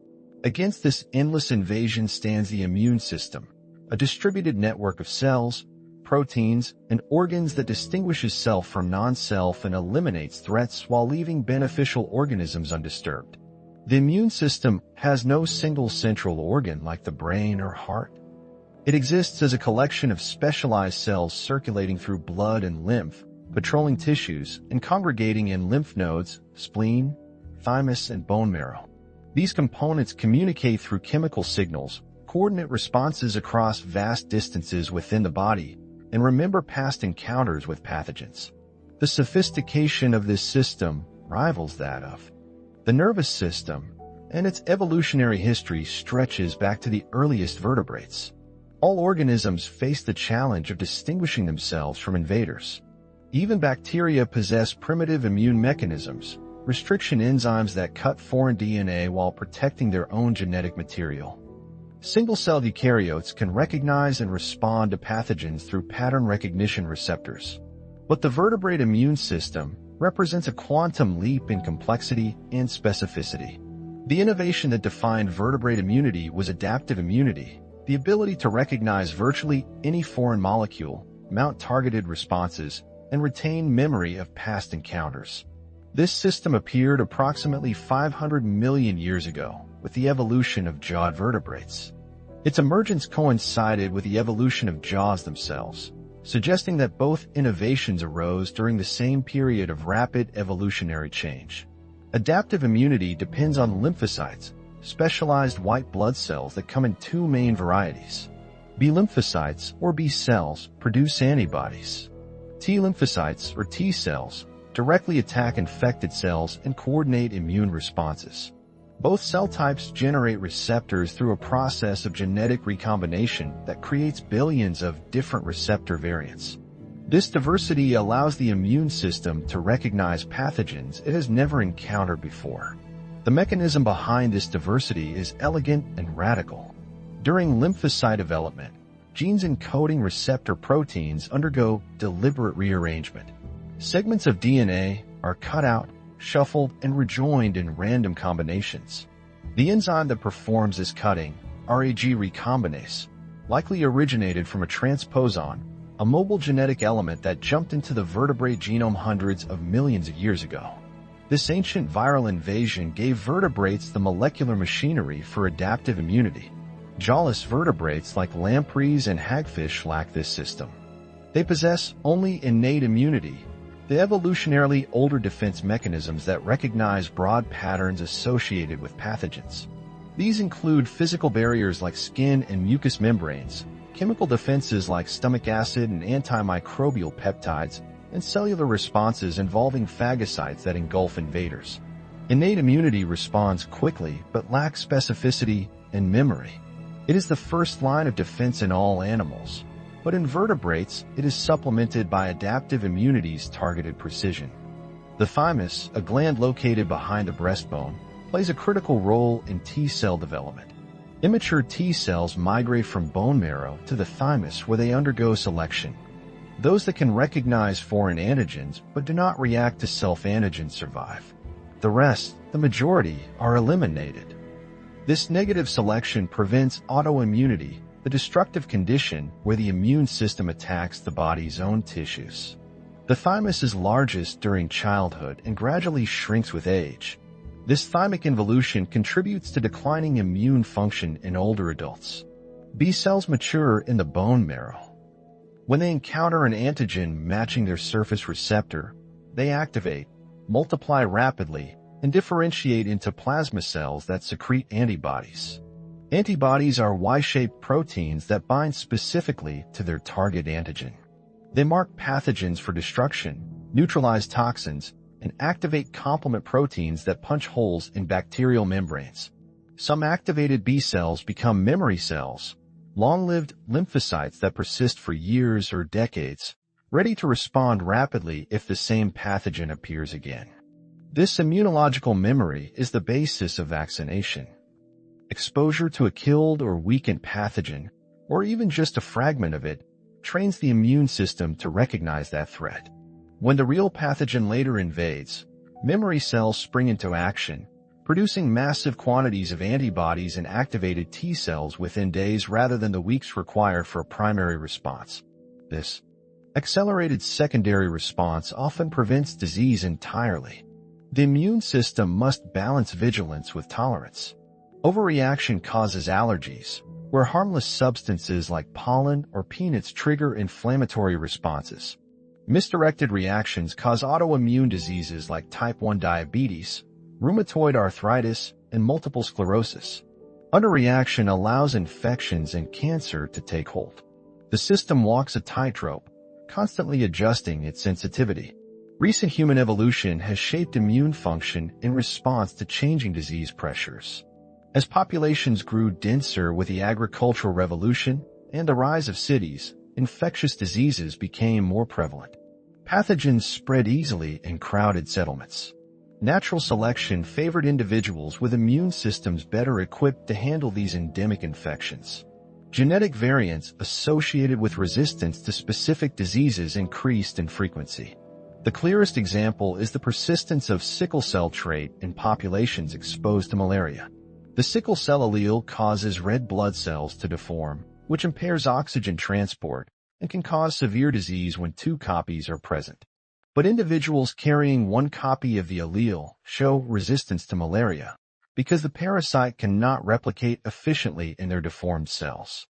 Against this endless invasion stands the immune system, a distributed network of cells, proteins, and organs that distinguishes self from non-self and eliminates threats while leaving beneficial organisms undisturbed. The immune system has no single central organ like the brain or heart. It exists as a collection of specialized cells circulating through blood and lymph, patrolling tissues, and congregating in lymph nodes, spleen, thymus, and bone marrow. These components communicate through chemical signals, coordinate responses across vast distances within the body, and remember past encounters with pathogens. The sophistication of this system rivals that of the nervous system, and its evolutionary history stretches back to the earliest vertebrates. All organisms face the challenge of distinguishing themselves from invaders. Even bacteria possess primitive immune mechanisms, restriction enzymes that cut foreign DNA while protecting their own genetic material. Single-celled eukaryotes can recognize and respond to pathogens through pattern recognition receptors. But the vertebrate immune system represents a quantum leap in complexity and specificity. The innovation that defined vertebrate immunity was adaptive immunity, the ability to recognize virtually any foreign molecule, mount targeted responses, and retain memory of past encounters. This system appeared approximately 500 million years ago with the evolution of jawed vertebrates. Its emergence coincided with the evolution of jaws themselves, suggesting that both innovations arose during the same period of rapid evolutionary change. Adaptive immunity depends on lymphocytes, specialized white blood cells that come in two main varieties. B lymphocytes, or B cells, produce antibodies. T lymphocytes, or T cells, directly attack infected cells and coordinate immune responses. Both cell types generate receptors through a process of genetic recombination that creates billions of different receptor variants. This diversity allows the immune system to recognize pathogens it has never encountered before. The mechanism behind this diversity is elegant and radical. During lymphocyte development, genes encoding receptor proteins undergo deliberate rearrangement. Segments of DNA are cut out, shuffled, and rejoined in random combinations. The enzyme that performs this cutting, RAG recombinase, likely originated from a transposon, a mobile genetic element that jumped into the vertebrate genome hundreds of millions of years ago. This ancient viral invasion gave vertebrates the molecular machinery for adaptive immunity. Jawless vertebrates like lampreys and hagfish lack this system. They possess only innate immunity, the evolutionarily older defense mechanisms that recognize broad patterns associated with pathogens. These include physical barriers like skin and mucous membranes, chemical defenses like stomach acid and antimicrobial peptides, and cellular responses involving phagocytes that engulf invaders. Innate immunity responds quickly but lacks specificity and memory. It is the first line of defense in all animals, but in vertebrates, it is supplemented by adaptive immunity's targeted precision. The thymus, a gland located behind the breastbone, plays a critical role in T-cell development. Immature T-cells migrate from bone marrow to the thymus where they undergo selection. Those that can recognize foreign antigens but do not react to self-antigens survive. The rest, the majority, are eliminated. This negative selection prevents autoimmunity, the destructive condition where the immune system attacks the body's own tissues. The thymus is largest during childhood and gradually shrinks with age. This thymic involution contributes to declining immune function in older adults. B cells mature in the bone marrow. When they encounter an antigen matching their surface receptor, they activate, multiply rapidly, and differentiate into plasma cells that secrete antibodies. Antibodies are Y-shaped proteins that bind specifically to their target antigen. They mark pathogens for destruction, neutralize toxins, and activate complement proteins that punch holes in bacterial membranes. Some activated B cells become memory cells, long-lived lymphocytes that persist for years or decades, ready to respond rapidly if the same pathogen appears again. This immunological memory is the basis of vaccination. Exposure to a killed or weakened pathogen, or even just a fragment of it, trains the immune system to recognize that threat. When the real pathogen later invades, memory cells spring into action, producing massive quantities of antibodies and activated T cells within days rather than the weeks required for a primary response. This accelerated secondary response often prevents disease entirely. The immune system must balance vigilance with tolerance. Overreaction causes allergies, where harmless substances like pollen or peanuts trigger inflammatory responses. Misdirected reactions cause autoimmune diseases like type 1 diabetes, rheumatoid arthritis, and multiple sclerosis. Underreaction allows infections and cancer to take hold. The system walks a tightrope, constantly adjusting its sensitivity. Recent human evolution has shaped immune function in response to changing disease pressures. As populations grew denser with the agricultural revolution and the rise of cities, infectious diseases became more prevalent. Pathogens spread easily in crowded settlements. Natural selection favored individuals with immune systems better equipped to handle these endemic infections. Genetic variants associated with resistance to specific diseases increased in frequency. The clearest example is the persistence of sickle cell trait in populations exposed to malaria. The sickle cell allele causes red blood cells to deform, which impairs oxygen transport and can cause severe disease when two copies are present. But individuals carrying one copy of the allele show resistance to malaria because the parasite cannot replicate efficiently in their deformed cells.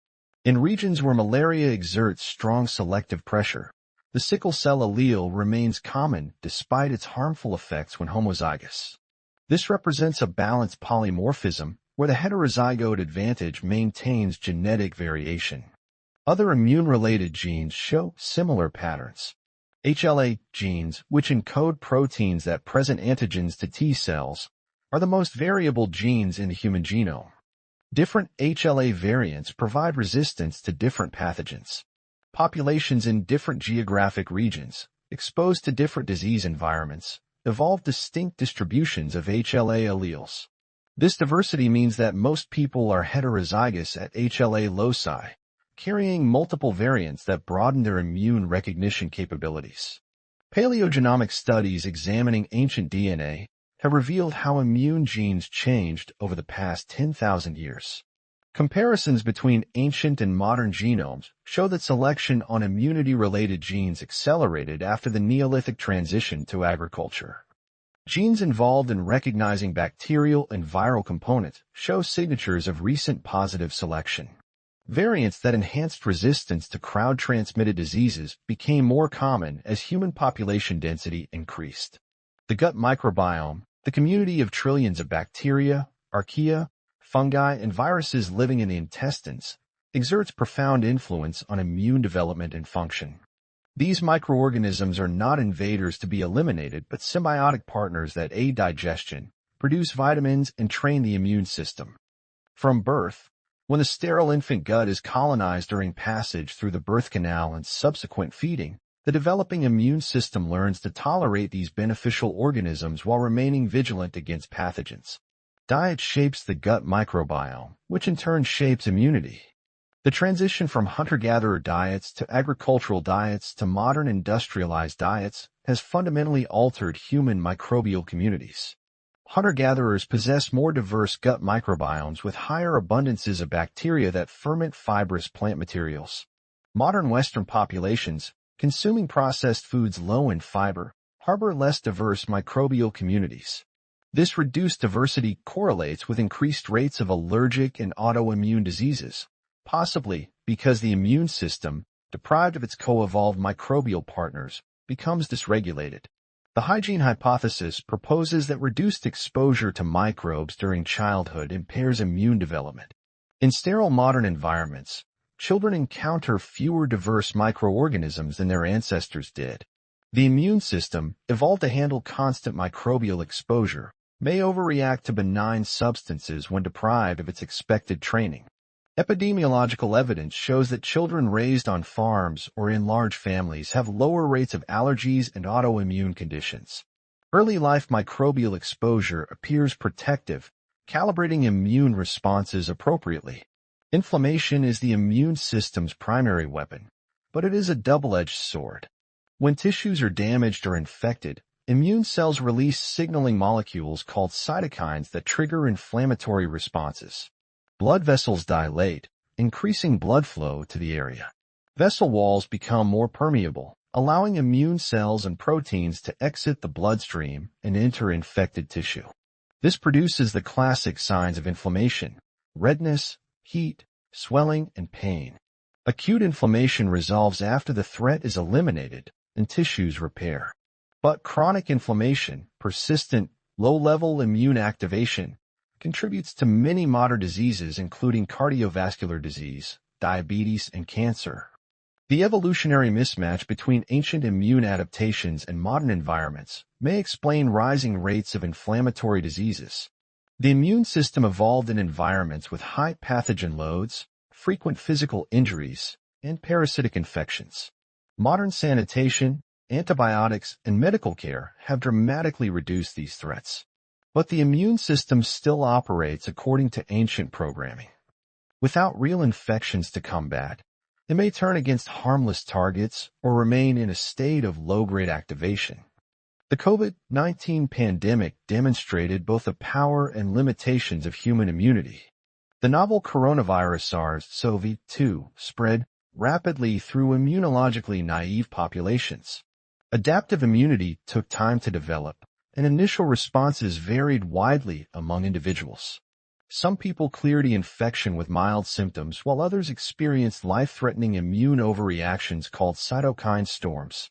In regions where malaria exerts strong selective pressure, the sickle cell allele remains common despite its harmful effects when homozygous. This represents a balanced polymorphism where the heterozygote advantage maintains genetic variation. Other immune-related genes show similar patterns. HLA genes, which encode proteins that present antigens to T cells, are the most variable genes in the human genome. Different HLA variants provide resistance to different pathogens. Populations in different geographic regions, exposed to different disease environments, evolve distinct distributions of HLA alleles. This diversity means that most people are heterozygous at HLA loci, carrying multiple variants that broaden their immune recognition capabilities. Paleogenomic studies examining ancient DNA have revealed how immune genes changed over the past 10,000 years. Comparisons between ancient and modern genomes show that selection on immunity-related genes accelerated after the Neolithic transition to agriculture. Genes involved in recognizing bacterial and viral components show signatures of recent positive selection. Variants that enhanced resistance to crowd-transmitted diseases became more common as human population density increased. The gut microbiome, the community of trillions of bacteria, archaea, fungi, and viruses living in the intestines, exerts profound influence on immune development and function. These microorganisms are not invaders to be eliminated, but symbiotic partners that aid digestion, produce vitamins, and train the immune system. From birth, when the sterile infant gut is colonized during passage through the birth canal and subsequent feeding, the developing immune system learns to tolerate these beneficial organisms while remaining vigilant against pathogens. Diet shapes the gut microbiome, which in turn shapes immunity. The transition from hunter-gatherer diets to agricultural diets to modern industrialized diets has fundamentally altered human microbial communities. Hunter-gatherers possess more diverse gut microbiomes with higher abundances of bacteria that ferment fibrous plant materials. Modern Western populations, consuming processed foods low in fiber, harbor less diverse microbial communities. This reduced diversity correlates with increased rates of allergic and autoimmune diseases, possibly because the immune system, deprived of its co-evolved microbial partners, becomes dysregulated. The hygiene hypothesis proposes that reduced exposure to microbes during childhood impairs immune development. In sterile modern environments, children encounter fewer diverse microorganisms than their ancestors did. The immune system, evolved to handle constant microbial exposure, may overreact to benign substances when deprived of its expected training. Epidemiological evidence shows that children raised on farms or in large families have lower rates of allergies and autoimmune conditions. Early life microbial exposure appears protective, calibrating immune responses appropriately. Inflammation is the immune system's primary weapon, but it is a double-edged sword. When tissues are damaged or infected, immune cells release signaling molecules called cytokines that trigger inflammatory responses. Blood vessels dilate, increasing blood flow to the area. Vessel walls become more permeable, allowing immune cells and proteins to exit the bloodstream and enter infected tissue. This produces the classic signs of inflammation: redness, heat, swelling, and pain. Acute inflammation resolves after the threat is eliminated and tissues repair. But chronic inflammation, persistent, low-level immune activation, contributes to many modern diseases including cardiovascular disease, diabetes, and cancer. The evolutionary mismatch between ancient immune adaptations and modern environments may explain rising rates of inflammatory diseases. The immune system evolved in environments with high pathogen loads, frequent physical injuries, and parasitic infections. Modern sanitation, antibiotics, and medical care have dramatically reduced these threats. But the immune system still operates according to ancient programming. Without real infections to combat, it may turn against harmless targets or remain in a state of low-grade activation. The COVID-19 pandemic demonstrated both the power and limitations of human immunity. The novel coronavirus SARS-CoV-2 spread rapidly through immunologically naive populations. Adaptive immunity took time to develop, and initial responses varied widely among individuals. Some people cleared the infection with mild symptoms, while others experienced life-threatening immune overreactions called cytokine storms.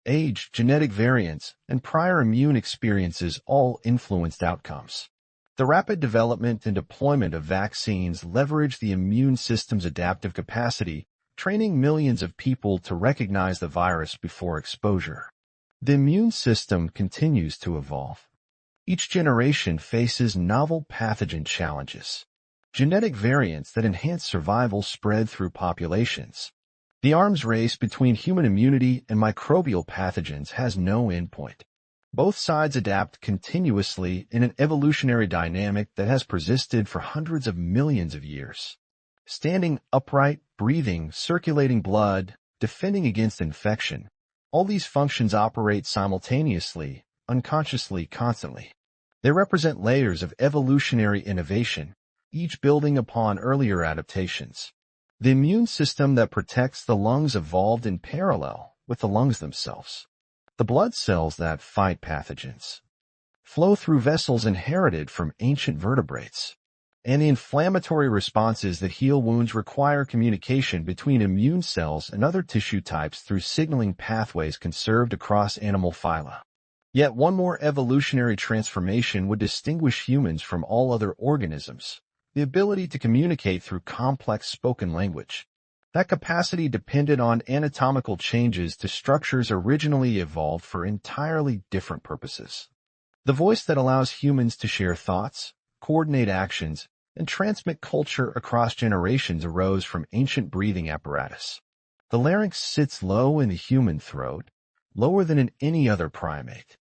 Age, genetic variants, and prior immune experiences all influenced outcomes. The rapid development and deployment of vaccines leveraged the immune system's adaptive capacity, training millions of people to recognize the virus before exposure. The immune system continues to evolve. Each generation faces novel pathogen challenges. Genetic variants that enhance survival spread through populations. The arms race between human immunity and microbial pathogens has no endpoint. Both sides adapt continuously in an evolutionary dynamic that has persisted for hundreds of millions of years. Standing upright, breathing, circulating blood, defending against infection, all these functions operate simultaneously, unconsciously, constantly. They represent layers of evolutionary innovation, each building upon earlier adaptations. The immune system that protects the lungs evolved in parallel with the lungs themselves. The blood cells that fight pathogens flow through vessels inherited from ancient vertebrates. And the inflammatory responses that heal wounds require communication between immune cells and other tissue types through signaling pathways conserved across animal phyla. Yet one more evolutionary transformation would distinguish humans from all other organisms: the ability to communicate through complex spoken language. That capacity depended on anatomical changes to structures originally evolved for entirely different purposes. The voice that allows humans to share thoughts, coordinate actions, and transmit culture across generations arose from ancient breathing apparatus. The larynx sits low in the human throat, lower than in any other primate.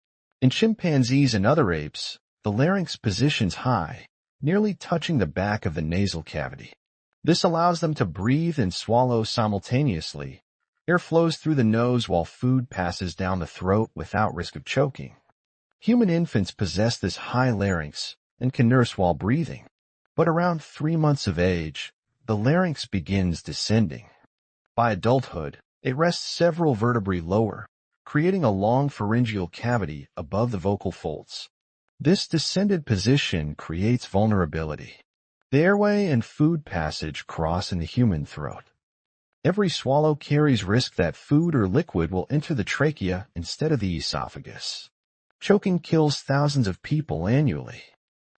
In chimpanzees and other apes, the larynx positions high, nearly touching the back of the nasal cavity. This allows them to breathe and swallow simultaneously. Air flows through the nose while food passes down the throat without risk of choking. Human infants possess this high larynx and can nurse while breathing. But around 3 months of age, the larynx begins descending. By adulthood, it rests several vertebrae lower, creating a long pharyngeal cavity above the vocal folds. This descended position creates vulnerability. The airway and food passage cross in the human throat. Every swallow carries risk that food or liquid will enter the trachea instead of the esophagus. Choking kills thousands of people annually.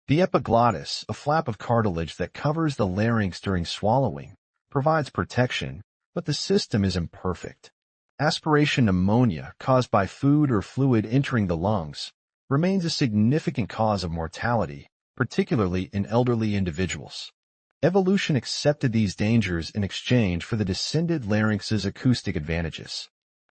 The epiglottis, a flap of cartilage that covers the larynx during swallowing, provides protection, but the system is imperfect. Aspiration pneumonia caused by food or fluid entering the lungs remains a significant cause of mortality, particularly in elderly individuals. Evolution accepted these dangers in exchange for the descended larynx's acoustic advantages.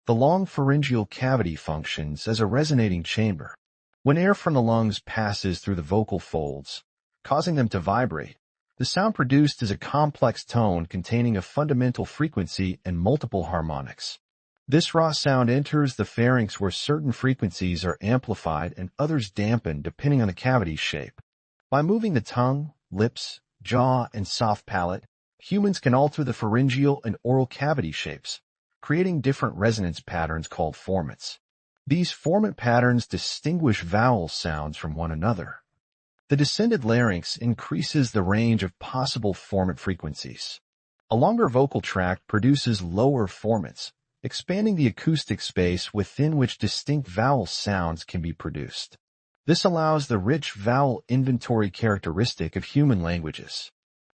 The long pharyngeal cavity functions as a resonating chamber. When air from the lungs passes through the vocal folds, causing them to vibrate, the sound produced is a complex tone containing a fundamental frequency and multiple harmonics. This raw sound enters the pharynx where certain frequencies are amplified and others dampened depending on the cavity's shape. By moving the tongue, lips, jaw, and soft palate, humans can alter the pharyngeal and oral cavity shapes, creating different resonance patterns called formants. These formant patterns distinguish vowel sounds from one another. The descended larynx increases the range of possible formant frequencies. A longer vocal tract produces lower formants, expanding the acoustic space within which distinct vowel sounds can be produced. This allows the rich vowel inventory characteristic of human languages.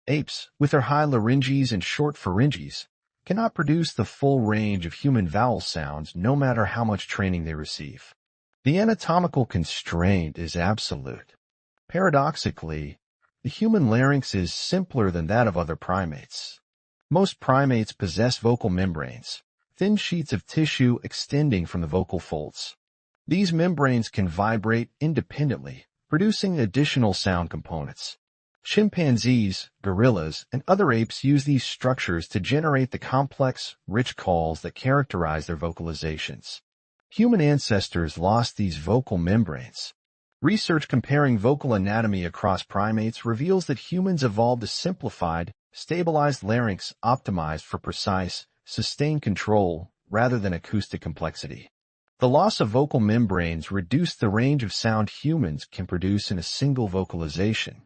Apes, with their high larynges and short pharynges, cannot produce the full range of human vowel sounds no matter how much training they receive. The anatomical constraint is absolute. Paradoxically, the human larynx is simpler than that of other primates. Most primates possess vocal membranes, thin sheets of tissue extending from the vocal folds. These membranes can vibrate independently, producing additional sound components. Chimpanzees, gorillas, and other apes use these structures to generate the complex, rich calls that characterize their vocalizations. Human ancestors lost these vocal membranes. Research comparing vocal anatomy across primates reveals that humans evolved a simplified, stabilized larynx optimized for precise, sustained control rather than acoustic complexity. The loss of vocal membranes reduced the range of sound humans can produce in a single vocalization.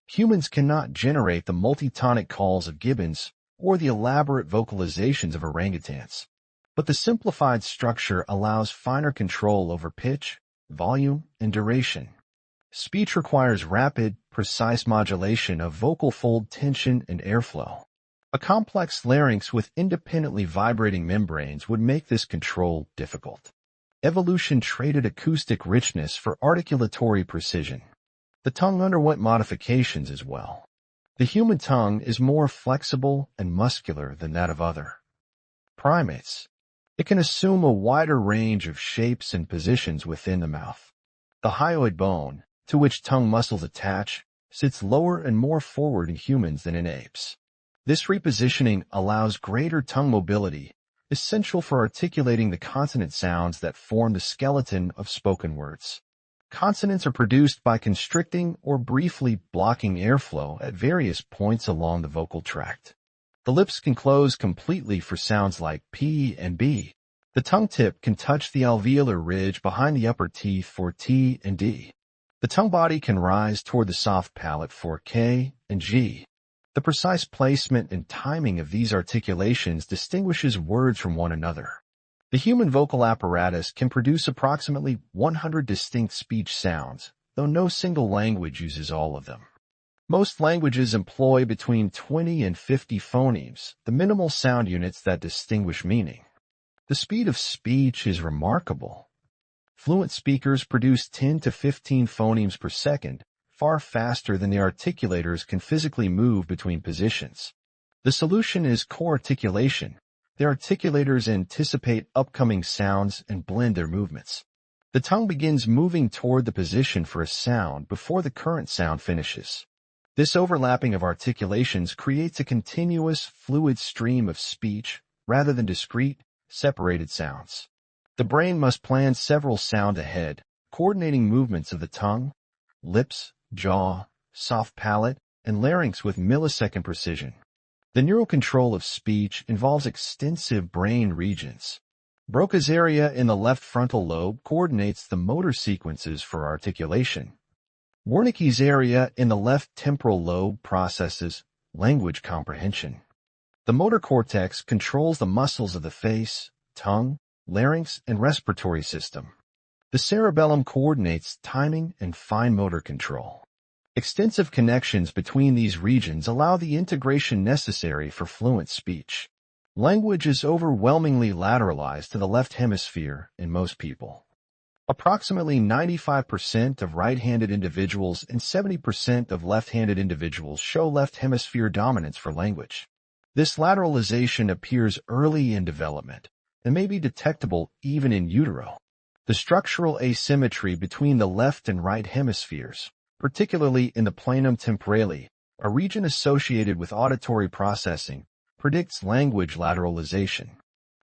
Humans cannot generate the multitonic calls of gibbons or the elaborate vocalizations of orangutans. But the simplified structure allows finer control over pitch, volume, and duration. Speech requires rapid, precise modulation of vocal fold tension and airflow. A complex larynx with independently vibrating membranes would make this control difficult. Evolution traded acoustic richness for articulatory precision. The tongue underwent modifications as well. The human tongue is more flexible and muscular than that of other primates. It can assume a wider range of shapes and positions within the mouth. The hyoid bone, to which tongue muscles attach, sits lower and more forward in humans than in apes. This repositioning allows greater tongue mobility, essential for articulating the consonant sounds that form the skeleton of spoken words. Consonants are produced by constricting or briefly blocking airflow at various points along the vocal tract. The lips can close completely for sounds like P and B. The tongue tip can touch the alveolar ridge behind the upper teeth for T and D. The tongue body can rise toward the soft palate for K and G. The precise placement and timing of these articulations distinguishes words from one another. The human vocal apparatus can produce approximately 100 distinct speech sounds, though no single language uses all of them. Most languages employ between 20 and 50 phonemes, the minimal sound units that distinguish meaning. The speed of speech is remarkable. Fluent speakers produce 10 to 15 phonemes per second, far faster than the articulators can physically move between positions. The solution is co-articulation. The articulators anticipate upcoming sounds and blend their movements. The tongue begins moving toward the position for a sound before the current sound finishes. This overlapping of articulations creates a continuous, fluid stream of speech rather than discrete, separated sounds. The brain must plan several sounds ahead, coordinating movements of the tongue, lips, jaw, soft palate, and larynx with millisecond precision. The neural control of speech involves extensive brain regions. Broca's area in the left frontal lobe coordinates the motor sequences for articulation. Wernicke's area in the left temporal lobe processes language comprehension. The motor cortex controls the muscles of the face, tongue, larynx, and respiratory system. The cerebellum coordinates timing and fine motor control. Extensive connections between these regions allow the integration necessary for fluent speech. Language is overwhelmingly lateralized to the left hemisphere in most people. Approximately 95% of right-handed individuals and 70% of left-handed individuals show left hemisphere dominance for language. This lateralization appears early in development and may be detectable even in utero. The structural asymmetry between the left and right hemispheres, particularly in the planum temporale, a region associated with auditory processing, predicts language lateralization.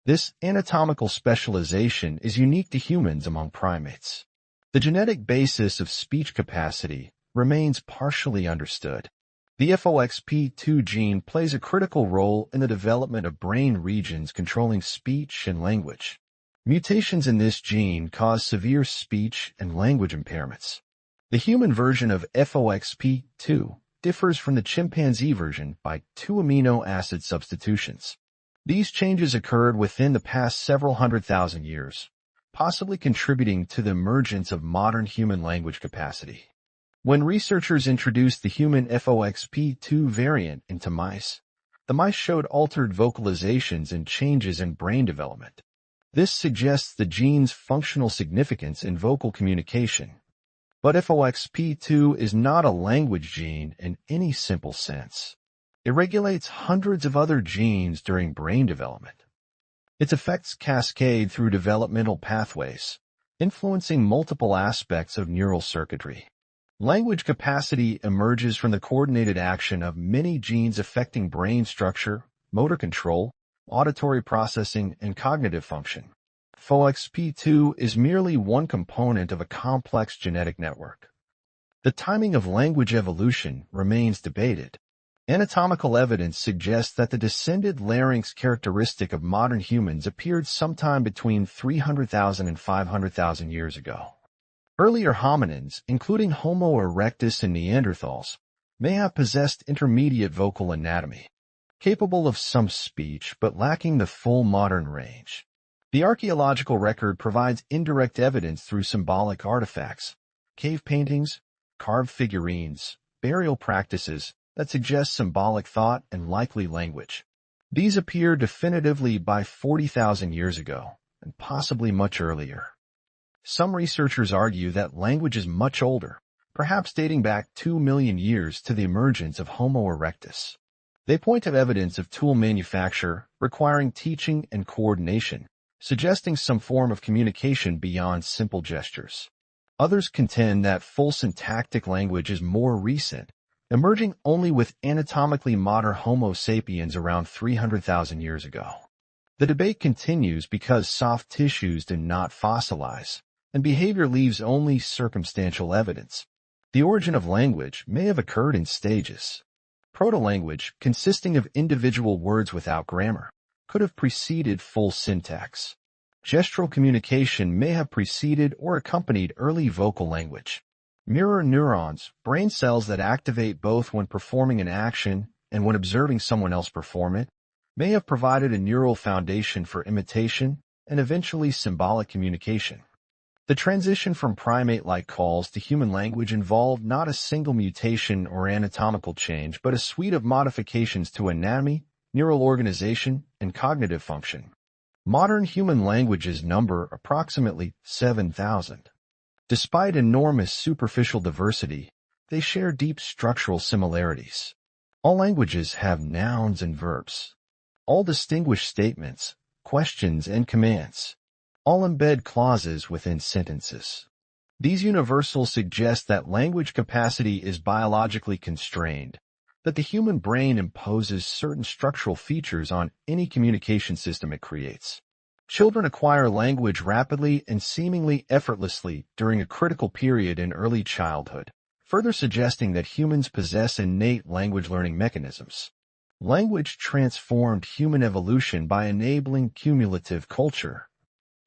This anatomical specialization is unique to humans among primates. The genetic basis of speech capacity remains partially understood. The FOXP2 gene plays a critical role in the development of brain regions controlling speech and language. Mutations in this gene cause severe speech and language impairments. The human version of FOXP2 differs from the chimpanzee version by 2 amino acid substitutions. These changes occurred within the past several 100,000 years, possibly contributing to the emergence of modern human language capacity. When researchers introduced the human FOXP2 variant into mice, the mice showed altered vocalizations and changes in brain development. This suggests the gene's functional significance in vocal communication. But FOXP2 is not a language gene in any simple sense. It regulates hundreds of other genes during brain development. Its effects cascade through developmental pathways, influencing multiple aspects of neural circuitry. Language capacity emerges from the coordinated action of many genes affecting brain structure, motor control, auditory processing, and cognitive function. FOXP2 is merely one component of a complex genetic network. The timing of language evolution remains debated. Anatomical evidence suggests that the descended larynx characteristic of modern humans appeared sometime between 300,000 and 500,000 years ago. Earlier hominins, including Homo erectus and Neanderthals, may have possessed intermediate vocal anatomy, capable of some speech but lacking the full modern range. The archaeological record provides indirect evidence through symbolic artifacts, cave paintings, carved figurines, burial practices that suggest symbolic thought and likely language. These appear definitively by 40,000 years ago, and possibly much earlier. Some researchers argue that language is much older, perhaps dating back 2 million years to the emergence of Homo erectus. They point to evidence of tool manufacture requiring teaching and coordination, suggesting some form of communication beyond simple gestures. Others contend that full syntactic language is more recent, emerging only with anatomically modern Homo sapiens around 300,000 years ago. The debate continues because soft tissues do not fossilize, and behavior leaves only circumstantial evidence. The origin of language may have occurred in stages. Proto-language, consisting of individual words without grammar, could have preceded full syntax. Gestural communication may have preceded or accompanied early vocal language. Mirror neurons, brain cells that activate both when performing an action and when observing someone else perform it, may have provided a neural foundation for imitation and eventually symbolic communication. The transition from primate-like calls to human language involved not a single mutation or anatomical change, but a suite of modifications to anatomy, neural organization, and cognitive function. Modern human languages number approximately 7,000. Despite enormous superficial diversity, they share deep structural similarities. All languages have nouns and verbs. All distinguish statements, questions, and commands. All embed clauses within sentences. These universals suggest that language capacity is biologically constrained, that the human brain imposes certain structural features on any communication system it creates. Children acquire language rapidly and seemingly effortlessly during a critical period in early childhood, further suggesting that humans possess innate language learning mechanisms. Language transformed human evolution by enabling cumulative culture.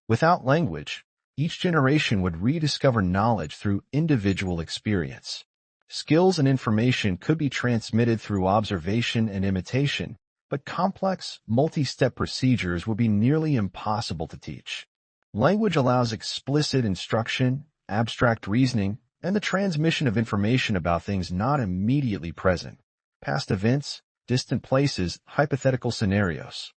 Without language, each generation would rediscover knowledge through individual experience. Skills and information could be transmitted through observation and imitation, but complex, multi-step procedures would be nearly impossible to teach. Language allows explicit instruction, abstract reasoning, and the transmission of information about things not immediately present, past events, distant places, hypothetical scenarios.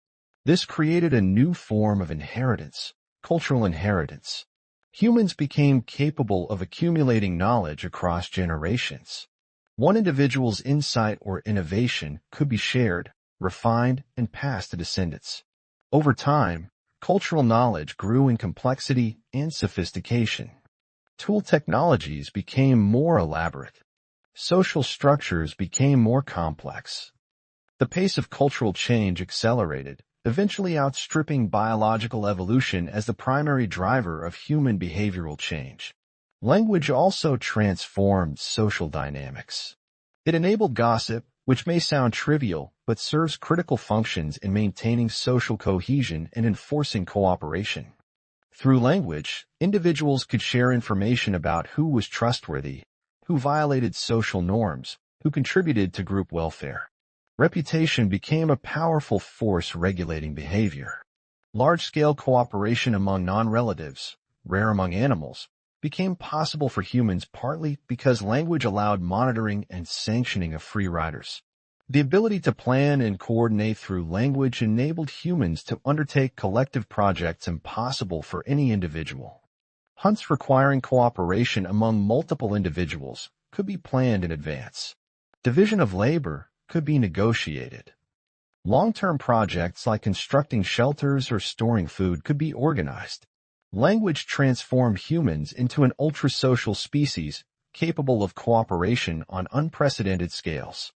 This created a new form of inheritance, cultural inheritance. Humans became capable of accumulating knowledge across generations. One individual's insight or innovation could be shared, refined, and passed to descendants. Over time, cultural knowledge grew in complexity and sophistication. Tool technologies became more elaborate. Social structures became more complex. The pace of cultural change accelerated, eventually outstripping biological evolution as the primary driver of human behavioral change. Language also transformed social dynamics. It enabled gossip, which may sound trivial, but serves critical functions in maintaining social cohesion and enforcing cooperation. Through language, individuals could share information about who was trustworthy, who violated social norms, who contributed to group welfare. Reputation became a powerful force regulating behavior. Large-scale cooperation among non-relatives, rare among animals, became possible for humans partly because language allowed monitoring and sanctioning of free riders. The ability to plan and coordinate through language enabled humans to undertake collective projects impossible for any individual. Hunts requiring cooperation among multiple individuals could be planned in advance. Division of labor could be negotiated. Long-term projects like constructing shelters or storing food could be organized. Language transformed humans into an ultra-social species capable of cooperation on unprecedented scales.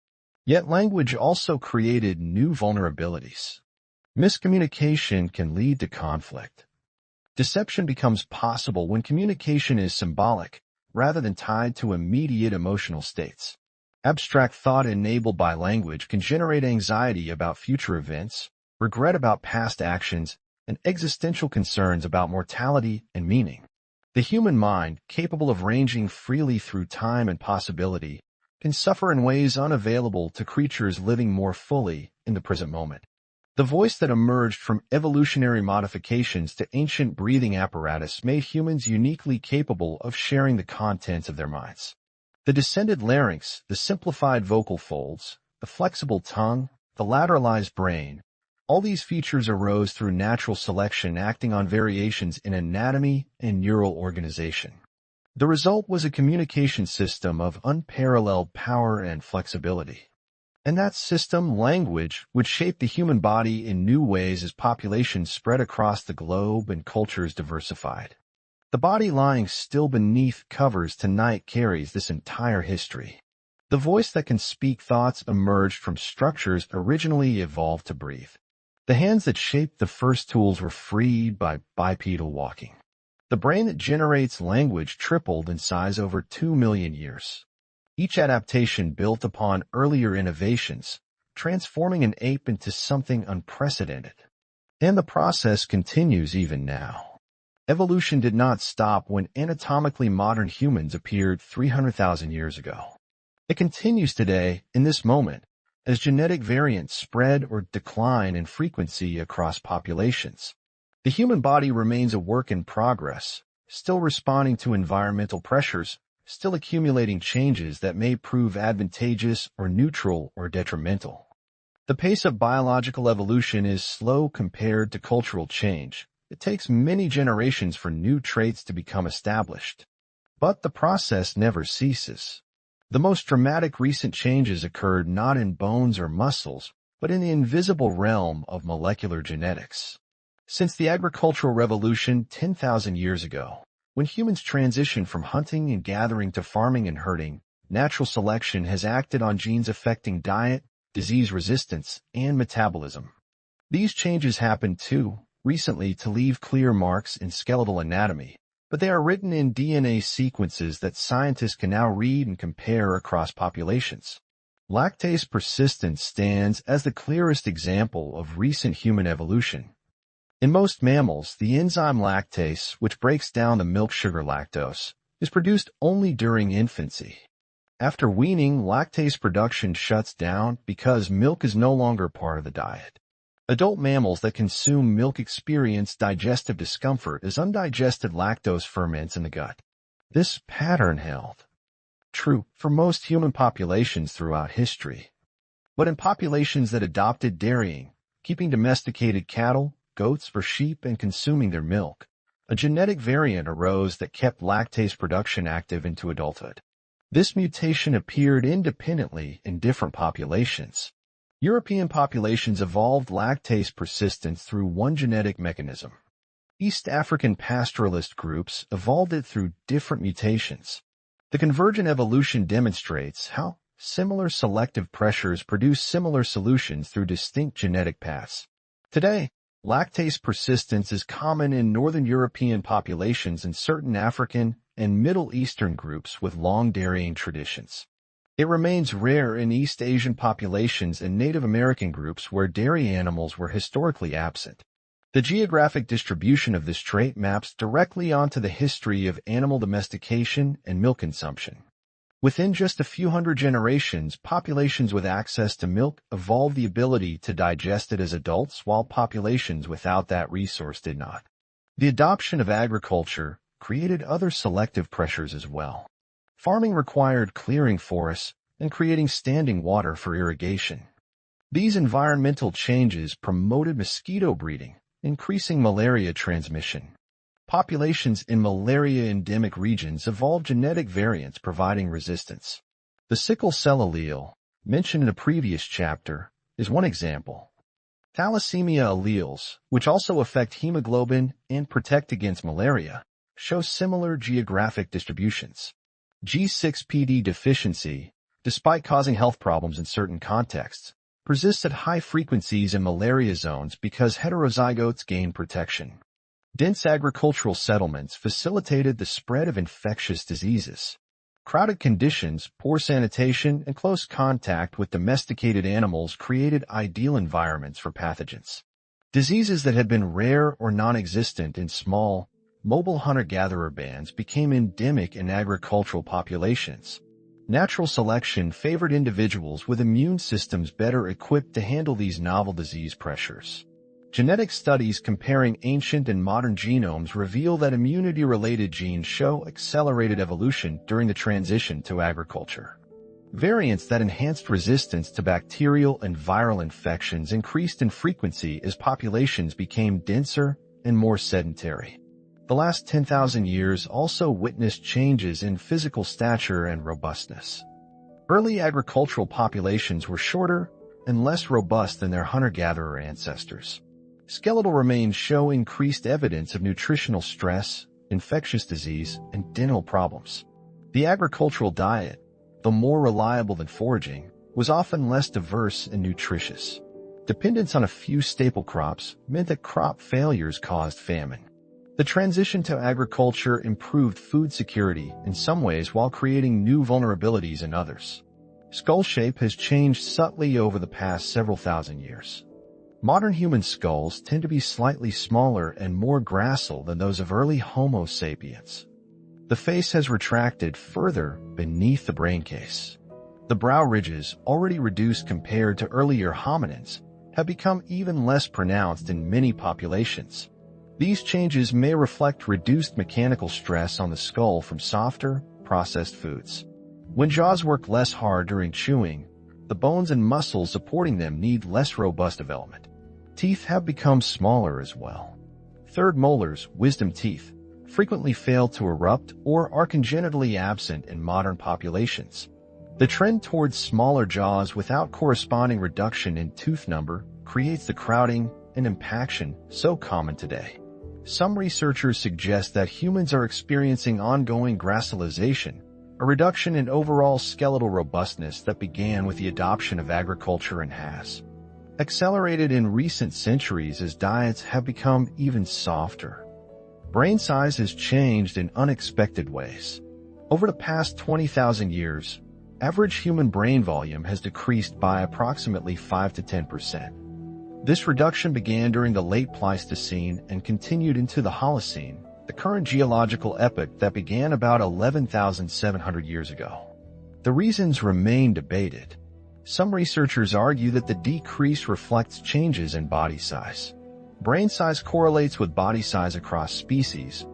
Yet language also created new vulnerabilities. Miscommunication can lead to conflict. Deception becomes possible when communication is symbolic rather than tied to immediate emotional states. Abstract thought enabled by language can generate anxiety about future events, regret about past actions, and existential concerns about mortality and meaning. The human mind, capable of ranging freely through time and possibility, can suffer in ways unavailable to creatures living more fully in the present moment. The voice that emerged from evolutionary modifications to ancient breathing apparatus made humans uniquely capable of sharing the contents of their minds. The descended larynx, the simplified vocal folds, the flexible tongue, the lateralized brain, all these features arose through natural selection acting on variations in anatomy and neural organization. The result was a communication system of unparalleled power and flexibility. And that system, language, would shape the human body in new ways as populations spread across the globe and cultures diversified. The body lying still beneath covers tonight carries this entire history. The voice that can speak thoughts emerged from structures originally evolved to breathe. The hands that shaped the first tools were freed by bipedal walking. The brain that generates language tripled in size over 2 million years. Each adaptation built upon earlier innovations, transforming an ape into something unprecedented. And the process continues even now. Evolution did not stop when anatomically modern humans appeared 300,000 years ago. It continues today, in this moment, as genetic variants spread or decline in frequency across populations. The human body remains a work in progress, still responding to environmental pressures, still accumulating changes that may prove advantageous or neutral or detrimental. The pace of biological evolution is slow compared to cultural change. It takes many generations for new traits to become established. But the process never ceases. The most dramatic recent changes occurred not in bones or muscles, but in the invisible realm of molecular genetics. Since the agricultural revolution 10,000 years ago, when humans transitioned from hunting and gathering to farming and herding, natural selection has acted on genes affecting diet, disease resistance, and metabolism. These changes happened, too, recently to leave clear marks in skeletal anatomy, but they are written in DNA sequences that scientists can now read and compare across populations. Lactase persistence stands as the clearest example of recent human evolution. In most mammals, the enzyme lactase, which breaks down the milk sugar lactose, is produced only during infancy. After weaning, lactase production shuts down because milk is no longer part of the diet. Adult mammals that consume milk experience digestive discomfort as undigested lactose ferments in the gut. This pattern held true for most human populations throughout history. But in populations that adopted dairying, keeping domesticated cattle, goats, or sheep and consuming their milk, a genetic variant arose that kept lactase production active into adulthood. This mutation appeared independently in different populations. European populations evolved lactase persistence through one genetic mechanism. East African pastoralist groups evolved it through different mutations. The convergent evolution demonstrates how similar selective pressures produce similar solutions through distinct genetic paths. Today, lactase persistence is common in Northern European populations and certain African and Middle Eastern groups with long dairying traditions. It remains rare in East Asian populations and Native American groups where dairy animals were historically absent. The geographic distribution of this trait maps directly onto the history of animal domestication and milk consumption. Within just a few hundred generations, populations with access to milk evolved the ability to digest it as adults, while populations without that resource did not. The adoption of agriculture created other selective pressures as well. Farming required clearing forests and creating standing water for irrigation. These environmental changes promoted mosquito breeding, increasing malaria transmission. Populations in malaria-endemic regions evolved genetic variants providing resistance. The sickle cell allele, mentioned in a previous chapter, is one example. Thalassemia alleles, which also affect hemoglobin and protect against malaria, show similar geographic distributions. G6PD deficiency, despite causing health problems in certain contexts, persists at high frequencies in malaria zones because heterozygotes gain protection. Dense agricultural settlements facilitated the spread of infectious diseases. Crowded conditions, poor sanitation, and close contact with domesticated animals created ideal environments for pathogens. Diseases that had been rare or non-existent in small, mobile hunter-gatherer bands became endemic in agricultural populations. Natural selection favored individuals with immune systems better equipped to handle these novel disease pressures. Genetic studies comparing ancient and modern genomes reveal that immunity-related genes show accelerated evolution during the transition to agriculture. Variants that enhanced resistance to bacterial and viral infections increased in frequency as populations became denser and more sedentary. The last 10,000 years also witnessed changes in physical stature and robustness. Early agricultural populations were shorter and less robust than their hunter-gatherer ancestors. Skeletal remains show increased evidence of nutritional stress, infectious disease, and dental problems. The agricultural diet, though more reliable than foraging, was often less diverse and nutritious. Dependence on a few staple crops meant that crop failures caused famine. The transition to agriculture improved food security in some ways while creating new vulnerabilities in others. Skull shape has changed subtly over the past several thousand years. Modern human skulls tend to be slightly smaller and more gracile than those of early Homo sapiens. The face has retracted further beneath the brain case. The brow ridges, already reduced compared to earlier hominins, have become even less pronounced in many populations. These changes may reflect reduced mechanical stress on the skull from softer, processed foods. When jaws work less hard during chewing, the bones and muscles supporting them need less robust development. Teeth have become smaller as well. Third molars, wisdom teeth, frequently fail to erupt or are congenitally absent in modern populations. The trend towards smaller jaws without corresponding reduction in tooth number creates the crowding and impaction so common today. Some researchers suggest that humans are experiencing ongoing gracilization, a reduction in overall skeletal robustness that began with the adoption of agriculture and has accelerated in recent centuries as diets have become even softer. Brain size has changed in unexpected ways. Over the past 20,000 years, average human brain volume has decreased by approximately 5 to 10%. This reduction began during the late Pleistocene and continued into the Holocene, the current geological epoch that began about 11,700 years ago. The reasons remain debated. Some researchers argue that the decrease reflects changes in body size. Brain size correlates with body size across species.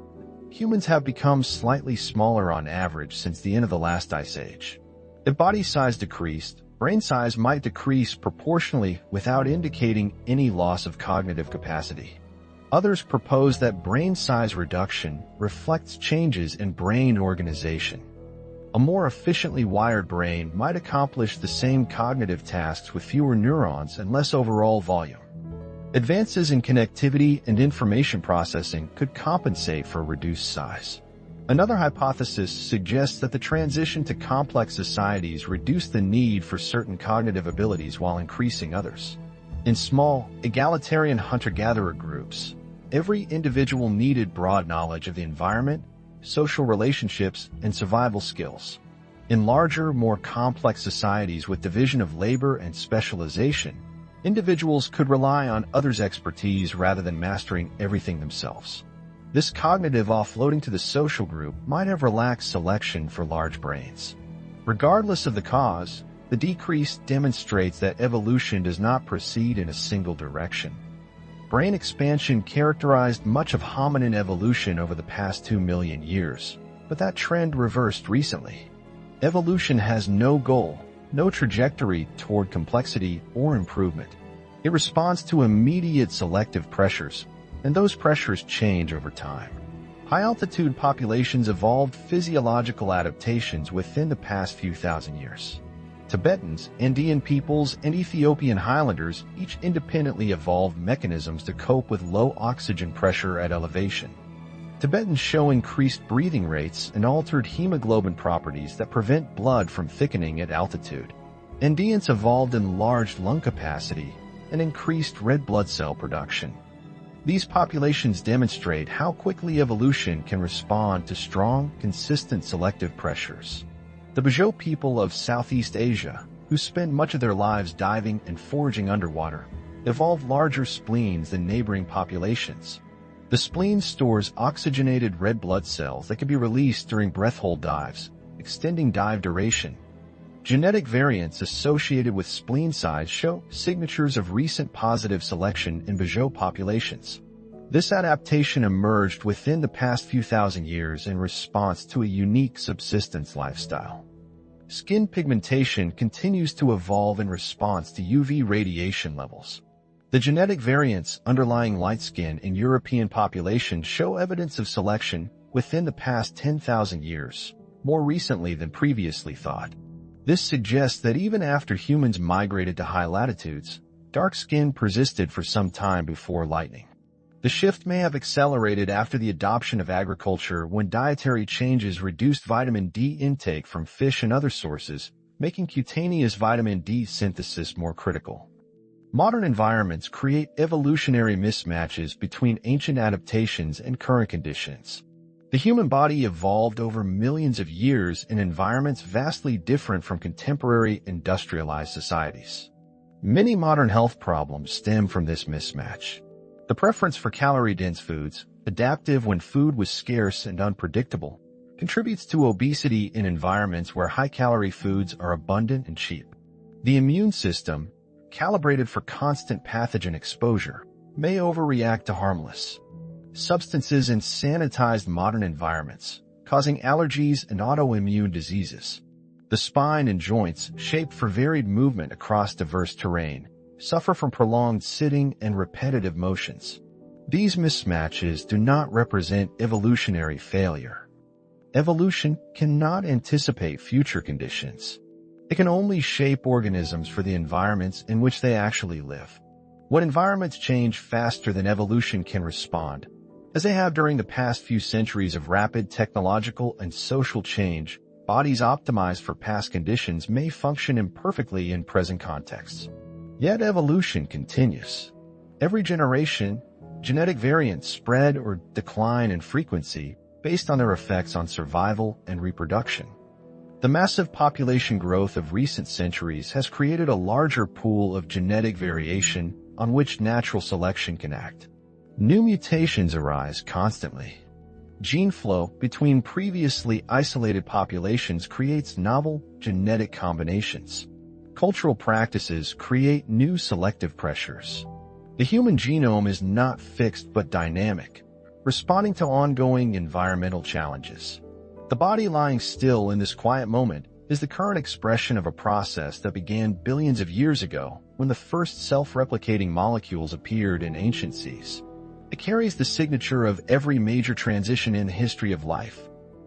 Humans have become slightly smaller on average since the end of the last ice age. If body size decreased, brain size might decrease proportionally without indicating any loss of cognitive capacity. Others propose that brain size reduction reflects changes in brain organization. A more efficiently wired brain might accomplish the same cognitive tasks with fewer neurons and less overall volume. Advances in connectivity and information processing could compensate for reduced size. Another hypothesis suggests that the transition to complex societies reduced the need for certain cognitive abilities while increasing others. In small, egalitarian hunter-gatherer groups, every individual needed broad knowledge of the environment, social relationships, and survival skills. In larger, more complex societies with division of labor and specialization, individuals could rely on others' expertise rather than mastering everything themselves. This cognitive offloading to the social group might have relaxed selection for large brains. Regardless of the cause, the decrease demonstrates that evolution does not proceed in a single direction. Brain expansion characterized much of hominin evolution over the past 2 million years, but that trend reversed recently. Evolution has no goal, no trajectory toward complexity or improvement. It responds to immediate selective pressures, and those pressures change over time. High-altitude populations evolved physiological adaptations within the past few thousand years. Tibetans, Andean peoples, and Ethiopian highlanders each independently evolved mechanisms to cope with low oxygen pressure at elevation. Tibetans show increased breathing rates and altered hemoglobin properties that prevent blood from thickening at altitude. Andeans evolved enlarged lung capacity and increased red blood cell production. These populations demonstrate how quickly evolution can respond to strong, consistent selective pressures. The Bajau people of Southeast Asia, who spend much of their lives diving and foraging underwater, evolved larger spleens than neighboring populations. The spleen stores oxygenated red blood cells that can be released during breath-hold dives, extending dive duration. Genetic variants associated with spleen size show signatures of recent positive selection in Bajau populations. This adaptation emerged within the past few thousand years in response to a unique subsistence lifestyle. Skin pigmentation continues to evolve in response to UV radiation levels. The genetic variants underlying light skin in European populations show evidence of selection within the past 10,000 years, more recently than previously thought. This suggests that even after humans migrated to high latitudes, dark skin persisted for some time before lightning. The shift may have accelerated after the adoption of agriculture when dietary changes reduced vitamin D intake from fish and other sources, making cutaneous vitamin D synthesis more critical. Modern environments create evolutionary mismatches between ancient adaptations and current conditions. The human body evolved over millions of years in environments vastly different from contemporary industrialized societies. Many modern health problems stem from this mismatch. The preference for calorie-dense foods, adaptive when food was scarce and unpredictable, contributes to obesity in environments where high-calorie foods are abundant and cheap. The immune system, calibrated for constant pathogen exposure, may overreact to harmless substances in sanitized modern environments, causing allergies and autoimmune diseases. The spine and joints, shaped for varied movement across diverse terrain, suffer from prolonged sitting and repetitive motions. These mismatches do not represent evolutionary failure. Evolution cannot anticipate future conditions. It can only shape organisms for the environments in which they actually live. When environments change faster than evolution can respond, as they have during the past few centuries of rapid technological and social change, bodies optimized for past conditions may function imperfectly in present contexts. Yet evolution continues. Every generation, genetic variants spread or decline in frequency based on their effects on survival and reproduction. The massive population growth of recent centuries has created a larger pool of genetic variation on which natural selection can act. New mutations arise constantly. Gene flow between previously isolated populations creates novel genetic combinations. Cultural practices create new selective pressures. The human genome is not fixed but dynamic, responding to ongoing environmental challenges. The body lying still in this quiet moment is the current expression of a process that began billions of years ago when the first self-replicating molecules appeared in ancient seas. It carries the signature of every major transition in the history of life: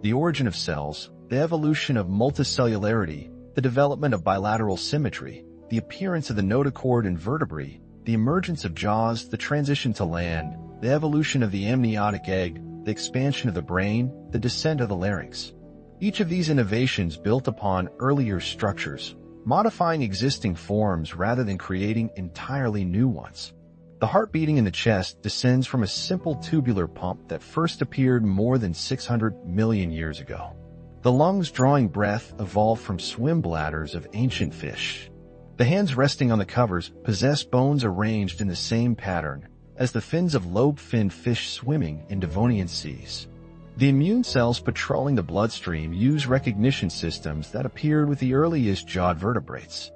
the origin of cells, the evolution of multicellularity, the development of bilateral symmetry, the appearance of the notochord in vertebrae, the emergence of jaws, the transition to land, the evolution of the amniotic egg, the expansion of the brain, the descent of the larynx. Each of these innovations built upon earlier structures, modifying existing forms rather than creating entirely new ones. The heart beating in the chest descends from a simple tubular pump that first appeared more than 600 million years ago. The lungs drawing breath evolved from swim bladders of ancient fish. The hands resting on the covers possess bones arranged in the same pattern as the fins of lobe-finned fish swimming in Devonian seas. The immune cells patrolling the bloodstream use recognition systems that appeared with the earliest jawed vertebrates.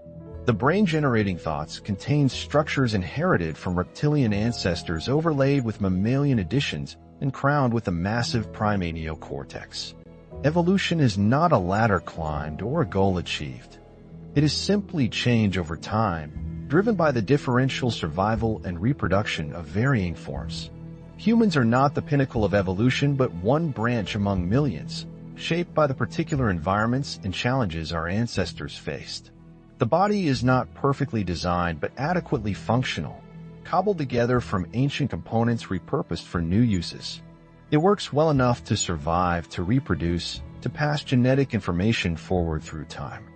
The brain-generating thoughts contains structures inherited from reptilian ancestors overlaid with mammalian additions and crowned with a massive primate neocortex. Evolution is not a ladder climbed or a goal achieved. It is simply change over time, driven by the differential survival and reproduction of varying forms. Humans are not the pinnacle of evolution but one branch among millions, shaped by the particular environments and challenges our ancestors faced. The body is not perfectly designed but adequately functional, cobbled together from ancient components repurposed for new uses. It works well enough to survive, to reproduce, to pass genetic information forward through time.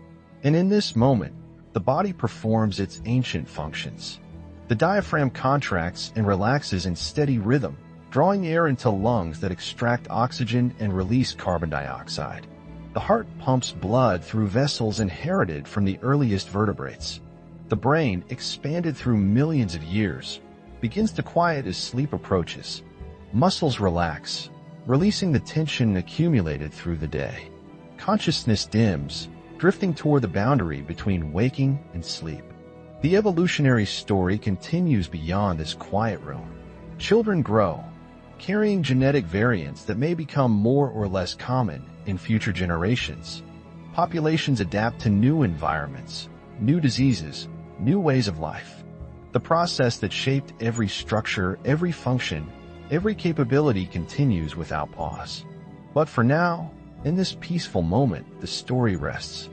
And in this moment, the body performs its ancient functions. The diaphragm contracts and relaxes in steady rhythm, drawing air into lungs that extract oxygen and release carbon dioxide. The heart pumps blood through vessels inherited from the earliest vertebrates. The brain, expanded through millions of years, begins to quiet as sleep approaches. Muscles relax, releasing the tension accumulated through the day. Consciousness dims, drifting toward the boundary between waking and sleep. The evolutionary story continues beyond this quiet room. Children grow, carrying genetic variants that may become more or less common in future generations. Populations adapt to new environments, new diseases, new ways of life. The process that shaped every structure, every function, every capability continues without pause. But for now, in this peaceful moment, the story rests.